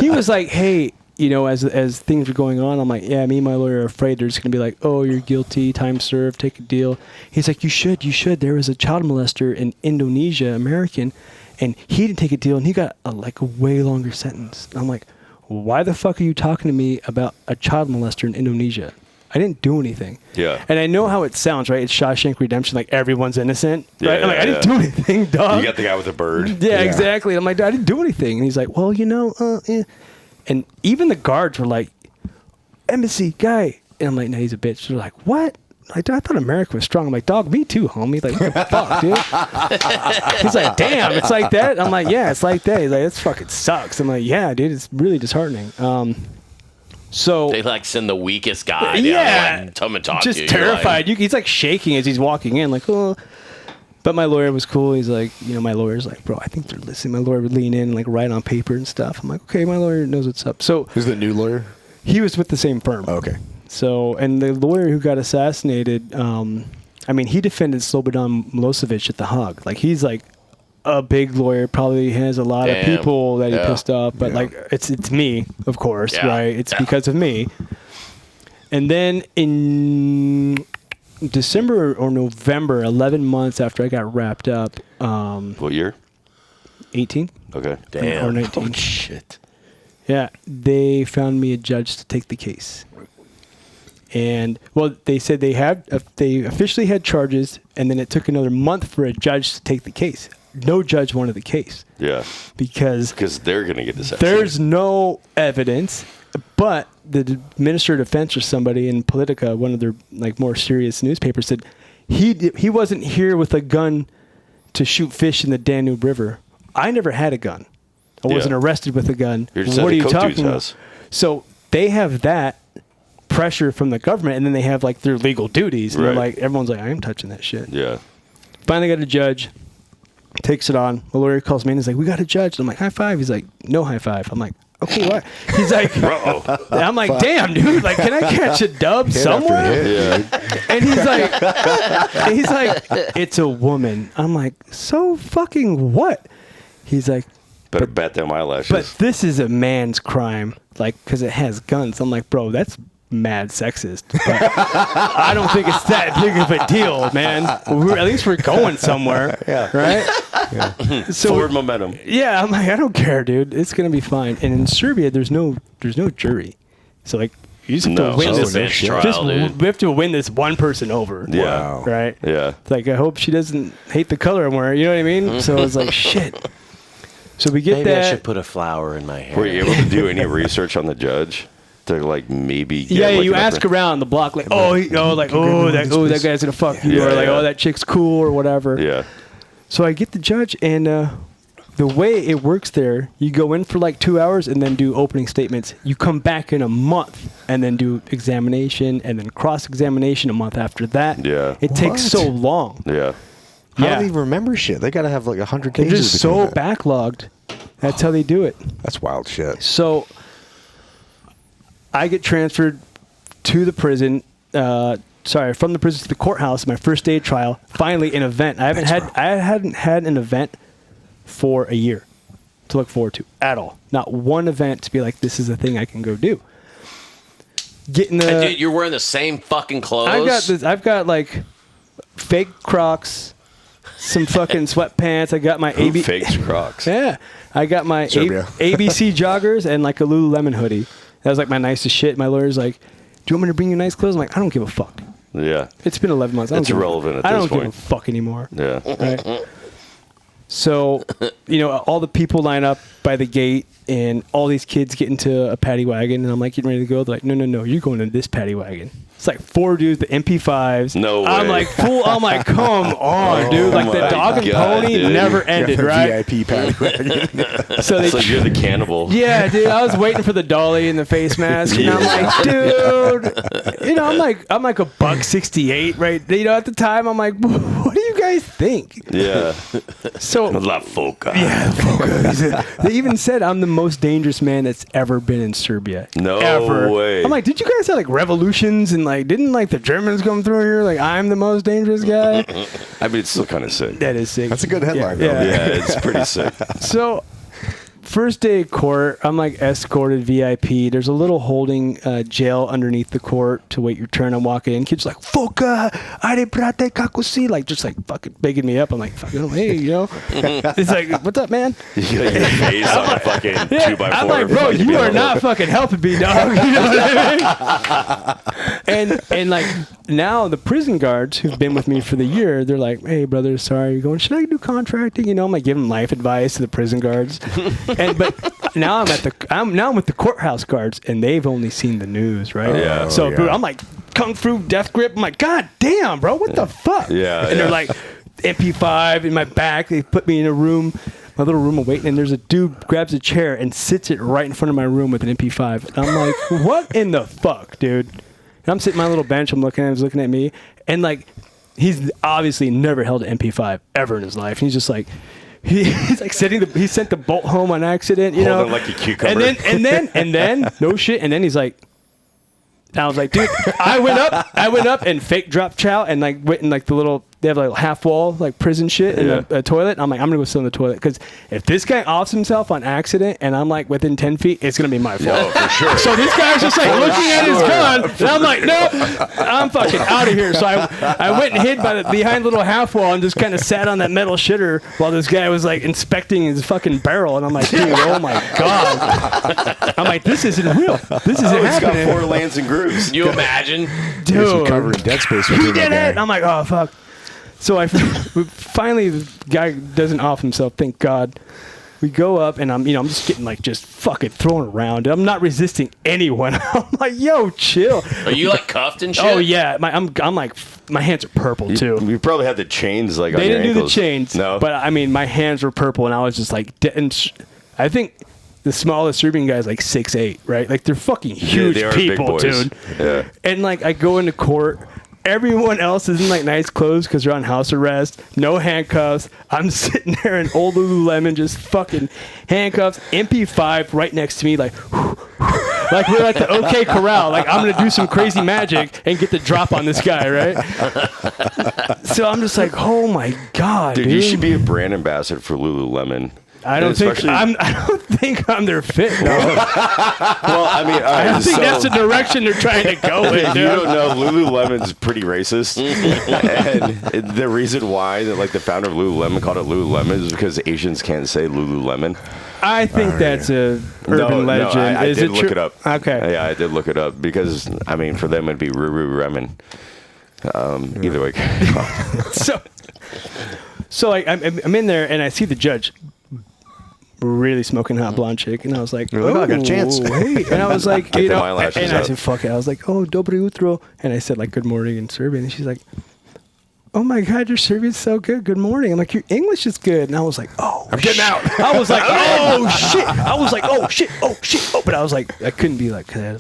He was like, hey, as things were going on, I'm like, yeah, me and my lawyer are afraid they're just going to be like, oh, you're guilty, time served, take a deal. He's like, you should. There was a child molester in Indonesia, American, and he didn't take a deal, and he got a way longer sentence. And I'm like, why the fuck are you talking to me about a child molester in Indonesia? I didn't do anything. Yeah. And I know how it sounds, right? It's Shawshank Redemption, like everyone's innocent, right? I'm like, I didn't do anything, dog. You got the guy with the bird. Yeah, exactly. I'm like, I didn't do anything. And he's like, well, yeah. And even the guards were like, embassy guy. And I'm like, no, he's a bitch. They're like, what? I thought America was strong. I'm like, dog, me too, homie. Like, what the fuck, dude? He's like, damn, it's like that? I'm like, yeah, it's like that. He's like, this fucking sucks. I'm like, yeah, dude, it's really disheartening. So they send the weakest guy down, come and talk just to you. Terrified. He's shaking as he's walking in, like, oh. But my lawyer was cool. He's like, my lawyer's like, bro, I think they're listening. My lawyer would lean in and write on paper and stuff. I'm like, okay, my lawyer knows what's up. So who's the new lawyer? He was with the same firm. Oh, okay. So, and the lawyer who got assassinated, he defended Slobodan Milosevic at The Hague. He's a big lawyer, probably has a lot of people that he pissed off, but it's me, of course, right? It's because of me. And then in December or November, 11 months after I got wrapped up. What year? 18. Okay. Damn. Or 19. Oh, shit. Yeah, they found me a judge to take the case. And, well, they said they officially had charges, and then it took another month for a judge to take the case. No judge wanted the case. Yeah. Because they're going to get this. There's no evidence, but the Minister of Defense or somebody in Politica, one of their more serious newspapers, said he wasn't here with a gun to shoot fish in the Danube River. I never had a gun. I wasn't arrested with a gun. What are you talking about? So they have that pressure from the government, and then they have their legal duties. And they're like, everyone's like, I am touching that shit. Yeah. Finally got a judge, takes it on. The lawyer calls me in. He's like, we got a judge. I'm like, high five. He's like, no high five. I'm like, okay, what? He's like, I'm like, damn, dude. Can I catch a dub somewhere? Yeah. And he's like, it's a woman. I'm like, so fucking what? He's like, better bat them eyelashes. But this is a man's crime, because it has guns. I'm like, bro, that's mad sexist. But I don't think it's that big of a deal, man. At least we're going somewhere, right? Yeah. So forward momentum. Yeah, I'm like, I don't care, dude. It's gonna be fine. And in Serbia, there's no jury, so you just have to win this. We have to win this one person over. Yeah. Wow. Right. Yeah. It's I hope she doesn't hate the color I'm wearing. You know what I mean? So it's like shit. So we get Maybe that. I should put a flower in my hair. Were you able to do any research on the judge to maybe? Get, you ask around the block that guy's gonna fuck you, or that chick's cool or whatever. Yeah. So I get the judge, and the way it works there, you go in for 2 hours and then do opening statements. You come back in a month and then do examination and then cross-examination a month after that. Yeah. It takes so long. Yeah. How do they remember shit? They got to have 100 pages. They're just so backlogged. That's how they do it. That's wild shit. So I get transferred to the prison. From the prison to the courthouse. My first day of trial. Finally, an event. I hadn't had an event for a year to look forward to at all. Not one event to be like, this is a thing I can go do. Dude, you're wearing the same fucking clothes. I've got fake Crocs, some fucking sweatpants. I got my fakes Crocs. Yeah, I got my ABC joggers and a Lululemon hoodie. That was my nicest shit. My lawyer's like, do you want me to bring you nice clothes? I'm like, I don't give a fuck. Yeah. It's been 11 months. It's irrelevant at this point. I don't give a fuck anymore. Yeah. Right? So, all the people line up by the gate, and all these kids get into a paddy wagon, and I'm getting ready to go. They're like, no, you're going in this paddy wagon. It's 4 dudes, the MP5s. No way. I'm come on, dude. The dog and pony never ended, right? VIP paddy wagon. So you're the cannibal. Yeah, dude. I was waiting for the dolly and the face mask, and I'm like, dude. I'm like a $168, right? At the time, I'm like, what do you guys think? Yeah. So La Foca. Yeah, Foca. They even said I'm the most dangerous man that's ever been in Serbia. No ever. way. I'm like, did you guys have revolutions and didn't the Germans come through here? I'm the most dangerous guy. I mean, it's still kind of sick. That is sick. That's a good headline. Yeah. Yeah, it's pretty sick. So first day of court, I'm like escorted VIP. There's a little holding jail underneath the court to wait your turn. I'm walking in. Kids like, Foka, are brate kakusi? Like, just like fucking bigging me up. I'm like, fucking, hey, you know? It's like, what's up, man? You got your face on a fucking 2x4. I'm like, bro, you are not fucking helping me, dog. You know what I mean? And like, now the prison guards who've been with me for the year, they're like, hey, brother, sorry. You're going, should I do contracting? You know, I'm like giving life advice to the prison guards. But now I'm with the courthouse guards, and they've only seen the news, right? Yeah. So dude, I'm like kung fu death grip. I'm like, God damn, bro, what the fuck? Yeah. And they're like MP5 in my back. They put me in a room, my little room of waiting, and there's a dude grabs a chair and sits it right in front of my room with an MP5. And I'm like, what in the fuck, dude? And I'm sitting on my little bench. I'm looking at him. He's looking at me, and like, he's obviously never held an MP5 ever in his life. And he's just like. He's like he sent the bolt home on accident, you Holding know, like a cucumber. and then no shit, and then he's like, I was like, dude, I went up and fake drop chow and like went in like the little, they have like half wall like prison shit in a toilet. I'm like, I'm gonna go sit in the toilet because if this guy offs himself on accident and I'm like within 10 feet, it's gonna be my fault. Oh, for sure. So this guy's just like looking at his gun, and I'm like, nope, I'm fucking out of here. So I went and hid behind a little half wall and just kind of sat on that metal shitter while this guy was like inspecting his fucking barrel, and I'm like, dude, oh my god. I'm like, this isn't real. This isn't happening. It's got 4 lands and grooves. You imagine? Dude, covering dead space. he did it. I'm like, oh fuck. So finally the guy doesn't off himself. Thank God. We go up and I'm just getting like just fucking thrown around. I'm not resisting anyone. I'm like, yo, chill. Are you like cuffed and shit? Oh yeah, I'm like my hands are purple too. You probably had the chains like. They on your didn't do the ankles. chains. No, but I mean my hands were purple and I was just like, I think the smallest Serbian guy is like 6'8", right? Like they're fucking huge they are big people, boys. dude. Yeah. And like I go into court. Everyone else is in like nice clothes because they're on house arrest. No handcuffs. I'm sitting there in old Lululemon, just fucking handcuffs. MP5 right next to me, like we're at the OK Corral. Like I'm gonna do some crazy magic and get the drop on this guy, right? So I'm just like, oh my god, dude. You should be a brand ambassador for Lululemon. I don't think I'm their fit. No. Well, I mean, I don't think that's the direction they're trying to go in. You don't know, Lululemon's pretty racist, and the reason why that like the founder of Lululemon called it Lululemon is because Asians can't say Lululemon. I think that's a urban legend. No, I is did it look it up. Okay. Yeah, I did look it up because I mean, for them it'd be Ruru Remen. Either way. So like I'm in there and I see the judge. Really smoking hot blonde chick, and I was like, "Oh, I got a chance." Hey. And I was like, and I said, "Fuck it." I was like, "Oh, dobry utro," and I said like, "Good morning" in Serbian, and she's like, "Oh my God, your Serbian's so good. Good morning." I'm like, "Your English is good," and I was like, "Oh, I'm getting out." I was like, "Oh shit!" I was like, "Oh shit! Oh shit!" Oh, but I was like, I couldn't be like, I had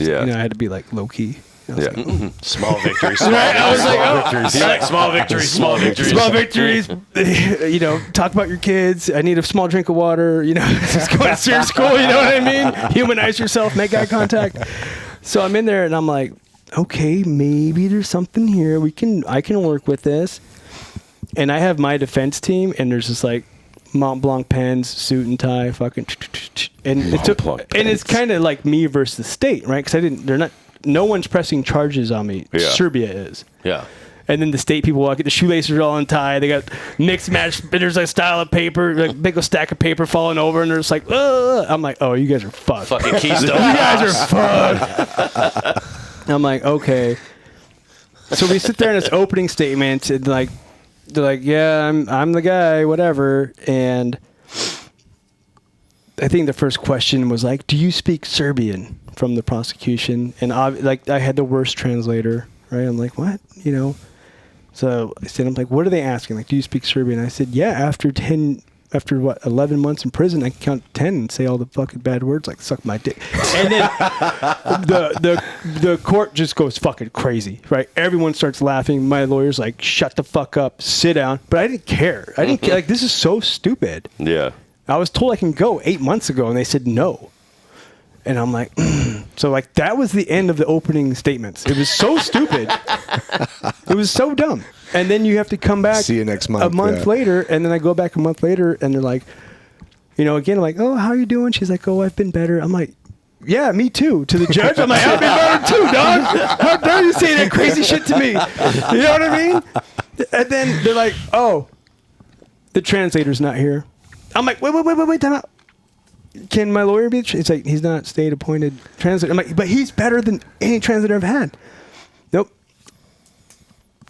to be like low key. Yeah. Small victories. I was like, victories. Like small victories. Small victories. Small victories. Talk about your kids. I need a small drink of water. Just go to serious school. You know what I mean? Humanize yourself. Make eye contact. So I'm in there and I'm like, okay, maybe there's something here. I can work with this. And I have my defense team, and there's just like Mont Blanc pens, suit and tie, fucking, and it's kind of like me versus the state, right? Because no one's pressing charges on me. Yeah. Serbia is. Yeah. And then the state people walk in, the shoelaces are all untied. They got mixed match. There's like a style of paper, like big stack of paper falling over, and they're just like, ugh. I'm like, oh, you guys are fucked. Fucking Keystone. You guys are fucked. I'm like, okay. So we sit there in this opening statement, and like, they're like, yeah, I'm the guy, whatever. And I think the first question was like, do you speak Serbian? From the prosecution, and I had the worst translator, right? I'm like, what? So I said, I'm like, what are they asking? Like, do you speak Serbian? I said, yeah. After 11 months in prison, I can count 10 and say all the fucking bad words, like suck my dick. And then the court just goes fucking crazy, right? Everyone starts laughing. My lawyer's like, shut the fuck up, sit down. But I didn't care. I didn't care. Like, this is so stupid. Yeah. I was told I can go 8 months ago, and they said no. And I'm like, so like that was the end of the opening statements. It was so stupid. It was so dumb. And then you have to come back. See you next month. A month later, and then I go back a month later, and they're like, again, I'm like, oh, how are you doing? She's like, oh, I've been better. I'm like, yeah, me too. To the judge, I'm like, I've been better too, dog. How dare you say that crazy shit to me? You know what I mean? And then they're like, oh, the translator's not here. I'm like, wait, time out. Can my lawyer be? It's like, he's not state appointed translator. I'm like, but he's better than any translator I've had. Nope.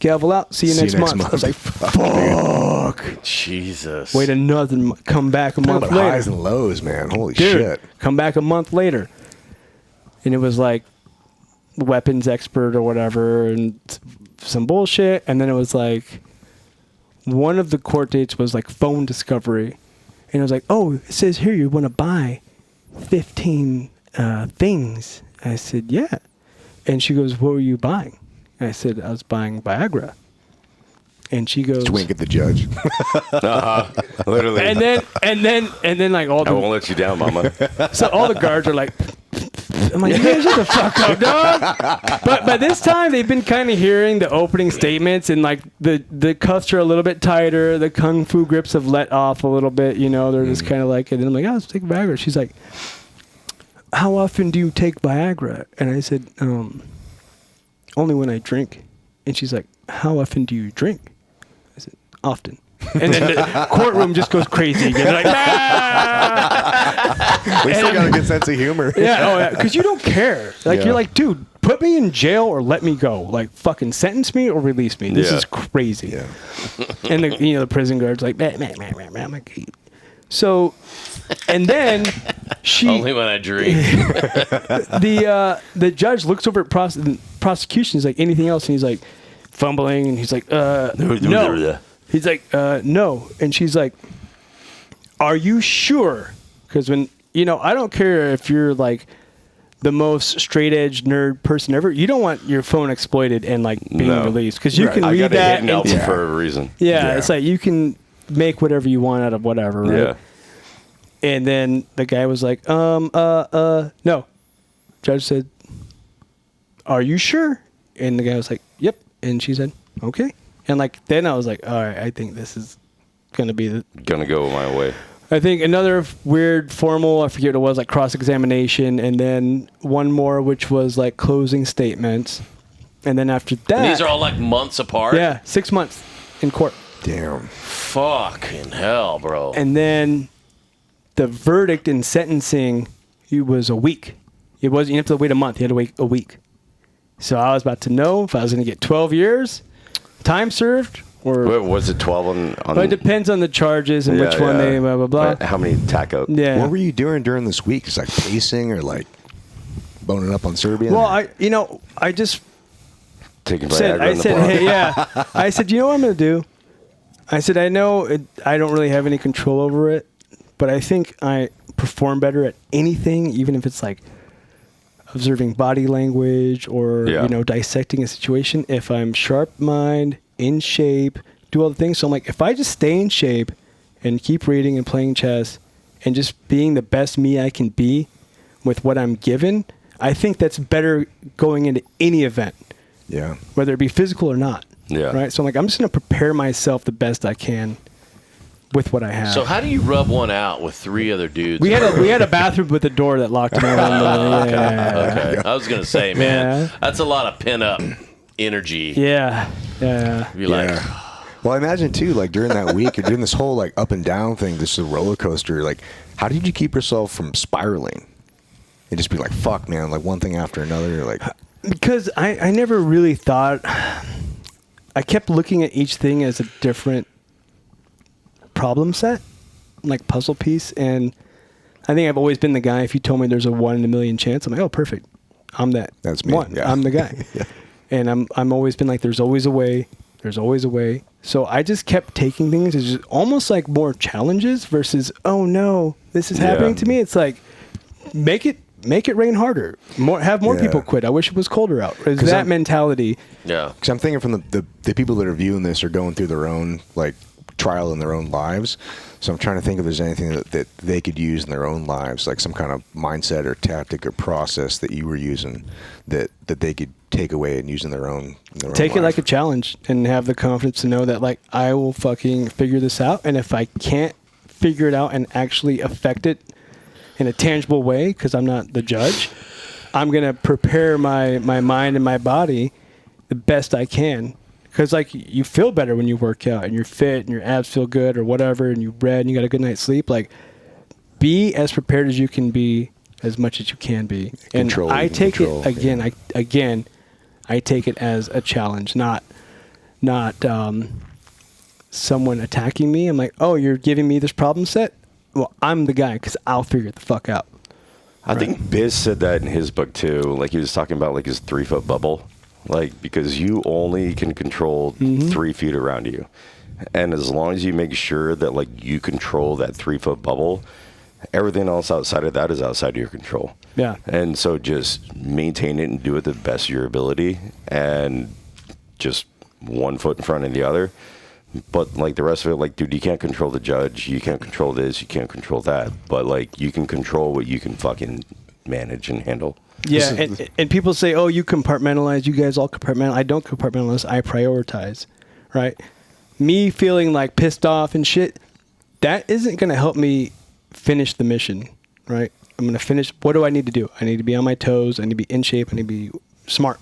Gavel out. See you next month. I was like, fuck. Jesus. Wait another come back a month later. Highs and lows, man. Holy shit. Come back a month later. And it was like weapons expert or whatever and some bullshit. And then it was like one of the court dates was like phone discovery. And I was like, oh, it says here you want to buy 15 things. I said, yeah. And she goes, what were you buying? And I said, I was buying Viagra. And she goes, just wink at the judge. Literally. And then like all the, I won't let you down, mama. So all the guards are like, I'm like, yeah, shut the fuck up, dog. But by this time, they've been kind of hearing the opening statements, and like the cuffs are a little bit tighter. The kung fu grips have let off a little bit. They're just kind of like, and then I'm like, oh, let's take Viagra. She's like, how often do you take Viagra? And I said, only when I drink. And she's like, how often do you drink? I said, often. And then the courtroom just goes crazy again. They're like, ah! We still got a good sense of humor. Yeah, because you don't care. Like, you're like, dude, put me in jail or let me go. Like, fucking sentence me or release me. This is crazy. Yeah. And the prison guard's like, man. I'm like, so, and then she only when I drink. the judge looks over at prosecution. He's like, anything else? And he's like, fumbling, and he's like, no. He's like, no. And she's like, are you sure? Because when, I don't care if you're like the most straight edge nerd person ever. You don't want your phone exploited and like being released. Because you can read that. For a reason. Yeah, it's like you can make whatever you want out of whatever, right? Yeah. And then the guy was like, no. Judge said, are you sure? And the guy was like, yep. And she said, okay. And like then I was like, all right, I think this is gonna go my way. I think another weird formal, I forget what it was, like cross-examination, and then one more which was like closing statements, and then after that, and these are all like months apart. Yeah, 6 months in court. Damn. Fucking hell, bro. And then the verdict and sentencing, it was a week. It wasn't. You didn't have to wait a month. You had to wait a week. So I was about to know if I was going to get 12 years. Time served, or wait, was it 12 on but it depends on the charges and which one they blah blah blah. How many taco? Yeah. What were you doing during this week? Just like pacing or like boning up on Serbian? Well, I just taking Viagra in the bar. Hey, yeah. I said, you know what I'm gonna do? I said, I know I don't really have any control over it, but I think I perform better at anything, even if it's like observing body language or dissecting a situation, if I'm sharp mind, in shape, do all the things. So I'm like, if I just stay in shape and keep reading and playing chess and just being the best me I can be with what I'm given, I think that's better going into any event. Yeah. Whether it be physical or not. Yeah. Right? So I'm like, I'm just going to prepare myself the best I can with what I have. So how do you rub one out with 3 other dudes? We had a bathroom with a door that locked me out. Okay. I was gonna say, man, that's a lot of pin-up energy. Yeah. You're like, well, I imagine too, like during that week, you're doing this whole like up and down thing, this is a roller coaster. Like, how did you keep yourself from spiraling and just be like, fuck, man, like one thing after another? Like, because I never really thought. I kept looking at each thing as a different problem set, like puzzle piece, and I think I've always been the guy. If you told me there's a 1 in a million chance, I'm like, oh, perfect. I'm that. That's me. One. Yeah. I'm the guy. Yeah. And I'm always been like, there's always a way. There's always a way. So I just kept taking things as just almost like more challenges versus, oh no, this is happening to me. It's like, make it rain harder. Have more people quit. I wish it was colder out. It's that mentality. Yeah. Because I'm thinking from the people that are viewing this are going through their own like trial in their own lives. So I'm trying to think if there's anything that they could use in their own lives, like some kind of mindset or tactic or process that you were using that they could take away and use in their own Take it like a challenge and have the confidence to know that like I will fucking figure this out, and if I can't figure it out and actually affect it in a tangible way, because I'm not the judge, I'm going to prepare my mind and my body the best I can. Because, like, you feel better when you work out and you're fit and your abs feel good or whatever, and you read and you got a good night's sleep. Like, be as prepared as you can be, as much as you can be. And I take it, again, I take it as a challenge, not someone attacking me. I'm like, oh, you're giving me this problem set? Well, I'm the guy, because I'll figure it the fuck out. I think Biz said that in his book, too. Like, he was talking about, like, his 3-foot bubble. Like, because you only can control 3 feet around you. And as long as you make sure that, like, you control that 3-foot bubble, everything else outside of that is outside of your control. Yeah. And so just maintain it and do it the best of your ability, and just 1 foot in front of the other. But, like, the rest of it, like, dude, you can't control the judge. You can't control this. You can't control that. But, like, you can control what you can fucking manage and handle. Yeah, and people say, oh, you compartmentalize. You guys all compartmentalize. I don't compartmentalize. I prioritize, right? Me feeling, like, pissed off and shit, that isn't going to help me finish the mission, right? I'm going to finish. What do I need to do? I need to be on my toes. I need to be in shape. I need to be smart.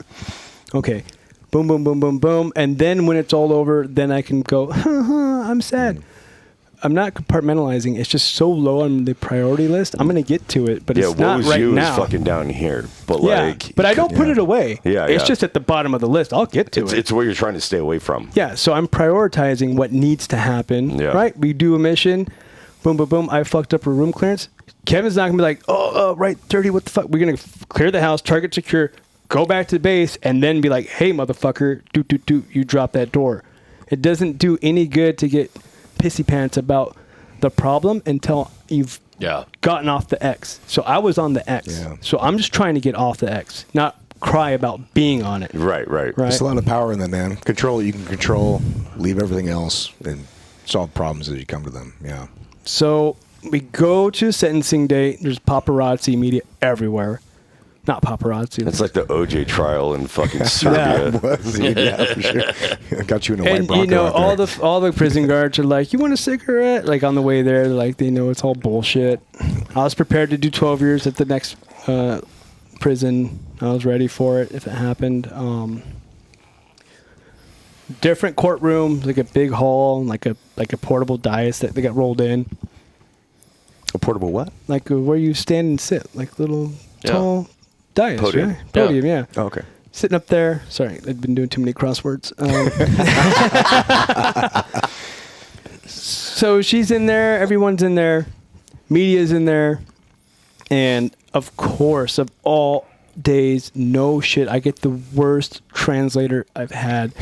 Okay. Boom, boom, boom, boom, boom. And then when it's all over, then I can go, I'm sad. I'm not compartmentalizing. It's just so low on the priority list. I'm going to get to it, but it's not right now. Is fucking down here. But, but I don't put it away. Yeah, it's just at the bottom of the list. I'll get to it. It's where you're trying to stay away from. Yeah, so I'm prioritizing what needs to happen, right? We do a mission. Boom, boom, boom. I fucked up a room clearance. Kevin's not going to be like, right, 30, what the fuck? We're going to clear the house, target secure, go back to the base, and then be like, hey, motherfucker, you drop that door. It doesn't do any good to get pissy pants about the problem until you've gotten off the X. So I was on the X. Yeah. So I'm just trying to get off the X, not cry about being on it. Right. There's a lot of power in that, man. Control what you can control, leave everything else, and solve problems as you come to them. Yeah. So we go to sentencing day. There's paparazzi media everywhere. Not paparazzi. It's like the OJ trial in fucking Serbia. Yeah, for sure. Got you in a white Bronco. And you know, all the prison guards are like, "You want a cigarette?" Like on the way there, like they know it's all bullshit. I was prepared to do 12 years at the next prison. I was ready for it if it happened. Different courtroom, like a big hall, like a portable dais that they got rolled in. A portable what? Like where you stand and sit, like little tall. Dais, Podium. Right? Podium, yeah. Oh, okay. Sitting up there. Sorry, I've been doing too many crosswords. So she's in there. Everyone's in there. Media's in there. And, of course, of all days, no shit, I get the worst translator I've had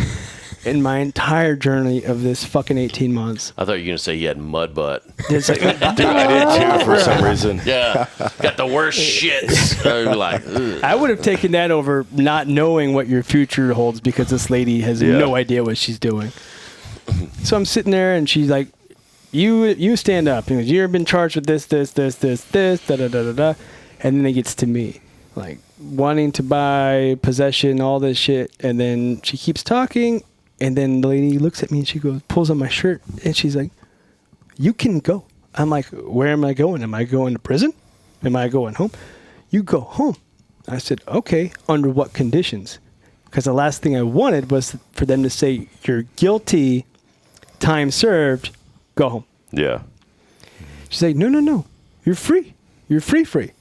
in my entire journey of this fucking 18 months. I thought you were going to say you had mud butt. It's like, dude, I did too for some reason. Yeah. Got the worst shits. Like, I would have taken that over not knowing what your future holds, because this lady has no idea what she's doing. So I'm sitting there and she's like, you stand up. And you've been charged with this, da-da-da-da-da. And then it gets to me. Like, wanting to buy, possession, all this shit. And then she keeps talking. And then the lady looks at me and she goes, pulls on my shirt, and she's like, "You can go." I'm like, "Where am I going? Am I going to prison? Am I going home?" "You go home." I said, "Okay, under what conditions?" Because the last thing I wanted was for them to say, "You're guilty, time served, go home." Yeah. She's like, No, you're free. You're free.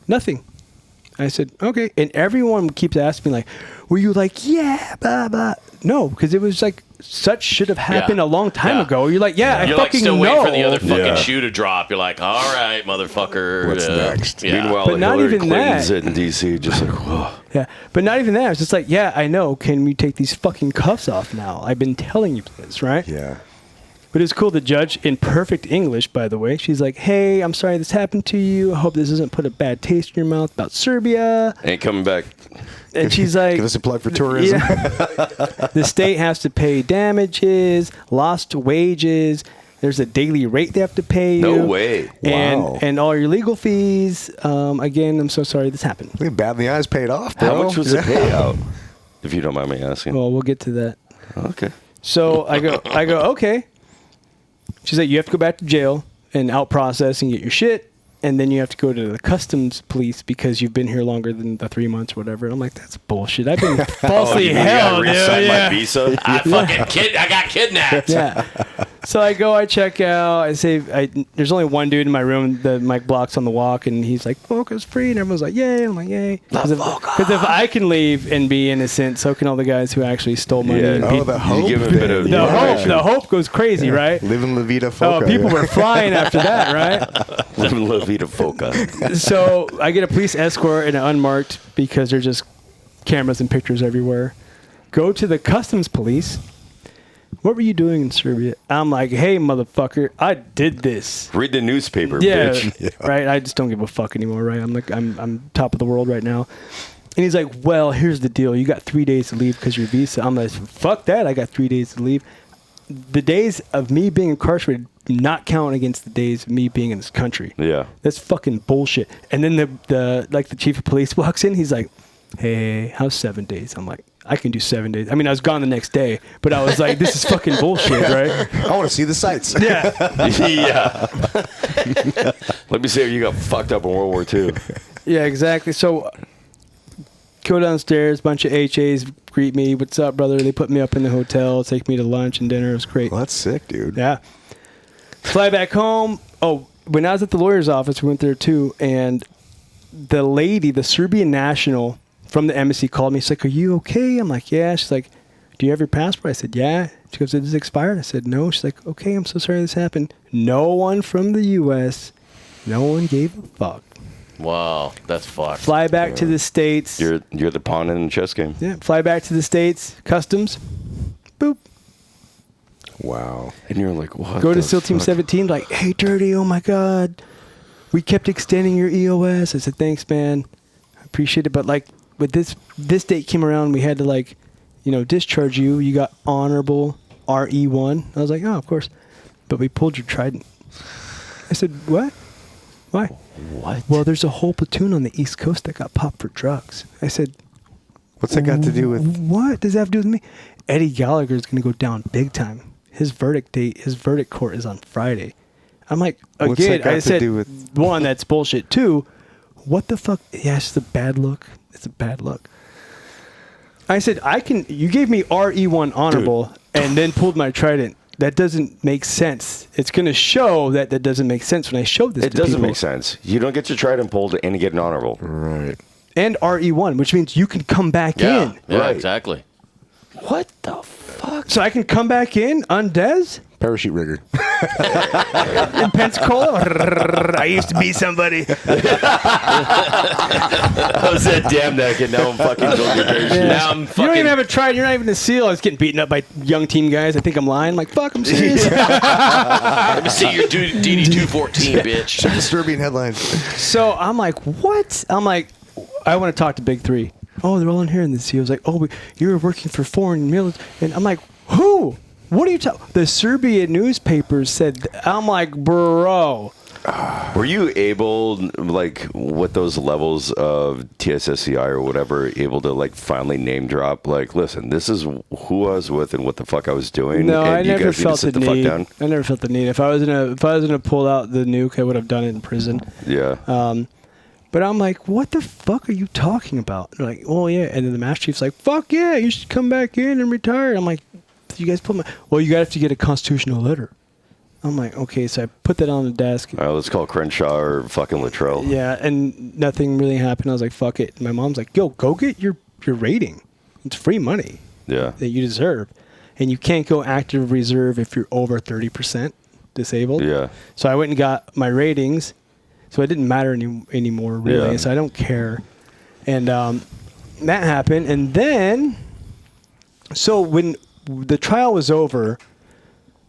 Nothing. I said, "Okay." And everyone keeps asking me, like, were you like, yeah, blah, blah? No, because it was like, such should have happened a long time ago. You're like, I You're fucking like still know. waiting for the other fucking shoe to drop. You're like, all right, motherfucker. What's next? Yeah. Meanwhile, But not Hillary even Clinton's that. in D.C. just like, whoa. Yeah, but not even that. I was just like, yeah, I know. Can we take these fucking cuffs off now? I've been telling you this, right? Yeah. But it's cool. The judge, in perfect English, by the way, she's like, "Hey, I'm sorry this happened to you. I hope this doesn't put a bad taste in your mouth about Serbia." Ain't coming back. And she's like, Give us a plug for tourism. Yeah. The state has to pay damages, lost wages. There's a daily rate they have to pay you. No way. Wow. And all your legal fees. Again, I'm so sorry this happened. Look at Bad in the Eyes paid off, bro. How much was the payout? If you don't mind me asking. Well, we'll get to that. Okay. So I go, okay. She's like, "You have to go back to jail and out process and get your shit. And then you have to go to the customs police because you've been here longer than the 3 months or whatever. I'm like, that's bullshit. I've been falsely held. My visa. I got kidnapped. Yeah. So I go, I check out. I say, there's only one dude in my room. The mic blocks on the walk, and he's like, "Volka's free," and everyone's like, "Yay!" I'm like, "Yay!" Because if I can leave and be innocent, so can all the guys who actually stole money. Yeah. And The hope. You give a bit of the hope goes crazy, right? Living La Vida Foca. Oh, people were flying after that, right? living La Vida Foca. So I get a police escort and unmarked because there's just cameras and pictures everywhere. Go to the customs police. What were you doing in Serbia? I'm like, hey, motherfucker, I did this. Read the newspaper, bitch. Yeah, right. I just don't give a fuck anymore, right? I'm like, I'm top of the world right now. And he's like, well, here's the deal. You got 3 days to leave because your visa. I'm like, fuck that. I got 3 days to leave. The days of me being incarcerated not count against the days of me being in this country. Yeah. That's fucking bullshit. And then the chief of police walks in. He's like, hey, how's 7 days? I'm like, I can do 7 days. I mean, I was gone the next day, but I was like, this is fucking bullshit, right? I want to see the sights. Yeah. Yeah. Let me see if you got fucked up in World War II. Yeah, exactly. So go downstairs, bunch of HAs greet me. What's up, brother? They put me up in the hotel, take me to lunch and dinner. It was great. Well, that's sick, dude. Yeah. Fly back home. Oh, when I was at the lawyer's office, we went there too, and the lady, the Serbian national from the embassy called me. She's like, are you okay? I'm like, yeah. She's like, do you have your passport? I said, yeah. She goes, is it expired? I said, no. She's like, okay, I'm so sorry this happened. No one from the U.S., no one gave a fuck. Wow, that's fucked. Fly back to the States. You're the pawn in the chess game. Yeah, fly back to the States. Customs. Boop. Wow. And you're like, what? Go to the SEAL Team fuck? 17, like, hey, Dirty, oh my God. We kept extending your EOS. I said, thanks, man. I appreciate it. But, like, with this date came around, we had to, like, discharge you. You got honorable RE1. I was like, oh, of course. But we pulled your trident. I said, what? Why? What? Well, there's a whole platoon on the East Coast that got popped for drugs. I said, What's that got to do with? what does that have to do with me? Eddie Gallagher is going to go down big time. His verdict court is on Friday. I'm like, What's that again, got I to said, do with- one, that's bullshit. Two, what the fuck? Yeah, it's a bad look. It's a bad look. I said, you gave me RE1 honorable and then pulled my trident. That doesn't make sense. It's going to show that doesn't make sense when I showed this to people. It doesn't make sense. You don't get your trident pulled and you get an honorable. Right. And RE1, which means you can come back in. Yeah, Right. exactly. What the fuck? So I can come back in on Dez Parachute rigger. in Pensacola? I used to be somebody. I was that damn neck and now I'm fucking doing your parachute. Yeah. Now I'm You don't fucking. even have a try. You're not even a SEAL. I was getting beaten up by young team guys. I think I'm lying. Like, fuck, I'm serious. Let me see your DD-214, bitch. The Serbian headlines. So I'm like, what? I'm like, I want to talk to Big Three. Oh, they're all in here in the SEALs. Like, oh, you're working for foreign military. And I'm like, who? What are you talking? The Serbian newspapers said. I'm like, bro. Were you able, like, with those levels of TSSCI or whatever, able to, like, finally name drop, like, listen, this is who I was with and what the fuck I was doing? No, and I you never guys need to felt sit the the need. fuck down? I never felt the need. If I was gonna pull out the nuke, I would have done it in prison. Yeah. But I'm like, what the fuck are you talking about? They're like, oh yeah. And then the Master Chief's like, fuck yeah, you should come back in and retire. I'm like, you guys put well, you have to get a constitutional letter. I'm like, okay, so I put that on the desk. All right, let's call Crenshaw or fucking Luttrell. Yeah, and nothing really happened. I was like, fuck it. And my mom's like, yo, go get your rating. It's free money Yeah. that you deserve. And you can't go active reserve if you're over 30% disabled. Yeah. So I went and got my ratings. So it didn't matter anymore, really. Yeah. So I don't care. And that happened. And then, so when the trial was over,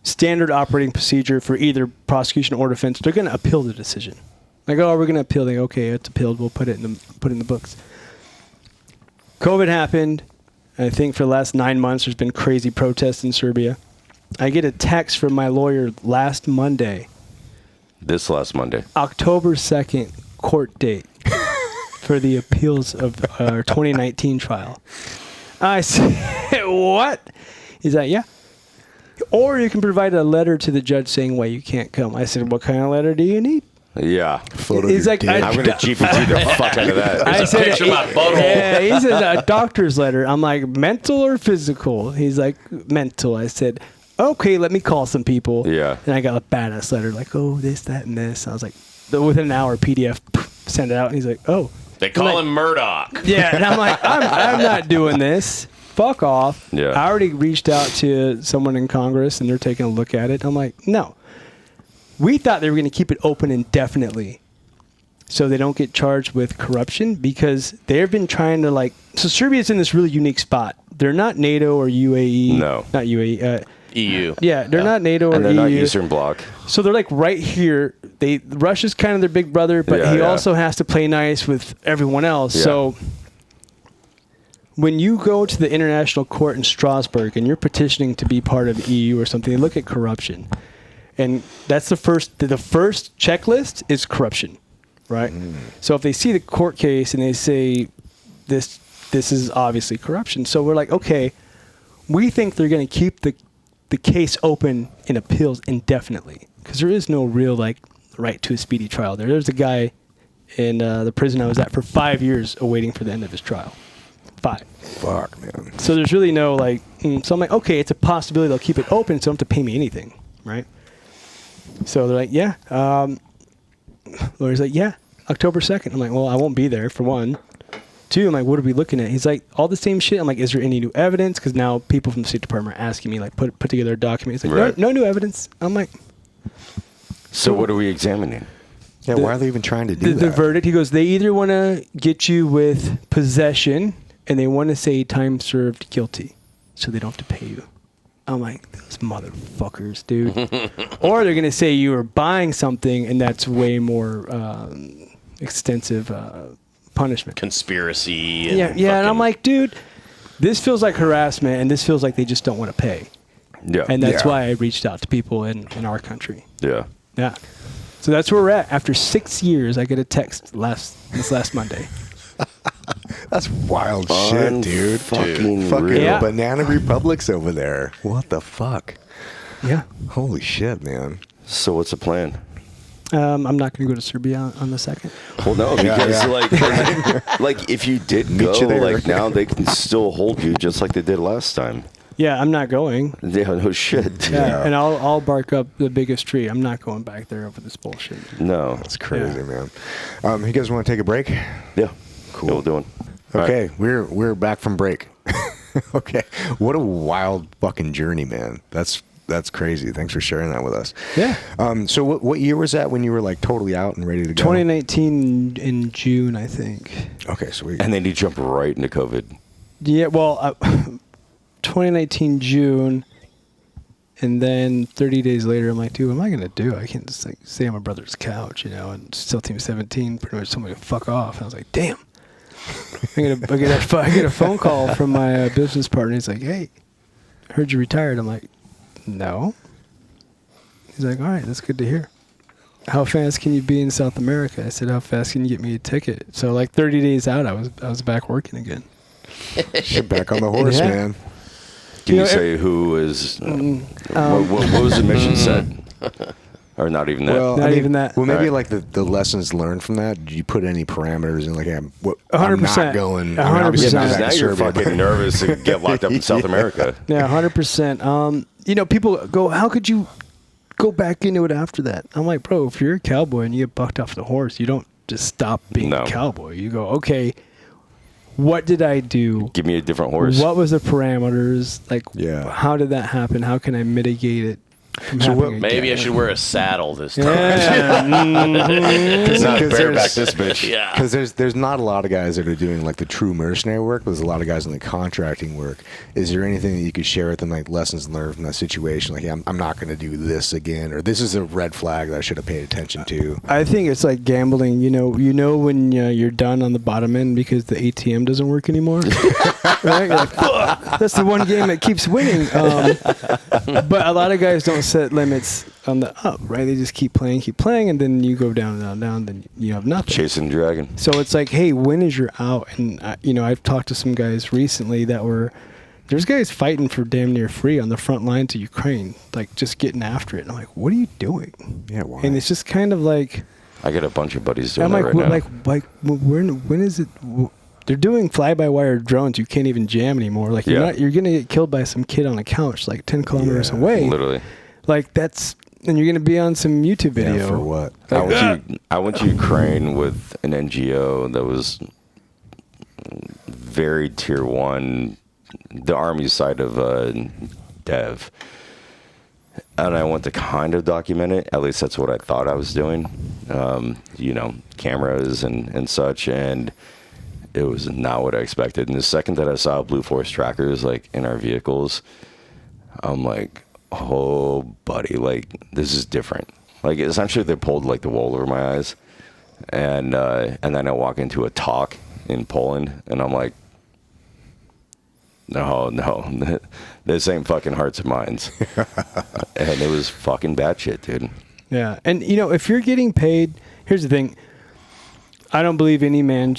standard operating procedure for either prosecution or defense, they're going to appeal the decision. Like, oh, we're going to appeal. They go, okay, it's appealed. We'll put it in the books. COVID happened. I think for the last 9 months, there's been crazy protests in Serbia. I get a text from my lawyer last Monday. This last Monday. October 2nd, court date for the appeals of our 2019 trial. I said, what? He's like, yeah. Or you can provide a letter to the judge saying why you can't come. I said, what kind of letter do you need? Yeah. He's like, I'm going to GPT the fuck out of that. I said, picture of my butthole. yeah, he said a doctor's letter. I'm like, mental or physical? He's like, mental. I said, okay, let me call some people. Yeah. And I got a badass letter like, oh, this, that, and this. I was like, within an hour, PDF, send it out. And he's like, oh. They call him Murdoch. Yeah, and I'm like, I'm not doing this. Fuck off. Yeah. I already reached out to someone in Congress, and they're taking a look at it. I'm like, no. We thought they were going to keep it open indefinitely so they don't get charged with corruption because they've been trying to, like... So Serbia's in this really unique spot. They're not NATO or UAE. No. Not UAE. EU. Yeah, they're not NATO or And they're EU. not Eastern Bloc. So they're like right here. Russia's kind of their big brother, but he also has to play nice with everyone else. Yeah. So when you go to the international court in Strasbourg and you're petitioning to be part of the EU or something, they look at corruption. And that's the first checklist is corruption, right? So if they see the court case and they say this is obviously corruption. So we're like, okay, we think they're going to keep the case open in appeals indefinitely because there is no real like right to a speedy trial there. There's a guy in the prison I was at for 5 years awaiting for the end of his trial. 5. Fuck, man. So there's really no like. So I'm like, okay, it's a possibility they'll keep it open, so they don't have to pay me anything, right? So they're like, yeah. Lawyer's like, yeah, October 2nd. I'm like, well, I won't be there for one. 2, I'm like, what are we looking at? He's like, all the same shit. I'm like, is there any new evidence? Because now people from the State Department are asking me, like, put together a document. He's like, no new evidence. I'm like, So what are we examining? Yeah, why are they even trying to do that? The verdict, he goes, they either want to get you with possession and they want to say time served guilty so they don't have to pay you. I'm like, those motherfuckers, dude. Or they're going to say you were buying something and that's way more extensive punishment. Conspiracy. And and I'm like, dude, this feels like harassment and this feels like they just don't want to pay. Yeah. And that's why I reached out to people in our country. Yeah. Yeah. So that's where we're at. After 6 years, I get a text this last Monday. That's wild shit, dude. Fucking banana republics over there. What the fuck? Yeah. Holy shit, man. So what's the plan? I'm not going to go to Serbia on the 2nd. Well, no, because like if you did go, you there. like now they can still hold you just like they did last time. Yeah, I'm not going. Yeah, no shit. Yeah, and I'll bark up the biggest tree. I'm not going back there over this bullshit. No. That's crazy, man. You guys want to take a break? Yeah. Cool. Yeah, we'll do it. Okay, we're back from break. Okay, what a wild fucking journey, man. That's crazy. Thanks for sharing that with us. Yeah. So what year was that when you were like totally out and ready to go? 2019 in June, I think. Okay, sweet. And then you jump right into COVID. Yeah, well, 2019 June, and then 30 days later, I'm like, dude, what am I gonna do? I can't just like stay on my brother's couch, and still Team 17 pretty much told me to fuck off. And I was like, damn. I get a phone call from my business partner. He's like, hey, I heard you retired. I'm like, no. He's like, all right, that's good to hear. How fast can you be in South America? I said, how fast can you get me a ticket? So like 30 days out, I was back working again. You're back on the horse, man. Can you say who is? What was the mission set? Or not even that? Well, even that. Well, maybe like the lessons learned from that. Did you put any parameters in? Like, I'm 100%. not going. 100%. Now you're fucking nervous to get locked up in South America. Yeah, 100%. People go, how could you go back into it after that? I'm like, bro, if you're a cowboy and you get bucked off the horse, you don't just stop being a cowboy. You go, okay, what did I do? Give me a different horse. What was the parameters? Like, Yeah. How did that happen? How can I mitigate it? Maybe I should wear a saddle this time. Yeah. Not bareback this bitch. Yeah. Because there's not a lot of guys that are doing like the true mercenary work, but there's a lot of guys in the contracting work. Is there anything that you could share with them, like lessons learned from that situation? Like, I'm not going to do this again, or this is a red flag that I should have paid attention to. I think it's like gambling. You know when you're done on the bottom end because the ATM doesn't work anymore. Right? You're like, fuck, that's the one game that keeps winning. But a lot of guys don't set limits on the up, right? They just keep playing, and then you go down, then you have nothing. Chasing the dragon. So it's like, hey, when is your out? And I've talked to some guys recently that were there's guys fighting for damn near free on the front lines of Ukraine, like just getting after it. And I'm like, what are you doing? Yeah, why? And it's just kind of like, I got a bunch of buddies doing I'm that like, right now. when is it? They're doing fly-by-wire drones. You can't even jam anymore. Like you're gonna get killed by some kid on a couch like 10 kilometers away. Literally. Like and you're gonna be on some YouTube video. Yeah, for what? I went to Ukraine with an NGO that was very tier 1, the Army side of Dev. And I went to kind of document it. At least that's what I thought I was doing. Cameras and such. And it was not what I expected. And the second that I saw Blue Force trackers like in our vehicles, I'm like, oh, buddy, like this is different. Like essentially they pulled like the wool over my eyes. And then I walk into a talk in Poland and I'm like, no, this ain't fucking hearts and minds. And it was fucking bad shit, dude. Yeah. And, if you're getting paid, here's the thing. I don't believe any man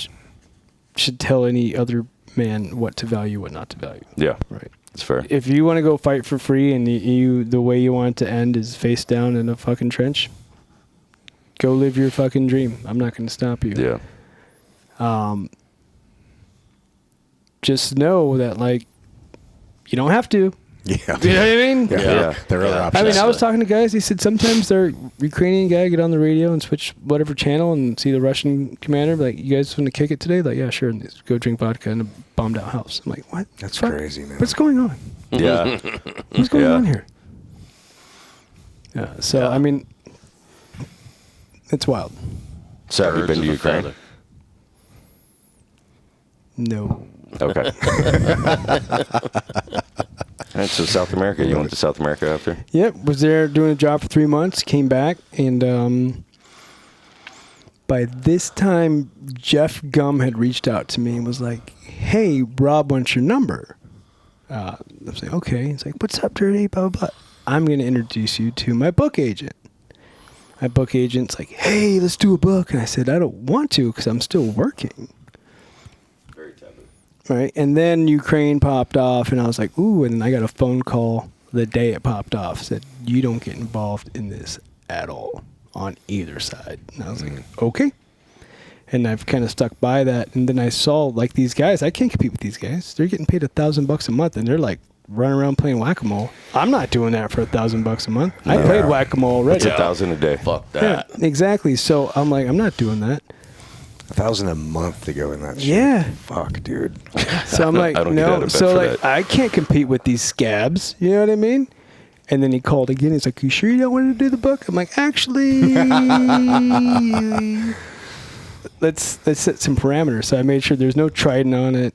should tell any other man what to value, what not to value. Yeah. Right. It's fair. If you want to go fight for free and the way you want it to end is face down in a fucking trench, go live your fucking dream. I'm not going to stop you. Yeah. Just know that, like, you don't have to. Yeah. You know what I mean? Yeah. There are other options. I mean, I was talking to guys. They said sometimes their Ukrainian guy get on the radio and switch whatever channel and see the Russian commander. Like, you guys want to kick it today? Like, yeah, sure. And they go drink vodka in a bombed out house. I'm like, what? That's crazy, man. What's going on? Yeah. What's going on here? Yeah. So, I mean, it's wild. So have you been to Ukraine? No. Okay. Alright, so South America. You went to South America after? Yep. Was there doing a job for 3 months. Came back. And by this time, Jeff Gum had reached out to me and was like, hey, Rob wants your number. I was like, okay. He's like, what's up, Dirty? Blah, blah, blah. I'm going to introduce you to my book agent. My book agent's like, hey, let's do a book. And I said, I don't want to because I'm still working. Very taboo. Right. And then Ukraine popped off and I was like, ooh. And then I got a phone call the day it popped off. Said, you don't get involved in this at all on either side. And I was like, okay. And I've kind of stuck by that. And then I saw like these guys, I can't compete with these guys. They're getting paid $1,000 a month and they're like running around playing whack-a-mole. I'm not doing that for $1,000 a month. I played whack-a-mole already. It's $1,000 a day. Fuck that. Yeah, exactly. So I'm like, I'm not doing that. $1,000 a month to go in that shit. Yeah. Fuck, dude. So I'm like, I don't get out no. of bed So for like, that. I can't compete with these scabs. You know what I mean? And then he called again. He's like, you sure you don't want to do the book? I'm like, actually, let's set some parameters. So I made sure there's no Trident on it.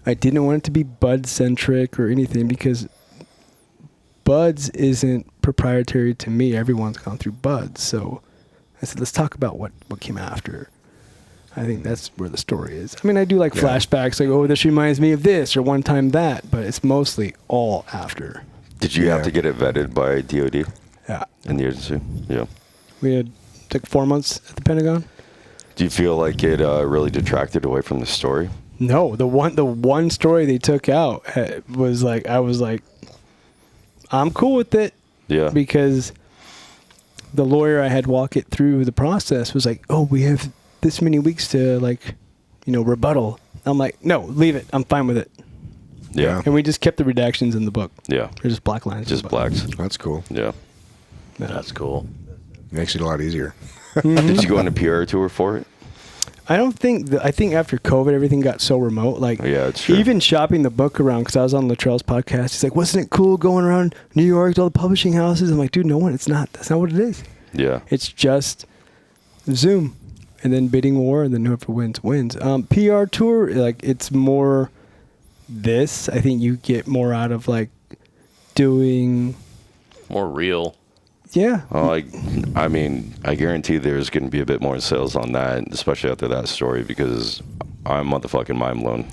I didn't want it to be Bud centric or anything because Buds isn't proprietary to me. Everyone's gone through Buds. So I said, let's talk about what came after. I think that's where the story is. I mean, I do like flashbacks, like, oh, this reminds me of this or one time that, but it's mostly all after. Did you have to get it vetted by DOD? Yeah. In the agency? Yeah. We had like 4 months at the Pentagon. Do you feel like it really detracted away from the story? No, the one story they took out was like, I was like, I'm cool with it. Yeah. Because the lawyer I had walk it through the process was like, oh, we have this many weeks to like, rebuttal. I'm like, no, leave it. I'm fine with it. Yeah. And we just kept the redactions in the book. Yeah. They're just black lines. Just blacks. That's cool. Yeah. That's cool. Makes it a lot easier. Did you go on a PR tour for it? I don't think I think after COVID, everything got so remote. Like, yeah, it's true. Even shopping the book around, because I was on Luttrell's podcast. He's like, wasn't it cool going around New York to all the publishing houses? I'm like, dude, no one. It's not. That's not what it is. Yeah. It's just Zoom and then bidding war and then whoever wins, wins. PR tour, like, it's more this. I think you get more out of, like, doing... More real. Yeah. I mean, I guarantee there's going to be a bit more sales on that, especially after that story, because I'm motherfucking mind blown.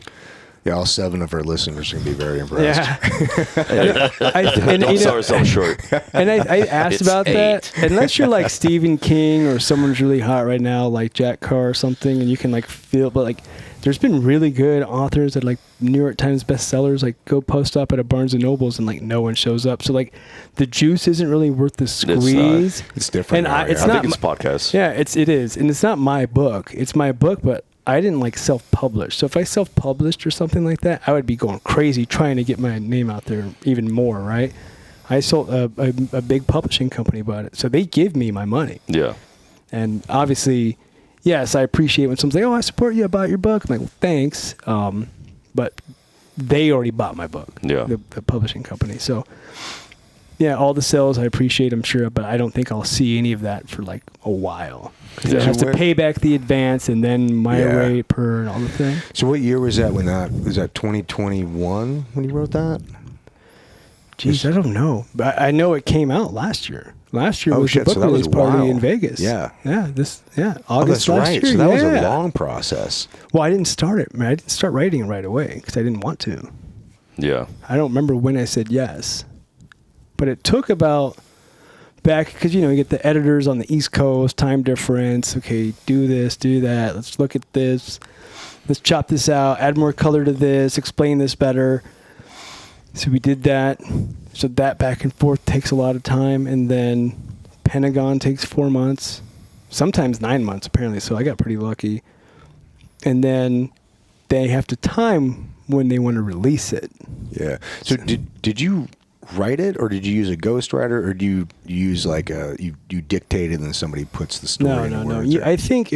Yeah, all 7 of our listeners are going to be very impressed. Yeah. Don't sell ourselves short. And I asked about 8. that. Unless you're like Stephen King or someone's really hot right now, like Jack Carr or something, and you can like feel, but like there's been really good authors that like New York Times bestsellers, like go post up at a Barnes and Nobles and like no one shows up. So like the juice isn't really worth the squeeze. It's different. And now, it's I not think it's podcasts. Yeah, it is. And it's not my book. It's my book, but I didn't like self-publish. So if I self-published or something like that, I would be going crazy trying to get my name out there even more, right? I sold a big publishing company bought it. So they give me my money. Yeah. And obviously, yes, I appreciate when someone's like, oh, I support you, I bought your book. I'm like, well, thanks. But they already bought my book, the publishing company. So, yeah, all the sales I appreciate, I'm sure, but I don't think I'll see any of that for like a while. Because I have to pay back the advance and then my rate per and all the thing. So what year was that was that 2021 when you wrote that? Jeez, I don't know. But I know it came out last year. Last year was the book release party in Vegas. Yeah. August That's last right. year. So that was a long process. Well, I didn't start it. I didn't start writing it right away because I didn't want to. Yeah. I don't remember when I said yes. But it took about back, because, you get the editors on the East Coast, time difference. Okay, do this, do that. Let's look at this. Let's chop this out, add more color to this, explain this better. So we did that. So that back and forth takes a lot of time. And then Pentagon takes 4 months, sometimes 9 months, apparently. So I got pretty lucky. And then they have to time when they want to release it. Yeah. So did you write it, or did you use a ghostwriter, or do you use like you dictate it and then somebody puts the story in No. words? I think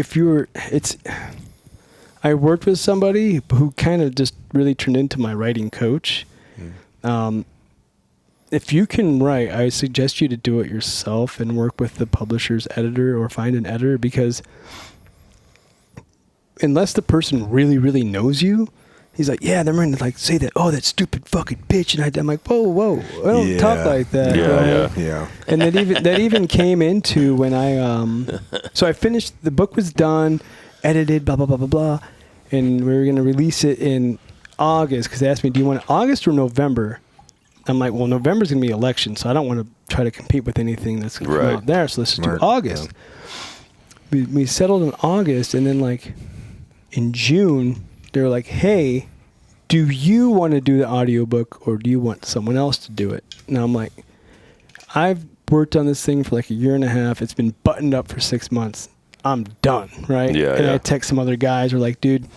I worked with somebody who kind of just really turned into my writing coach. If you can write, I suggest you to do it yourself and work with the publisher's editor or find an editor, because unless the person really, really knows you, he's like, yeah, they're going to like say that, oh, that stupid fucking bitch. And I'm like, whoa, I don't talk like that. Yeah. And that even came into when so I finished, the book was done, edited, blah, blah, blah, blah, blah. And we were going to release it in August, because they asked me, do you want it August or November? I'm like, well, November's going to be election, so I don't want to try to compete with anything that's going to come out there. So let's just do August. Yeah. We settled in August, and then like in June, they were like, hey, do you want to do the audiobook or do you want someone else to do it? And I'm like, I've worked on this thing for like a year and a half. It's been buttoned up for 6 months. I'm done, right? And I text some other guys who are like, dude,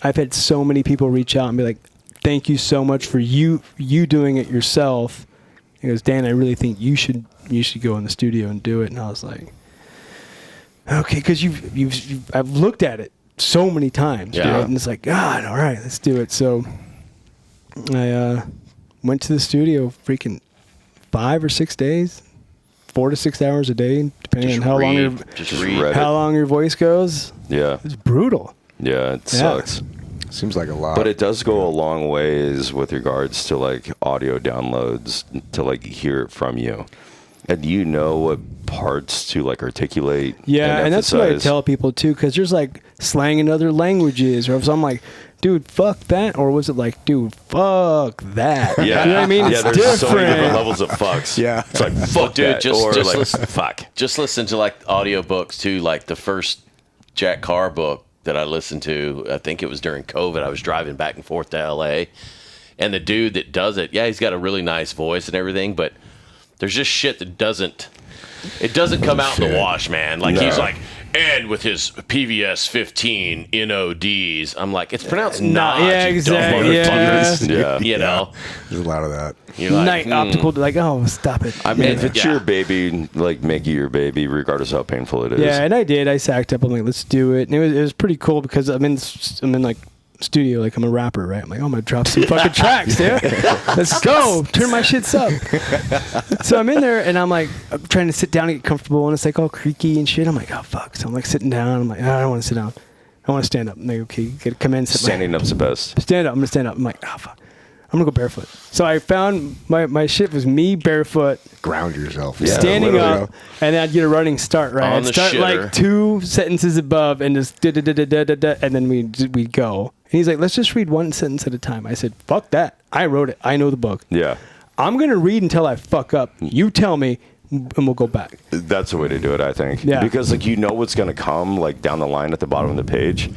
I've had so many people reach out and be like, thank you so much for you doing it yourself. He goes, Dan, I really think you should go in the studio and do it. And I was like, okay, because I've looked at it so many times, dude, and it's like, God, all right, let's do it. So I went to the studio freaking 5 or 6 days, 4 to 6 hours a day, depending on how long your voice goes. Yeah, it's brutal. Yeah, it sucks. Seems like a lot. But it does go a long ways with regards to like audio downloads to like hear it from you. And what parts to like articulate. Yeah, and that's what I tell people too, because there's like slang in other languages, or if I'm like, dude, fuck that, or was it like, dude, fuck that? Yeah, you know what I mean? Yeah, there's so many different levels of fucks. Yeah, it's like fuck, dude, that, just like, listen, fuck. Just listen to like audiobooks too, like the first Jack Carr book that I listened to. I think it was during COVID. I was driving back and forth to LA, and the dude that does it, he's got a really nice voice and everything, but there's just shit that doesn't come out in the wash, man. Like he's like, and with his PVS 15 NODs, I'm like, it's pronounced not. Yeah, exactly. Yeah. You know, there's a lot of that. You're like, night optical, like, oh, stop it. I mean, if it's your baby, like make it your baby, regardless of how painful it is. Yeah, and I did. I sacked up. I'm like, let's do it. And it was pretty cool because I'm in like studio, like I'm a rapper, right? I'm like, oh, I'm gonna drop some fucking tracks, dude. Let's go. Turn my shits up. So I'm in there and I'm like, I'm trying to sit down and get comfortable, and it's like all creaky and shit. I'm like, oh fuck. So I'm like sitting down. I'm like, I don't want to sit down. I want to stand up. I'm like, okay, you gotta come in. Standing up's the best. Stand up. I'm gonna stand up. I'm like, oh fuck. I'm gonna go barefoot. So I found my shit was me barefoot. Ground yourself. Yeah, standing up, and then I'd get a running start, right? I'd start like 2 sentences above and just da-da-da-da-da-da, and then we'd go. And he's like, let's just read one sentence at a time. I said, fuck that. I wrote it. I know the book. Yeah. I'm going to read until I fuck up. You tell me, and we'll go back. That's the way to do it, I think. Yeah. Because, like, you know what's going to come, like, down the line at the bottom of the page.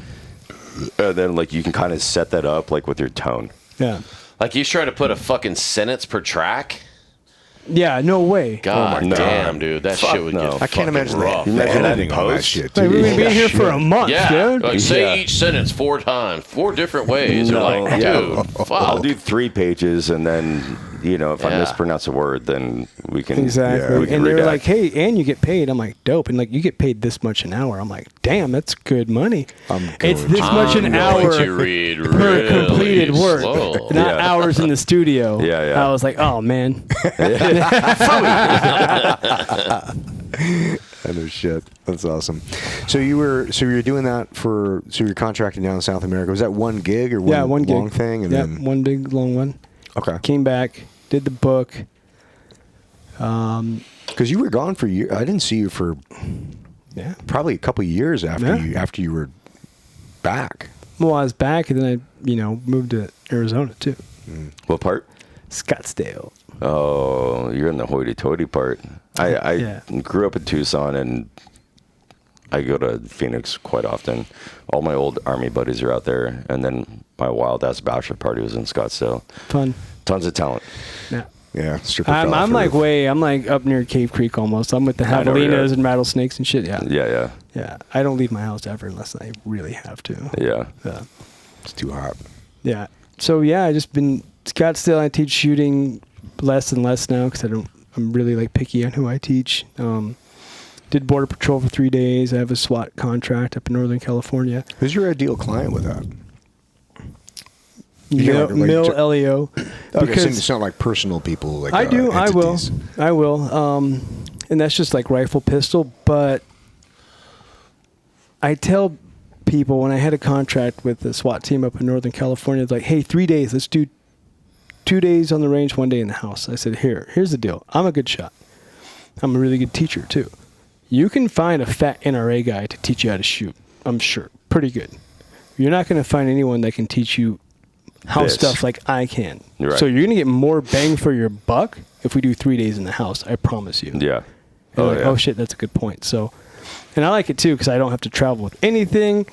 And then, like, you can kind of set that up, like, with your tone. Yeah. Like, he's trying to put a fucking sentence per track? Yeah, no way. God no. damn, dude. That shit would get I can't imagine rough. the editing on that shit. Like, Dude. we've been here for a month, Yeah, dude. like say each sentence 4 times, 4 different ways. You're like, dude, fuck. I'll do 3 pages, and then, you know, if I Yeah. mispronounce a word, then we can... Exactly. we can And they were redact. like, hey, and you get paid. I'm like, dope. And like, you get paid this much an hour. I'm like, damn, that's good money. It's this much an hour to read per really completed work, slow. not Yeah. hours in the studio. Yeah, yeah. I was like, oh, man. I know shit. That's awesome. So you were doing that so you're contracting down in South America. Was that one gig or one gig. long thing? And yeah, then one big long one. okay, Came back, did the book. because you were gone for years. I didn't see you for probably a couple of years after you were back. Well, I was back, and then I moved to Arizona too. What part? Scottsdale. Oh, you're in the hoity-toity part. I grew up in Tucson, and I go to Phoenix quite often. All my old Army buddies are out there, and then my wild-ass bachelor party was in Scottsdale. Fun. Tons of talent. Yeah. Yeah, I'm like up near Cave Creek almost. I'm with the I know, javelinas yeah. and rattlesnakes and shit. Yeah. Yeah. I don't leave my house ever unless I really have to. Yeah. Yeah. It's too hot. Yeah. So yeah, I just been Scottsdale. I teach shooting less and less now because I'm really like picky on who I teach. Did border patrol for 3 days. I have a SWAT contract up in Northern California. Who's your ideal client with that? Mill LEO. Okay, so it's not like personal people. Like I do. entities. I will. And that's just like rifle, pistol. But I tell people when I had a contract with the SWAT team up in Northern California, it's like, hey, 3 days. Let's do 2 days on the range, 1 day in the house. I said, here's the deal. I'm a good shot. I'm a really good teacher too. You can find a fat NRA guy to teach you how to shoot. I'm sure. Pretty good. You're not going to find anyone that can teach you house stuff like I can. Right. So you're going to get more bang for your buck if we do 3 days in the house. I promise you. Yeah. Oh shit, that's a good point. So, and I like it too because I don't have to travel with anything.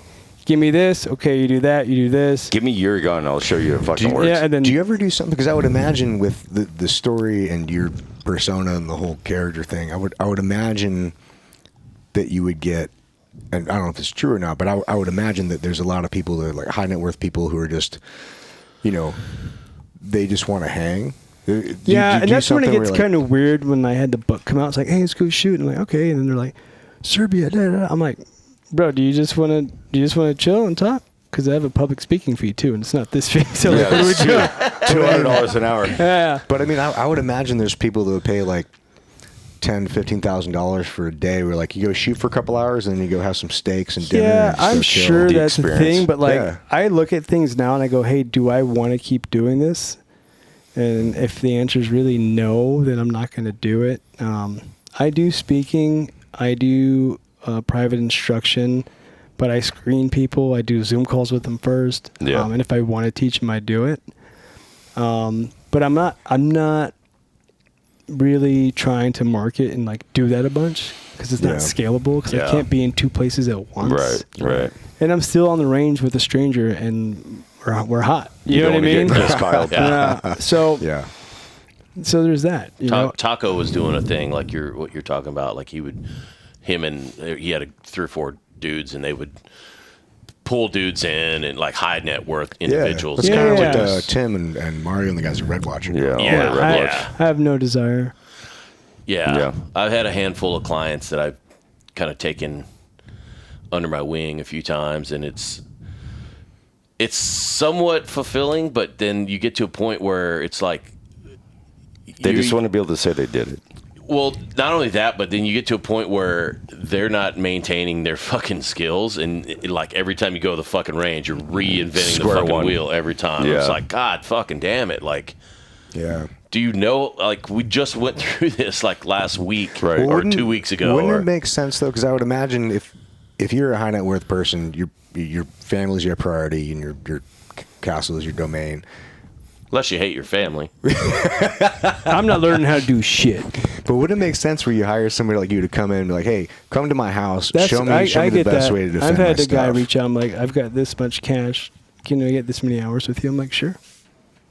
Give me this. Okay, you do that. You do this. Give me your gun. I'll show you it fucking works. Yeah, and then Do you ever do something? Because I would imagine with the story and your persona and the whole character thing, I would imagine that you would get, and I don't know if it's true or not, but I would imagine that there's a lot of people that are like high net worth people who are just, they just want to hang. and that's when it gets kind of weird when I had the book come out. It's like, hey, let's go shoot. And I'm like, okay. And then they're like, Serbia. Da, da. I'm like, bro, do you just want to chill and talk? Because I have a public speaking fee too, and it's not this fee. So like, what do we do? $200 an hour. Yeah. But I mean, I would imagine there's people that would pay like $10,000-$15,000 for a day where like you go shoot for a couple hours and then you go have some steaks and dinner. Yeah, and just I'm go chill. sure The that's a experience. thing, but like Yeah. I look at things now and I go, hey, do I want to keep doing this? And if the answer is really no, then I'm not going to do it. I do speaking, I do private instruction, but I screen people. I do Zoom calls with them first. Yeah. And if I want to teach them, I do it. But I'm not really trying to market and like do that a bunch because it's not scalable because I can't be in 2 places at once. Right. And I'm still on the range with a stranger and we're hot. You know what I mean? Yeah. So Yeah. So there's that. You know? Taco was doing a thing like what you're talking about. Like he had 3 or 4 dudes, and they would pull dudes in and like high net worth individuals. That's kind of Yeah. what Tim and Mario and the guys at Red Watch are doing. Yeah. I have no desire. Yeah. I've had a handful of clients that I've kind of taken under my wing a few times, and it's somewhat fulfilling, but then you get to a point where it's like They just want to be able to say they did it. Well, not only that, but then you get to a point where they're not maintaining their fucking skills, and like every time you go to the fucking range, you're reinventing the fucking wheel every time. Yeah. It's like, God fucking damn it. Like, Yeah. do you know, like, we just went through this like last week Right. or 2 weeks ago. Wouldn't it make sense though? Because I would imagine if you're a high net worth person, you're your family's your priority, and your castle is your domain. Unless you hate your family. I'm not learning how to do shit. But wouldn't it make sense where you hire somebody like you to come in and be like, hey, come to my house, show me the best way to defend I've had my the guy stuff. reach out. I'm like, I've got this much cash. Can I get this many hours with you? I'm like, sure.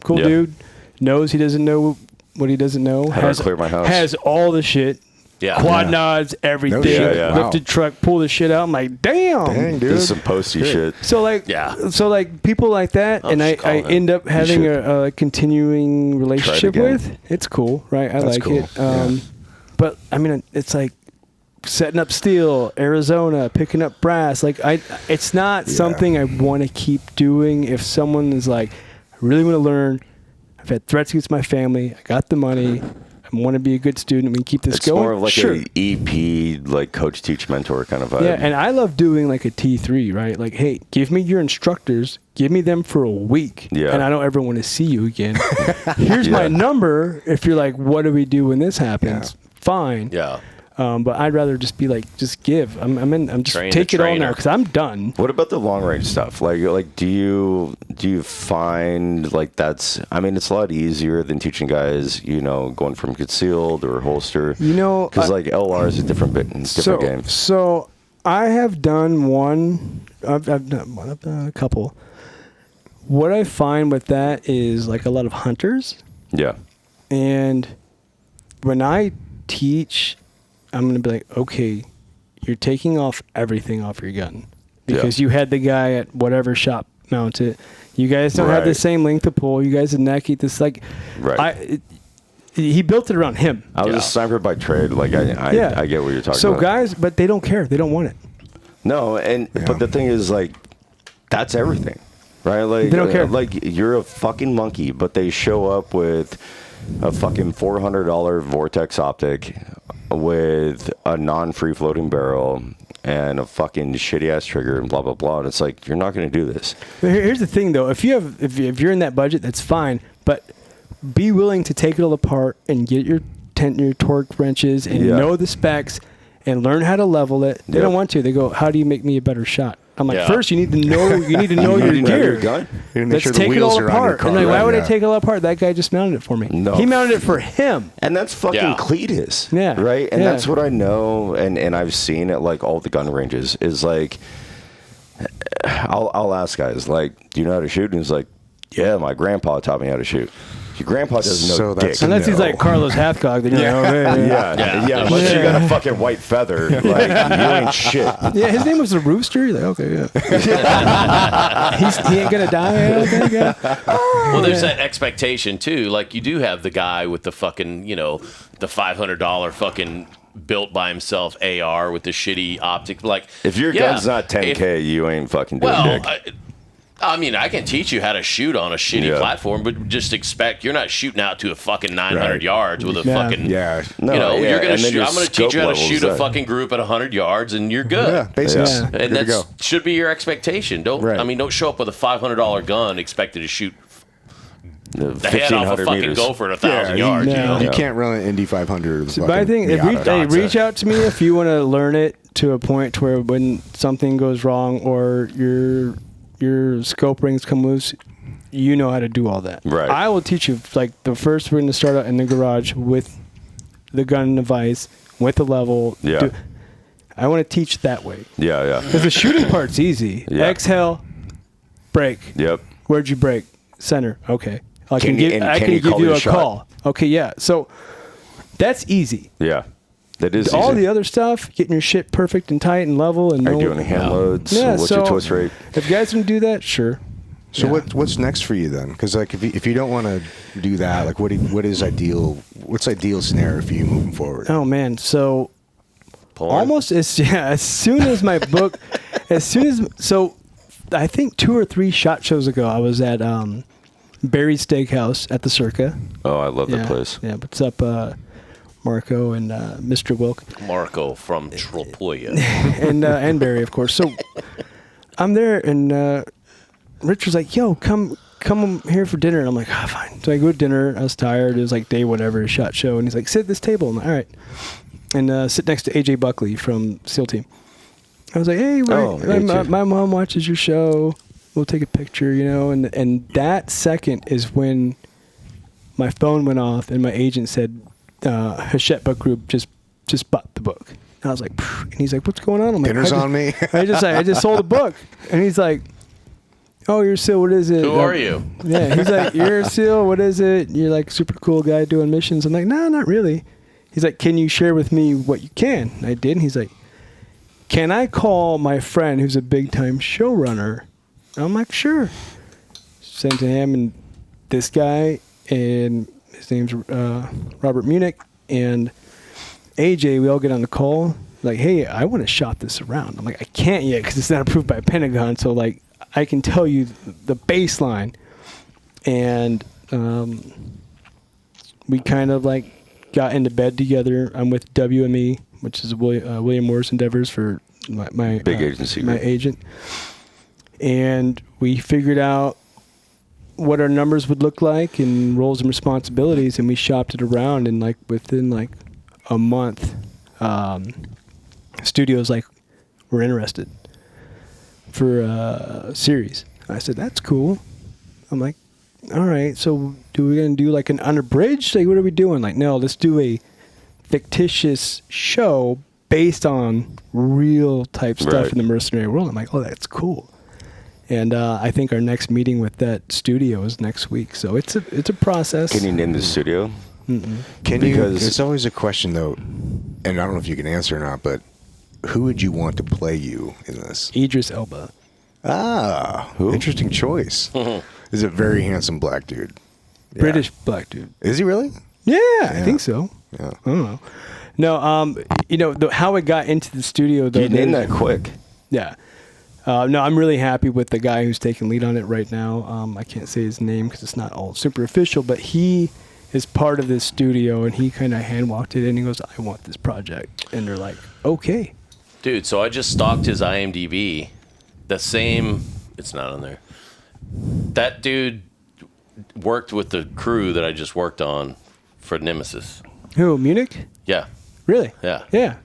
Cool dude. Knows he doesn't know what he doesn't know. How to clear my house. Has all the shit. Yeah. Quad nods, everything. No shit. Lifted truck, pull the shit out. I'm like, damn. Dang, dude. This is some posty shit. So like, people like that, and I end up having a continuing relationship with. It's cool, right? I like cool. it. But I mean, it's like setting up steel, Arizona, picking up brass. Like it's not something I want to keep doing. If someone is like, I really want to learn. I've had threats against my family. I got the money. I want to be a good student. We can keep this going. It's more of like an EP, like coach, teach, mentor kind of vibe. Yeah, and I love doing like a T3, right? Like, hey, give me your instructors. Give me them for a week. Yeah. And I don't ever want to see you again. Here's my number. If you're like, what do we do when this happens? Fine. Yeah. But I'd rather just be like, just give. I'm just take it all now because I'm done. What about the long range stuff? Like, do you find like that's? I mean, it's a lot easier than teaching guys, going from concealed or holster. Because like LR is a different game. So I have done one. I've done a couple. What I find with that is like a lot of hunters. Yeah. And when I teach, I'm going to be like, okay, you're taking off everything off your gun because you had the guy at whatever shop mount it. You guys don't have the same length of pull. You guys are necky. This he built it around him. I was a sniper by trade. Like I get what you're talking about. So guys, but they don't care. They don't want it. No, but the thing is like, that's everything, right? Like they don't care. Like you're a fucking monkey, but they show up with a fucking $400 Vortex optic with a non-free floating barrel and a fucking shitty ass trigger and blah blah blah. And it's like, you're not going to do this. But here's the thing, though. If you're in that budget, that's fine. But be willing to take it all apart and get your torque wrenches and know the specs and learn how to level it. They don't want to. They go, how do you make me a better shot? I'm like, first you need to know your gear. Gun. Let's take it all apart. And like, why would I take it all apart? That guy just mounted it for me. No. He mounted it for him. And that's fucking Cletus. Yeah. Right? And that's what I know and I've seen at like all the gun ranges is like I'll ask guys, like, do you know how to shoot? And he's like, yeah, my grandpa taught me how to shoot. Your grandpa doesn't know dick. Unless he's like Carlos Hathcock, then you're unless you got a fucking white feather, like you ain't shit. Yeah, his name was the Rooster. You're like, okay, he ain't gonna die. I don't think. Well, there's that expectation too. Like you do have the guy with the fucking, the $500 fucking built by himself AR with the shitty optic. Like if your gun's not 10K, you ain't fucking doing dick. I mean, I can teach you how to shoot on a shitty platform, but just expect you're not shooting out to a fucking 900 yards with a fucking. Yeah. You're gonna shoot. I'm gonna teach you how to shoot a fucking group at 100 yards, and you're good. Yeah, basics. Yeah. And that should be your expectation. Don't show up with a $500 gun expected to shoot the head off a fucking meters. gopher at 1,000 yards. No. You can't run an Indy 500. But I think reach out to me if you want to learn it to a point to where when something goes wrong or your scope rings come loose, you know how to do all that. Right. I will teach you. Like the first, we're going to start out in the garage with the gun and the vise, with the level. Yeah. I want to teach that way. Yeah, yeah. Because the shooting part's easy. Yeah. Exhale, break. Yep. Where'd you break? Center. Okay. I can you give you a call. Okay, yeah. So that's easy. Yeah. That is all easy. the other stuff, getting your shit perfect and tight and level, and are you doing hand loads? Yeah, what's your twist rate? If guys can do that, sure. So what's next for you then? Because like if you don't want to do that, like what's ideal scenario for you moving forward? Oh man, so Porn. almost as soon as my book, so I think 2 or 3 SHOT shows ago, I was at Barry's Steakhouse at the Circa. Oh, I love that place. Yeah, what's up? Marco and Mr. Wilk. Marco from Tropoya. and Barry, of course. So I'm there, and Richard's like, yo, come here for dinner. And I'm like, fine. So I go to dinner. I was tired. It was like day whatever, a SHOT show. And he's like, sit at this table. I'm like, all right. And sit next to AJ Buckley from SEAL Team. I was like, hey, my mom watches your show. We'll take a picture, and that second is when my phone went off and my agent said, Hachette Book Group just bought the book. And I was like, phew. And he's like, what's going on? I'm like, dinner's on me. I just sold a book. And he's like, oh, you're SEAL. What is it? Who are you? Yeah. He's like, you're a SEAL. What is it? You're like a super cool guy doing missions. I'm like, no, not really. He's like, can you share with me what you can? And I did. And he's like, can I call my friend who's a big time showrunner? And I'm like, sure. Sent to him and this guy, and his name's Robert Munich, and AJ, we all get on the call. Like, hey, I want to shop this around. I'm like, I can't yet because it's not approved by Pentagon. So, like, I can tell you the baseline. And we kind of, like, got into bed together. I'm with WME, which is William Morris Endeavors for my big agency, my agent. And we figured out what our numbers would look like and roles and responsibilities, and we shopped it around, and like within like a month, studios like were interested for a series. I said, that's cool. I'm like, all right, so we gonna do like an unabridged? Like, what are we doing? Like, no, let's do a fictitious show based on real type stuff in the mercenary world. I'm like, oh, that's cool. And I think our next meeting with that studio is next week. So it's a process. Can you name the studio? Mm-mm. Because it's always a question, though, and I don't know if you can answer or not, but who would you want to play you in this? Idris Elba. Ah, interesting choice. Is a very handsome black dude. Yeah. British black dude. Is he really? Yeah, I think so. Yeah. I don't know. No, how it got into the studio, though. You named that quick. Yeah. No, I'm really happy with the guy who's taking lead on it right now. I can't say his name because it's not all super official, but he is part of this studio, and he kind of hand-walked it in. He goes, I want this project. And they're like, okay. Dude, so I just stalked his IMDb. The same, it's not on there. That dude worked with the crew that I just worked on for Nemesis. Who, Munich? Yeah. Really? Yeah. Yeah.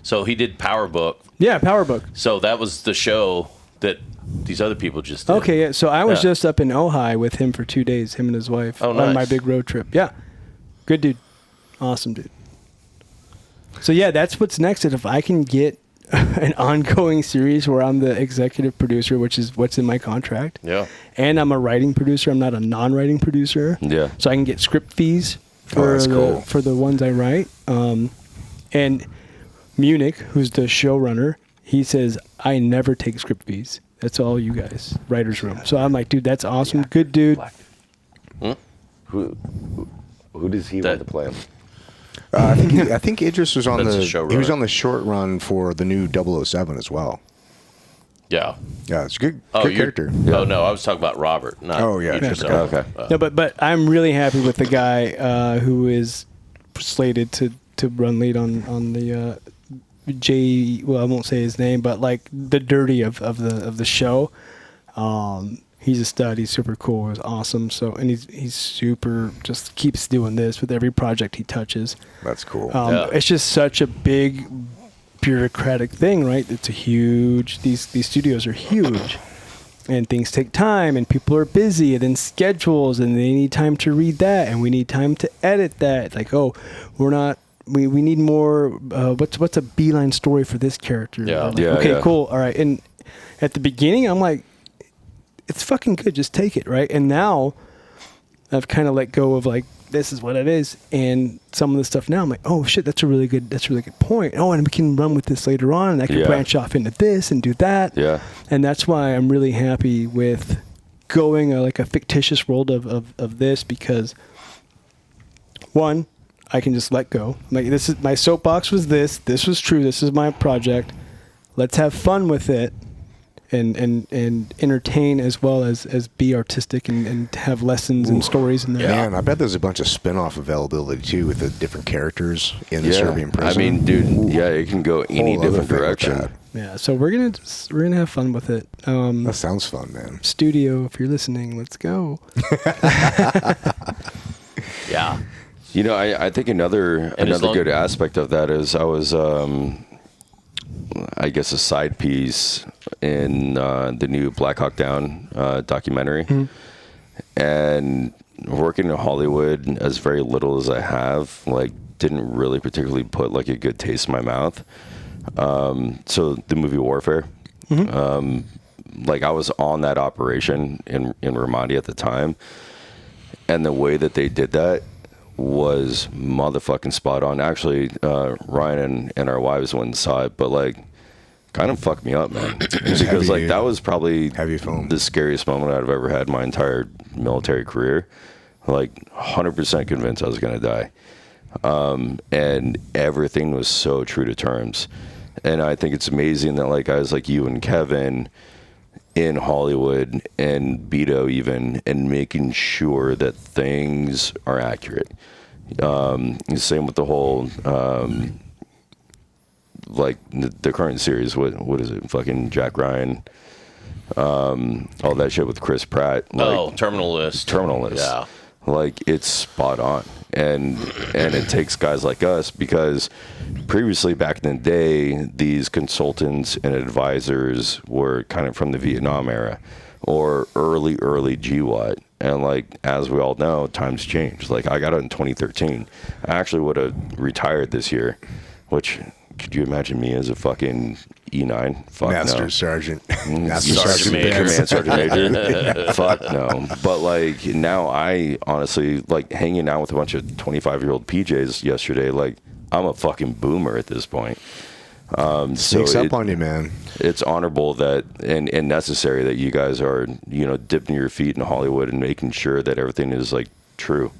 So he did Power Book. Yeah, Power Book. So that was the show that these other people just did. Okay, yeah. So I was just up in Ojai with him for 2 days, him and his wife, on my big road trip. Yeah. Good dude. Awesome dude. So yeah, that's what's next. And if I can get an ongoing series where I'm the executive producer, which is what's in my contract. Yeah. And I'm a writing producer. I'm not a non-writing producer. Yeah. So I can get script fees for the ones I write. And Munich, who's the showrunner, he says, I never take script fees. That's all you guys, writer's room. So I'm like, dude, that's awesome. Yeah. Good dude. Who does he want to play him? I think Idris was on he was showrunner. on the short run for the new 007 as well. Yeah. Yeah, it's a good character. Yeah. Oh, no, I was talking about Robert. Not Idris. Okay. No, but I'm really happy with the guy who is slated to run lead on the I won't say his name, but like the dirty of the show. He's a stud. He's super cool. He's awesome. So, and he's super, just keeps doing this with every project he touches. That's cool. It's just such a big bureaucratic thing, right? It's a huge, these studios are huge, and things take time, and people are busy, and then schedules, and they need time to read that, and we need time to edit that. Like, we need more, what's a beeline story for this character? Yeah. Like, okay, cool. All right. And at the beginning, I'm like, it's fucking good. Just take it, right? And now I've kind of let go of like, this is what it is. And some of the stuff now, I'm like, oh shit, that's a really good point. Oh, and we can run with this later on, and I can branch off into this and do that. Yeah. And that's why I'm really happy with going like a fictitious world of this, because one, I can just let go. Like, this is my soapbox was this was true. This is my project. Let's have fun with it. And entertain as well as be artistic and have lessons and stories in there. Man, I bet there's a bunch of spin-off availability too with the different characters in the Serbian prison. I mean, dude, it can go any different direction. Yeah, so we're gonna have fun with it. That sounds fun, man. Studio, if you're listening, let's go. Yeah. You know, I think another good aspect of that is I was I guess, a side piece in the new Black Hawk Down documentary. And working in Hollywood as very little as I have, like, didn't really particularly put like a good taste in my mouth. So the movie Warfare, like I was on that operation in Ramadi at the time, and the way that they did that was motherfucking spot on. Actually, Ryan and our wives went and saw it, but like kind of fucked me up, man. Because like that was probably the scariest moment I've ever had in my entire military career. Like 100% convinced I was going to die. And everything was so true to terms. And I think it's amazing that like guys like you and Kevin in Hollywood and Beto even, and making sure that things are accurate. Same with the whole, like the current series, what is it? Fucking Jack Ryan, all that shit with Chris Pratt. Like, Terminal List. Yeah. Like it's spot on. And it takes guys like us, because previously back in the day, these consultants and advisors were kind of from the Vietnam era or early GWAT. And like, as we all know, times changed. Like I got it in 2013. I actually would have retired this year, which could you imagine me as a fucking E9? Fuck Master no. Sergeant. Master Sergeant Major. Command Sergeant Major. Fuck no. But like now I honestly, like hanging out with a bunch of 25-year-old PJs yesterday, like I'm a fucking boomer at this point. Sneaks up on you, man. It's honorable that and necessary that you guys are, you know, dipping your feet in Hollywood and making sure that everything is like true.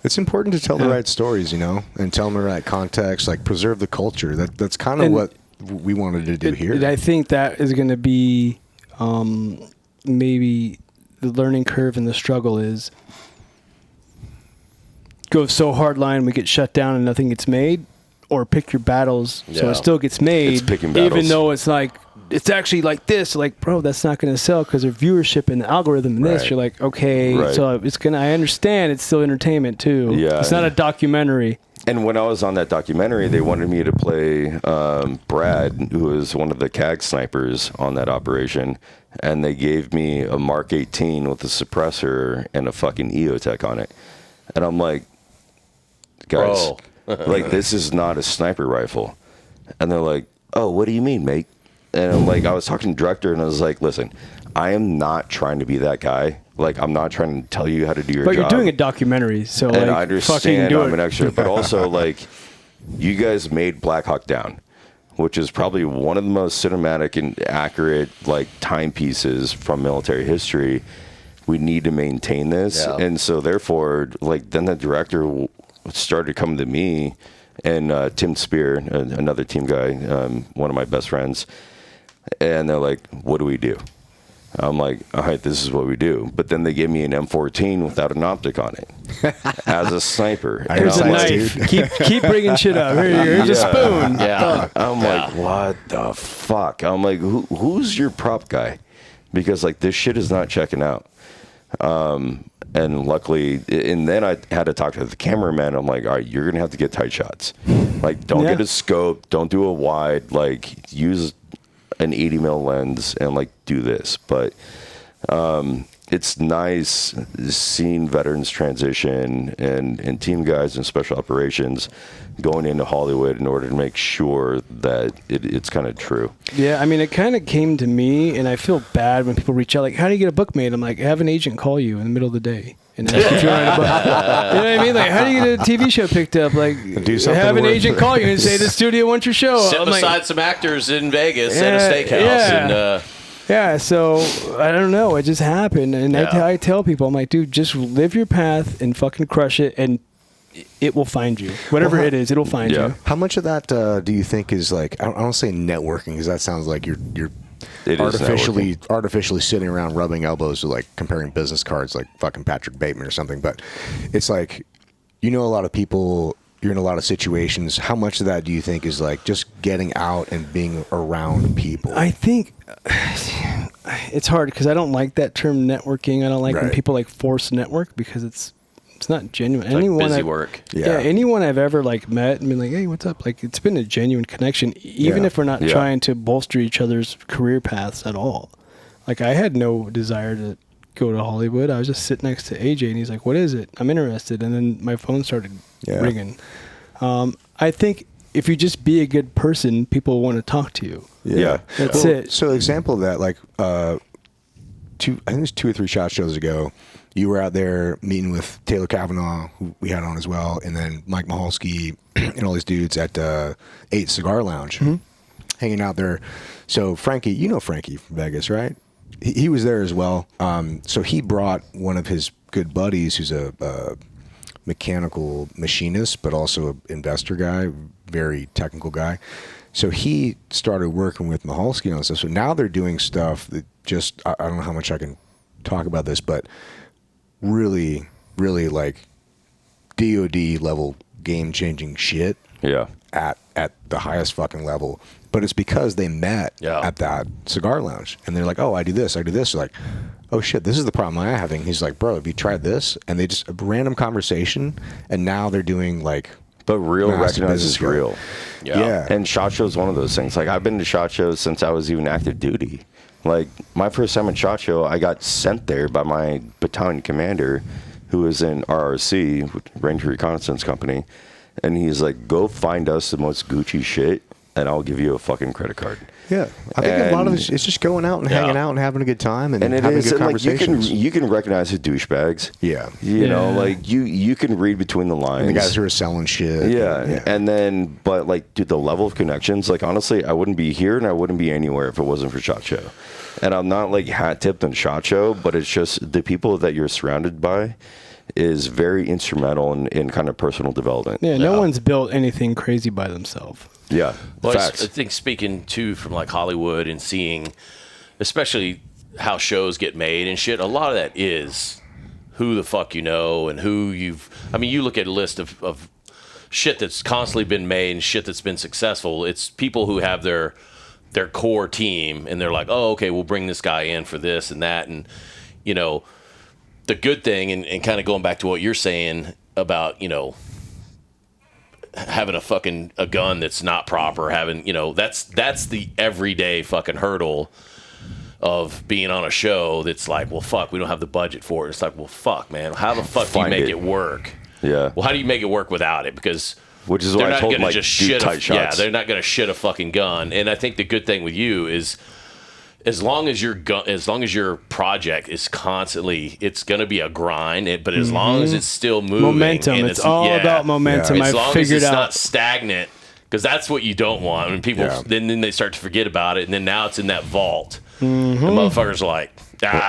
It's important to tell the right stories, you know, and tell them the right context, like preserve the culture. That's kind of what we wanted to do here. I think that is going to be maybe the learning curve and the struggle is go so hard line we get shut down and nothing gets made, or pick your battles so it still gets made. It's picking battles. Even though it's like it's actually like this, like, bro, that's not going to sell because of viewership and the algorithm and this. You're like, okay, so it's gonna. I understand it's still entertainment too. Yeah, it's not a documentary. And when I was on that documentary, they wanted me to play Brad, who was one of the CAG snipers on that operation, and they gave me a Mark 18 with a suppressor and a fucking EOTech on it, and I'm like, guys, like this is not a sniper rifle, and they're like, oh, what do you mean, mate? And I'm like, I was talking to the director, and I was like, listen, I am not trying to be that guy. Like, I'm not trying to tell you how to do your job. But you're doing a documentary, so and like, I understand I'm an extra. But also, like, you guys made Black Hawk Down, which is probably one of the most cinematic and accurate, like, timepieces from military history. We need to maintain this. Yeah. And so, therefore, like, then the director started coming to me, and Tim Spear, another team guy, one of my best friends, and they're like, what do we do? I'm like, all right, this is what we do. But then they gave me an M14 without an optic on it as a sniper. Here's a knife. Keep bringing shit up. Here's a spoon. Yeah. I'm like, what the fuck? I'm like, who's your prop guy? Because like this shit is not checking out. And luckily, and then I had to talk to the cameraman. I'm like, all right, you're going to have to get tight shots. Like, don't get a scope. Don't do a wide. Like, use an 80 mil lens and like do this. But it's nice seeing veterans transition and team guys and special operations going into Hollywood in order to make sure that it's kind of true. Yeah, I mean, it kind of came to me, and I feel bad when people reach out, like, how do you get a book made? I'm like, have an agent call you in the middle of the day and ask if you're writing a book. You know what I mean? Like, how do you get a TV show picked up? Like, have an agent call you and say, the studio wants your show. Sit beside some actors in Vegas at a steakhouse. Yeah, so I don't know. It just happened. And I tell people, I'm like, dude, just live your path and fucking crush it, and it will find you. Whatever it is, it'll find you. How much of that do you think is like, I don't say networking, because that sounds like you're artificially sitting around rubbing elbows with like comparing business cards like fucking Patrick Bateman or something. But it's like, you know, a lot of people, you're in a lot of situations. How much of that do you think is like just getting out and being around people? I think it's hard because I don't like that term networking. I don't like when people like force network, because it's It's not genuine. It's like busy work. Yeah. Anyone I've ever like met and been like, hey, what's up? Like, it's been a genuine connection, even if we're not trying to bolster each other's career paths at all. Like, I had no desire to go to Hollywood. I was just sitting next to AJ, and he's like, what is it? I'm interested. And then my phone started ringing. I think if you just be a good person, people want to talk to you. Yeah. That's it. So example of that, like, I think it was 2 or 3 SHOT shows ago, you were out there meeting with Taylor Kavanaugh, who we had on as well, and then Mike Mahalski and all these dudes at 8 Cigar Lounge, hanging out there. So Frankie, you know Frankie from Vegas, right? He was there as well. So he brought one of his good buddies, who's a mechanical machinist, but also an investor guy, very technical guy. So he started working with Mahalski on stuff. So now they're doing stuff that just, I don't know how much I can talk about this, but really, really like DOD level game-changing shit. Yeah. At the highest fucking level. But it's because they met at that cigar lounge. And they're like, oh, I do this. They're like, oh shit, this is the problem I'm having. He's like, bro, have you tried this? And they just, a random conversation, and now they're doing like, but real recognizes real. Yeah. And SHOT Show is one of those things. Like, I've been to SHOT Shows since I was even active duty. Like, my first time at SHOT Show, I got sent there by my battalion commander, who was in RRC, Ranger Reconnaissance Company. And he's like, go find us the most Gucci shit, and I'll give you a fucking credit card. Yeah, I think a lot of it's just going out and hanging out and having a good time and having good conversations. Like, you can recognize the douchebags. Yeah, you know, like you can read between the lines. And the guys who are selling shit. Yeah, and then, but like, dude, the level of connections. Like, honestly, I wouldn't be here and I wouldn't be anywhere if it wasn't for SHOT Show. And I'm not like hat tipped on SHOT Show, but it's just the people that you're surrounded by is very instrumental in kind of personal development. Yeah, no one's built anything crazy by themselves. Yeah, well, facts. I think speaking too from like Hollywood and seeing, especially how shows get made and shit, a lot of that is who the fuck you know and who you've. I mean, you look at a list of shit that's constantly been made and shit that's been successful. It's people who have their core team, and they're like, oh, okay, we'll bring this guy in for this and that, and you know, the good thing, and kind of going back to what you're saying about, you know, having a gun that's not proper, having, you know, that's the everyday fucking hurdle of being on a show that's like, well, fuck, we don't have the budget for it. It's like, well, fuck, man, how the fuck do you make it work? Yeah. Well, how do you make it work without it? Because which is why I told them, like, do tight shots. Yeah, they're not going to shit a fucking gun. And I think the good thing with you is, as long as your project is constantly, it's going to be a grind, but as long as it's still moving, momentum. And it's all about momentum. As long as it's not stagnant, because that's what you don't want. When people then they start to forget about it, and then now it's in that vault. And motherfuckers are like,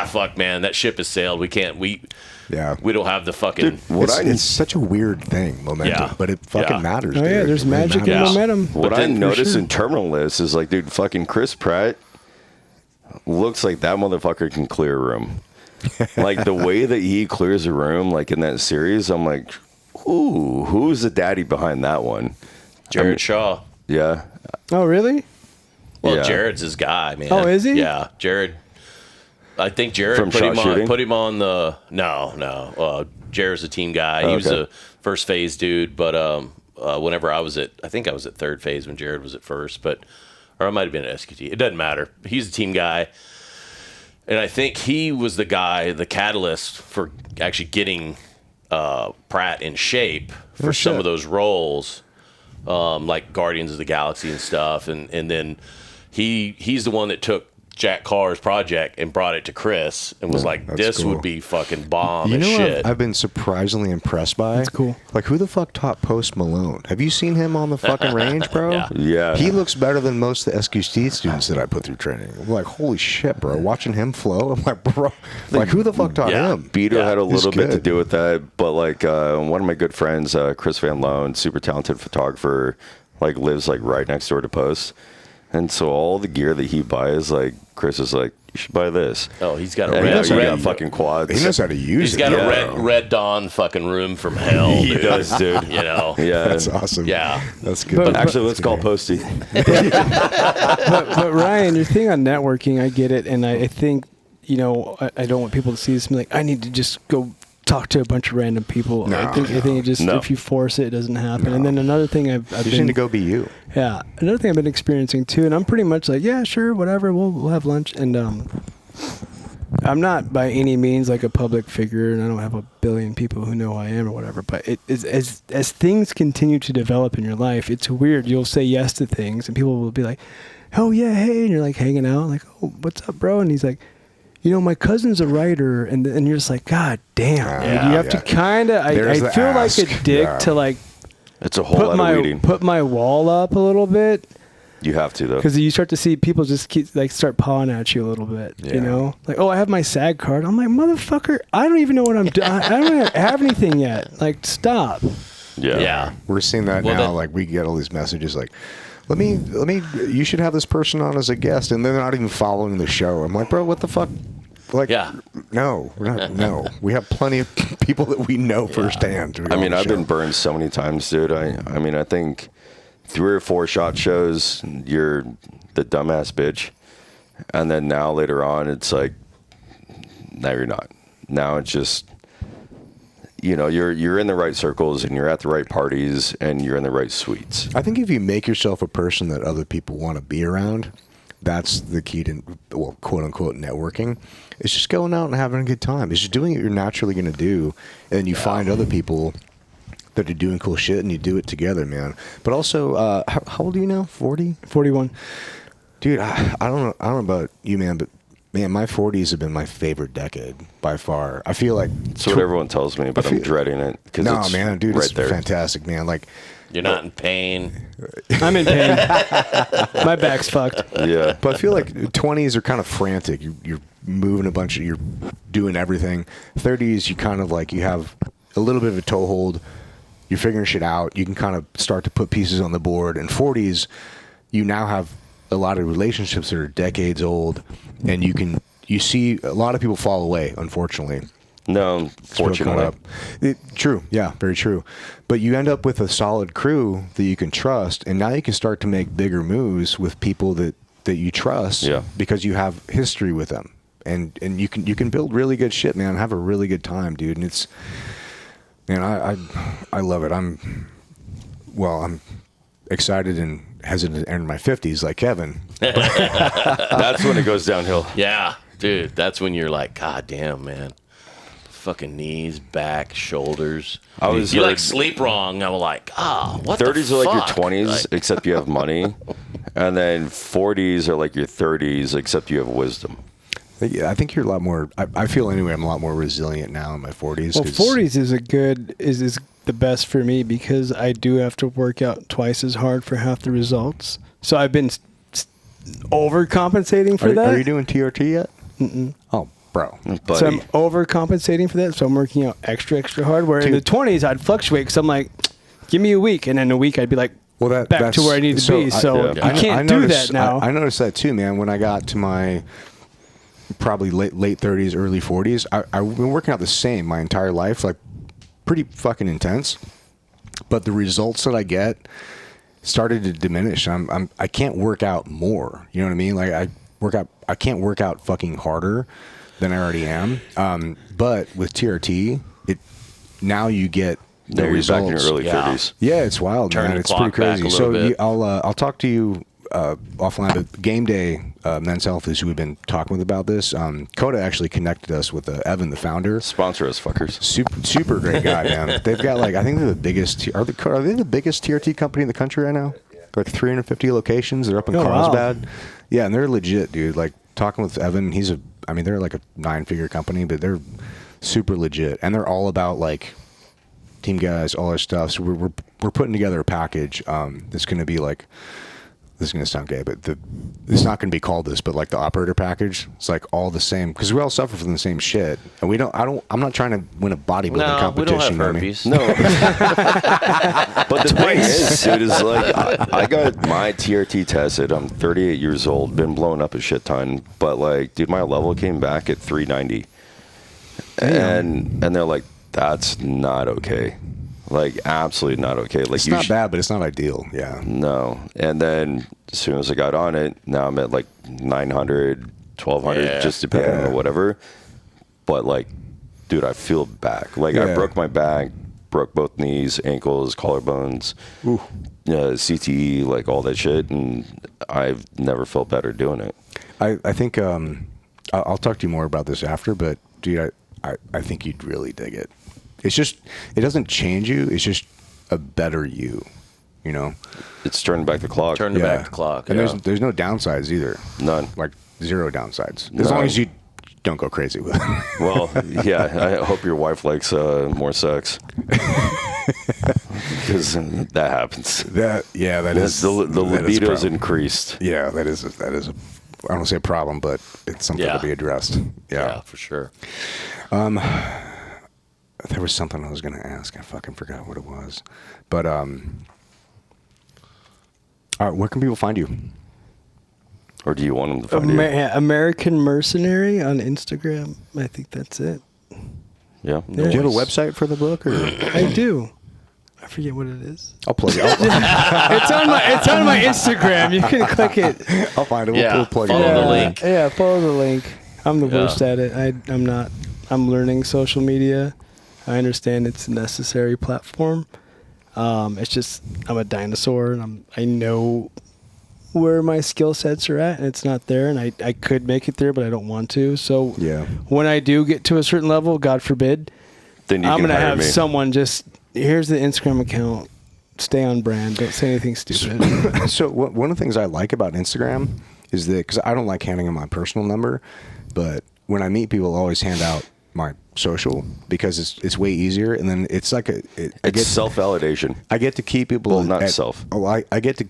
fuck, man, that ship has sailed. We can't. We don't have the fucking. Dude, it's such a weird thing, momentum, but it fucking matters. Oh yeah, there's magic in momentum. What I noticed in Terminal List is like, dude, fucking Chris Pratt looks like that motherfucker can clear a room. Like, the way that he clears a room, like in that series, I'm like, ooh, who's the daddy behind that one? Jared Shaw. Yeah. Oh, really? Well, Jared's his guy, man. Oh, is he? Yeah, Jared. I think Jared From put him on the. No. Jared's a team guy. He was a first phase dude, but whenever I think I was at third phase when Jared was at first, or I might have been at SQT. It doesn't matter. He's a team guy. And I think he was the guy, the catalyst for actually getting Pratt in shape for some of those roles, like Guardians of the Galaxy and stuff. And then he's the one that took Jack Carr's project and brought it to Chris and was like, this would be fucking bomb as shit. I've been surprisingly impressed by? That's cool. Like, who the fuck taught Post Malone? Have you seen him on the fucking range, bro? Yeah. He looks better than most of the SQT students that I put through training. I'm like, holy shit, bro. Watching him flow, I'm like, bro, like, who the fuck taught him? Beto had a little bit to do with that, but like one of my good friends, Chris Van Loan, super talented photographer, like lives like right next door to Post. And so all the gear that he buys, like, Chris is like, you should buy this. Oh, he's got a red fucking quads. He knows how to use it. He's got a red Dawn fucking room from hell. He does, dude. You know? Yeah. That's awesome. Yeah. That's good. But actually, let's call Posty. but Ryan, your thing on networking, I get it. And I think, you know, I don't want people to see this and be like, I need to just go talk to a bunch of random people. I think it just if you force it, it doesn't happen. And then another thing I've you just need to go be you. Yeah, another thing I've been experiencing too, and I'm pretty much like, yeah, sure, whatever, we'll have lunch. And I'm not by any means like a public figure, and I don't have a billion people who know who I am or whatever. But it is as things continue to develop in your life, it's weird. You'll say yes to things, and people will be like, "Oh yeah, hey," and you're like hanging out, like, "Oh, what's up, bro?" And he's like, "You know, my cousin's a writer," and you're just like, "God damn!" You have to kind of. I feel like a dick to like. It's a whole lot of reading. Put my wall up a little bit. You have to, though. Because you start to see people just start pawing at you a little bit, you know? Like, oh, I have my SAG card. I'm like, motherfucker, I don't even know what I'm doing. I don't have anything yet. Like, stop. Yeah. We're seeing that now. Like, we get all these messages like, let me, you should have this person on as a guest. And they're not even following the show. I'm like, bro, what the fuck? Like, no, we're not, no. We have plenty of people that we know firsthand. I mean, I've been burned so many times, dude. I mean, I think 3 or 4 shot shows, you're the dumbass bitch. And then now later on, it's like, no, you're not. Now it's just, you know, you're in the right circles and you're at the right parties and you're in the right suites. I think if you make yourself a person that other people want to be around, that's the key to, well, quote unquote, networking. It's just going out and having a good time. It's just doing what you're naturally going to do. And then you find other people that are doing cool shit and you do it together, man. But also, how old are you now? 40? 41. Dude, I don't know about you, man, but man, my 40s have been my favorite decade by far. I feel like that's what everyone tells me, but I'm dreading it. No, man, dude, it's there. Fantastic, man. Like, you're not in pain. I'm in pain. My back's fucked. Yeah, but I feel like 20s are kind of frantic. You're moving you're doing everything. 30s, you kind of like, you have a little bit of a toehold. You're figuring shit out. You can kind of start to put pieces on the board. And 40s, you now have a lot of relationships that are decades old, and you see a lot of people fall away, unfortunately. No, fortunately. True. Yeah, very true. But you end up with a solid crew that you can trust, and now you can start to make bigger moves with people that you trust because you have history with them. And you can build really good shit, man. Have a really good time, dude. And it's, man, I love it. I'm excited and hesitant to enter my 50s like Kevin. That's when it goes downhill. Yeah, dude. That's when you're like, God damn, man. Fucking knees, back, shoulders. You like sleep wrong. I'm like, what 30s the are fuck? like your 20s, except you have money. And then 40s are like your 30s, except you have wisdom. Yeah, I think you're a lot more. I feel anyway. I'm a lot more resilient now in my 40s. Well, 40s is the best for me because I do have to work out twice as hard for half the results. So I've been overcompensating for that. Are you doing TRT yet? Mm-mm. Oh, bro. Buddy. So I'm overcompensating for that. So I'm working out extra hard. Where in the 20s I'd fluctuate because I'm like, give me a week, and in a week I'd be like, back to where I need to be. So you can't do that now. I noticed that too, man. When I got to my probably late 30s, early 40s, I've been working out the same my entire life, like pretty fucking intense. But the results that I get started to diminish. I can't work out more. You know what I mean? Like I can't work out fucking harder than I already am. But with TRT, now you get the results. Back in your early 30s. Yeah, it's wild, Turn man. It's pretty crazy. So I'll talk to you offline. But Game Day Men's Health is who we've been talking with about this. Coda actually connected us with Evan, the founder. Sponsor us, fuckers. Super great guy, man. They've got I think they're the biggest. Are they the biggest TRT company in the country right now? Like 350 locations. They're up in Carlsbad. Wow. Yeah, and they're legit, dude. Like talking with Evan, they're like a 9-figure company, but they're super legit, and they're all about like team guys, all our stuff. So we're putting together a package that's going to be like, this is going to sound gay, but it's not going to be called this, but like the operator package. It's like all the same because we all suffer from the same shit, and I'm not trying to win a bodybuilding competition. We don't have herpes. No. But the thing is, dude, is like I got my TRT tested. I'm 38 years old, been blown up a shit ton, but like, dude, my level came back at 390, and they're like, that's not okay. Like, absolutely not okay. Like, it's not bad, but it's not ideal. Yeah. No. And then as soon as I got on it, now I'm at like 900, 1200, just depending on whatever. But like, dude, I feel back. Like I broke my back, broke both knees, ankles, collarbones, CTE, like all that shit, and I've never felt better doing it. I think I'll talk to you more about this after, but dude, I think you'd really dig it. It's just, it doesn't change you. It's just a better you, you know? It's turning back the clock. Turning back the clock. And there's no downsides either. None. Like zero downsides. As long as you don't go crazy with it. Well, yeah, I hope your wife likes more sex. Because that happens. That is. The libido's increased. Yeah, that is I don't want to say a problem, but it's something to be addressed. Yeah, for sure. There was something I was going to ask. I fucking forgot what it was. But, all right, where can people find you? Or do you want them to find you? American Mercenary on Instagram. I think that's it. Yeah. Do you have a website for the book? Or? I do. I forget what it is. I'll plug it. It's on my Instagram. You can click it. I'll find it. We'll plug follow it. the link. Yeah, follow the link. I'm the worst at it. I'm not. I'm learning social media. I understand it's a necessary platform. It's just I'm a dinosaur, and I know where my skill sets are at, and it's not there. And I could make it there, but I don't want to. So when I do get to a certain level, God forbid, then I'm going to have someone just, here's the Instagram account. Stay on brand. Don't say anything stupid. So one of the things I like about Instagram is that, because I don't like handing them my personal number, but when I meet people, I always hand out my social because it's way easier, and then it's like it's self-validation. I get to keep people I get to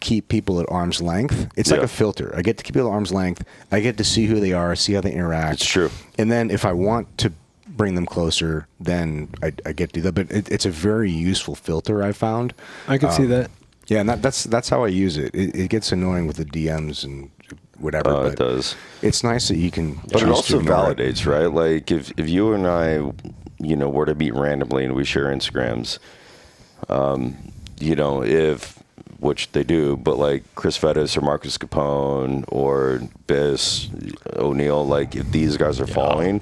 keep people at arm's length. It's like a filter. I get to keep people at arm's length. I get to see who they are, see how they interact. It's true. And then if I want to bring them closer, then I get to do that. But it's a very useful filter, I found. I can see that. Yeah, and that's how I use it. It gets annoying with the DMs and whatever. But it does. It's nice that you can. But it also validates, right? Like if you and I, were to meet randomly and we share Instagrams, which they do, but like Chris Fettis or Marcus Capone or Biss O'Neill, like if these guys are following,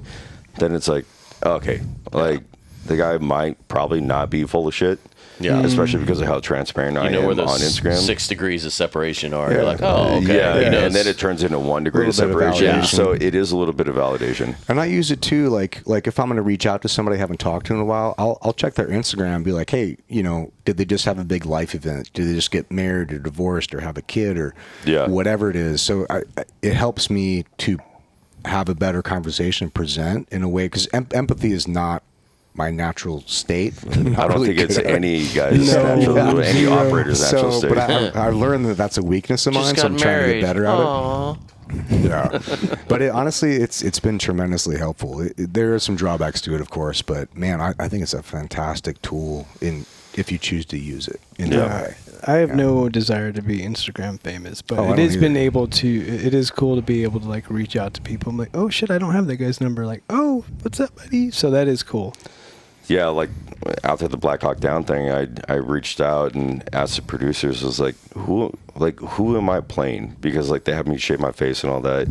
then it's like, okay, like the guy might probably not be full of shit. Yeah, especially because of how transparent I am where those on Instagram. 6 degrees of separation are. You're like, oh, okay. And then it turns into 1 degree of separation. So it is a little bit of validation. And I use it too, like if I'm going to reach out to somebody I haven't talked to in a while, I'll check their Instagram and be like, hey, did they just have a big life event? Did they just get married or divorced or have a kid or whatever it is? So it helps me to have a better conversation, present in a way, because empathy is not my natural state. I don't think it's any guy's any operator's natural state. But I've learned that that's a weakness of mine, so I'm trying to get better at it. Yeah, but honestly, it's been tremendously helpful. There are some drawbacks to it, of course, but man, I think it's a fantastic tool if you choose to use it in that way. I have no desire to be Instagram famous, but it is cool to be able to like reach out to people. I'm like, oh shit, I don't have that guy's number. Like, oh, what's up, buddy? So that is cool. Yeah, like after the Black Hawk Down thing, I reached out and asked the producers, I was like, who am I playing? Because like they have me shave my face and all that.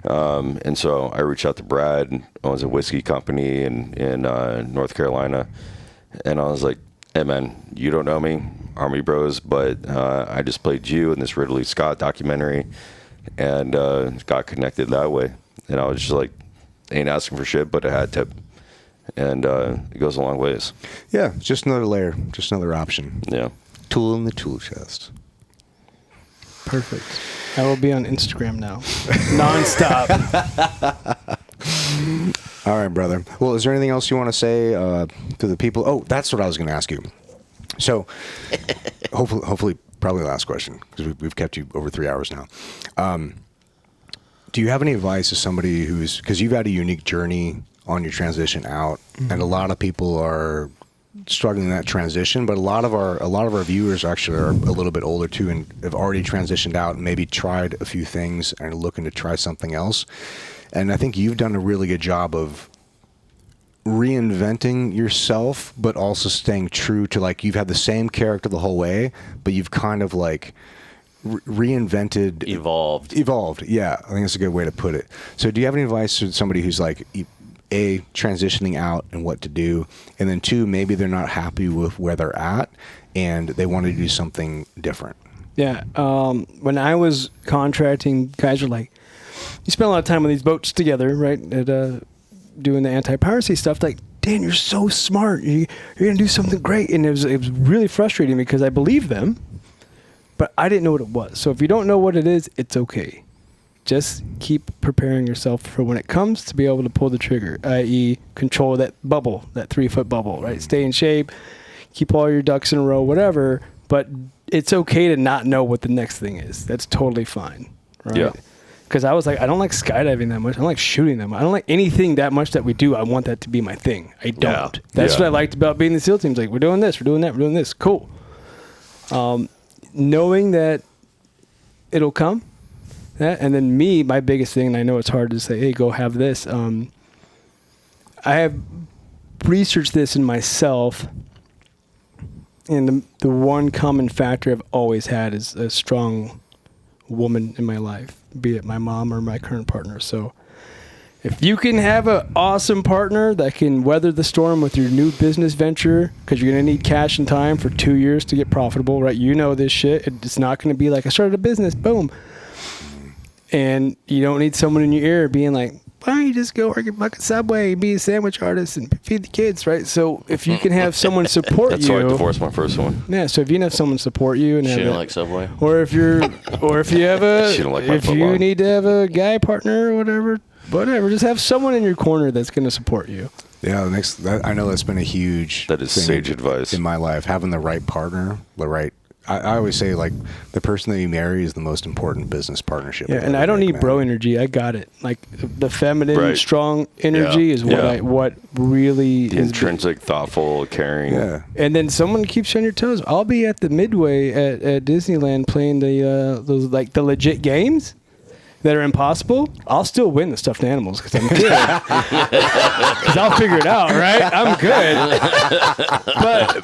And so I reached out to Brad, who owns a whiskey company in North Carolina, and I was like, hey man, you don't know me, Army Bros, but I just played you in this Ridley Scott documentary, and got connected that way. And I was just like, ain't asking for shit, but I had tip. And it goes a long ways. Yeah, just another layer, just another option. Yeah. Tool in the tool chest. Perfect. I will be on Instagram now. Non-stop. All right, brother. Well, is there anything else you want to say to the people? Oh, that's what I was going to ask you. So, hopefully, probably the last question, because we've kept you over 3 hours now. Do you have any advice to somebody because you've had a unique journey on your transition out, and a lot of people are struggling in that transition, but a lot of our viewers actually are a little bit older too and have already transitioned out and maybe tried a few things and are looking to try something else. And I think you've done a really good job of reinventing yourself, but also staying true to, like, you've had the same character the whole way, but you've kind of like evolved. Yeah, I think that's a good way to put it. So do you have any advice to somebody who's like A, transitioning out and what to do, and then 2, maybe they're not happy with where they're at and they want to do something different. Yeah. When I was contracting, guys were like, you spend a lot of time on these boats together, right? At, doing the anti-piracy stuff. Like, Dan, you're so smart. You're going to do something great. And it was really frustrating because I believed them, but I didn't know what it was. So if you don't know what it is, it's okay. Just keep preparing yourself for when it comes to be able to pull the trigger, i.e. control that bubble, that 3-foot bubble, right? Stay in shape, keep all your ducks in a row, whatever. But it's okay to not know what the next thing is. That's totally fine, right? Yeah. Because I was like, I don't like skydiving that much. I don't like shooting that much. I don't like anything that much that we do. I want that to be my thing. I don't. Yeah. That's what I liked about being the SEAL teams. Like, we're doing this, we're doing that, we're doing this. Cool. Knowing that it'll come. And then me, my biggest thing, and I know it's hard to say, hey, go have this. I have researched this in myself. And the one common factor I've always had is a strong woman in my life, be it my mom or my current partner. So if you can have an awesome partner that can weather the storm with your new business venture, because you're going to need cash and time for 2 years to get profitable, right? You know this shit. It's not going to be like, I started a business, boom. And you don't need someone in your ear being like, why don't you just go work at fucking Subway, be a sandwich artist, and feed the kids, right? So if you can have someone support That's you. why I divorced my first one. Yeah, so if you can have someone support you and She have didn't a- like Subway. or if you have a, She don't like my if you football. need to have a guy partner or whatever, just have someone in your corner that's going to support you. Yeah, I know that's been a huge That is thing sage advice. in my life. Having the right partner, I always say, like, the person that you marry is the most important business partnership. Yeah, you'll and ever I don't make, need man. bro energy. I got it. Like the feminine, Right. strong energy is what really The is. intrinsic, thoughtful, caring. Yeah. And then someone keeps you on your toes. I'll be at the Midway at Disneyland playing those like the legit games that are impossible. I'll still win the stuffed animals because I'm good. Because I'll figure it out, right? I'm good.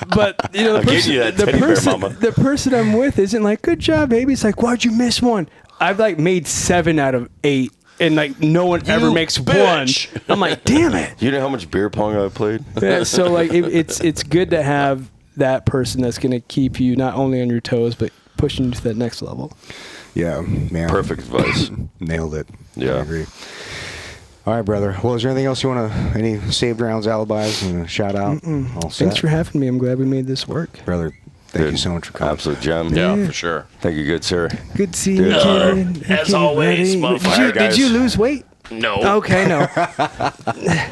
But you know, the person I'm with isn't like, good job, baby. It's like, why'd you miss one? I've like made 7 out of 8. And like no one ever makes bitch. one. I'm like, damn it. You know how much beer pong I played? Yeah, so like it's good to have that person that's going to keep you not only on your toes but pushing you to that next level. Yeah, man. Perfect advice. Nailed it. Yeah. I agree. All right, brother. Well, is there anything else you want to, any saved rounds, alibis, and shout out? All set? Thanks for having me. I'm glad we made this work. Brother, thank Dude, you so much for coming. Absolute gem. Yeah, for sure. Thank you, good sir. Good seeing you, Dude, kid. as always, motherfucker. Did you lose weight? No. Okay, no.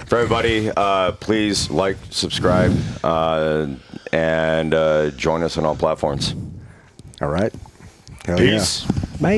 For everybody, please like, subscribe, and join us on all platforms. All right. Hell Peace. Yeah. Bye.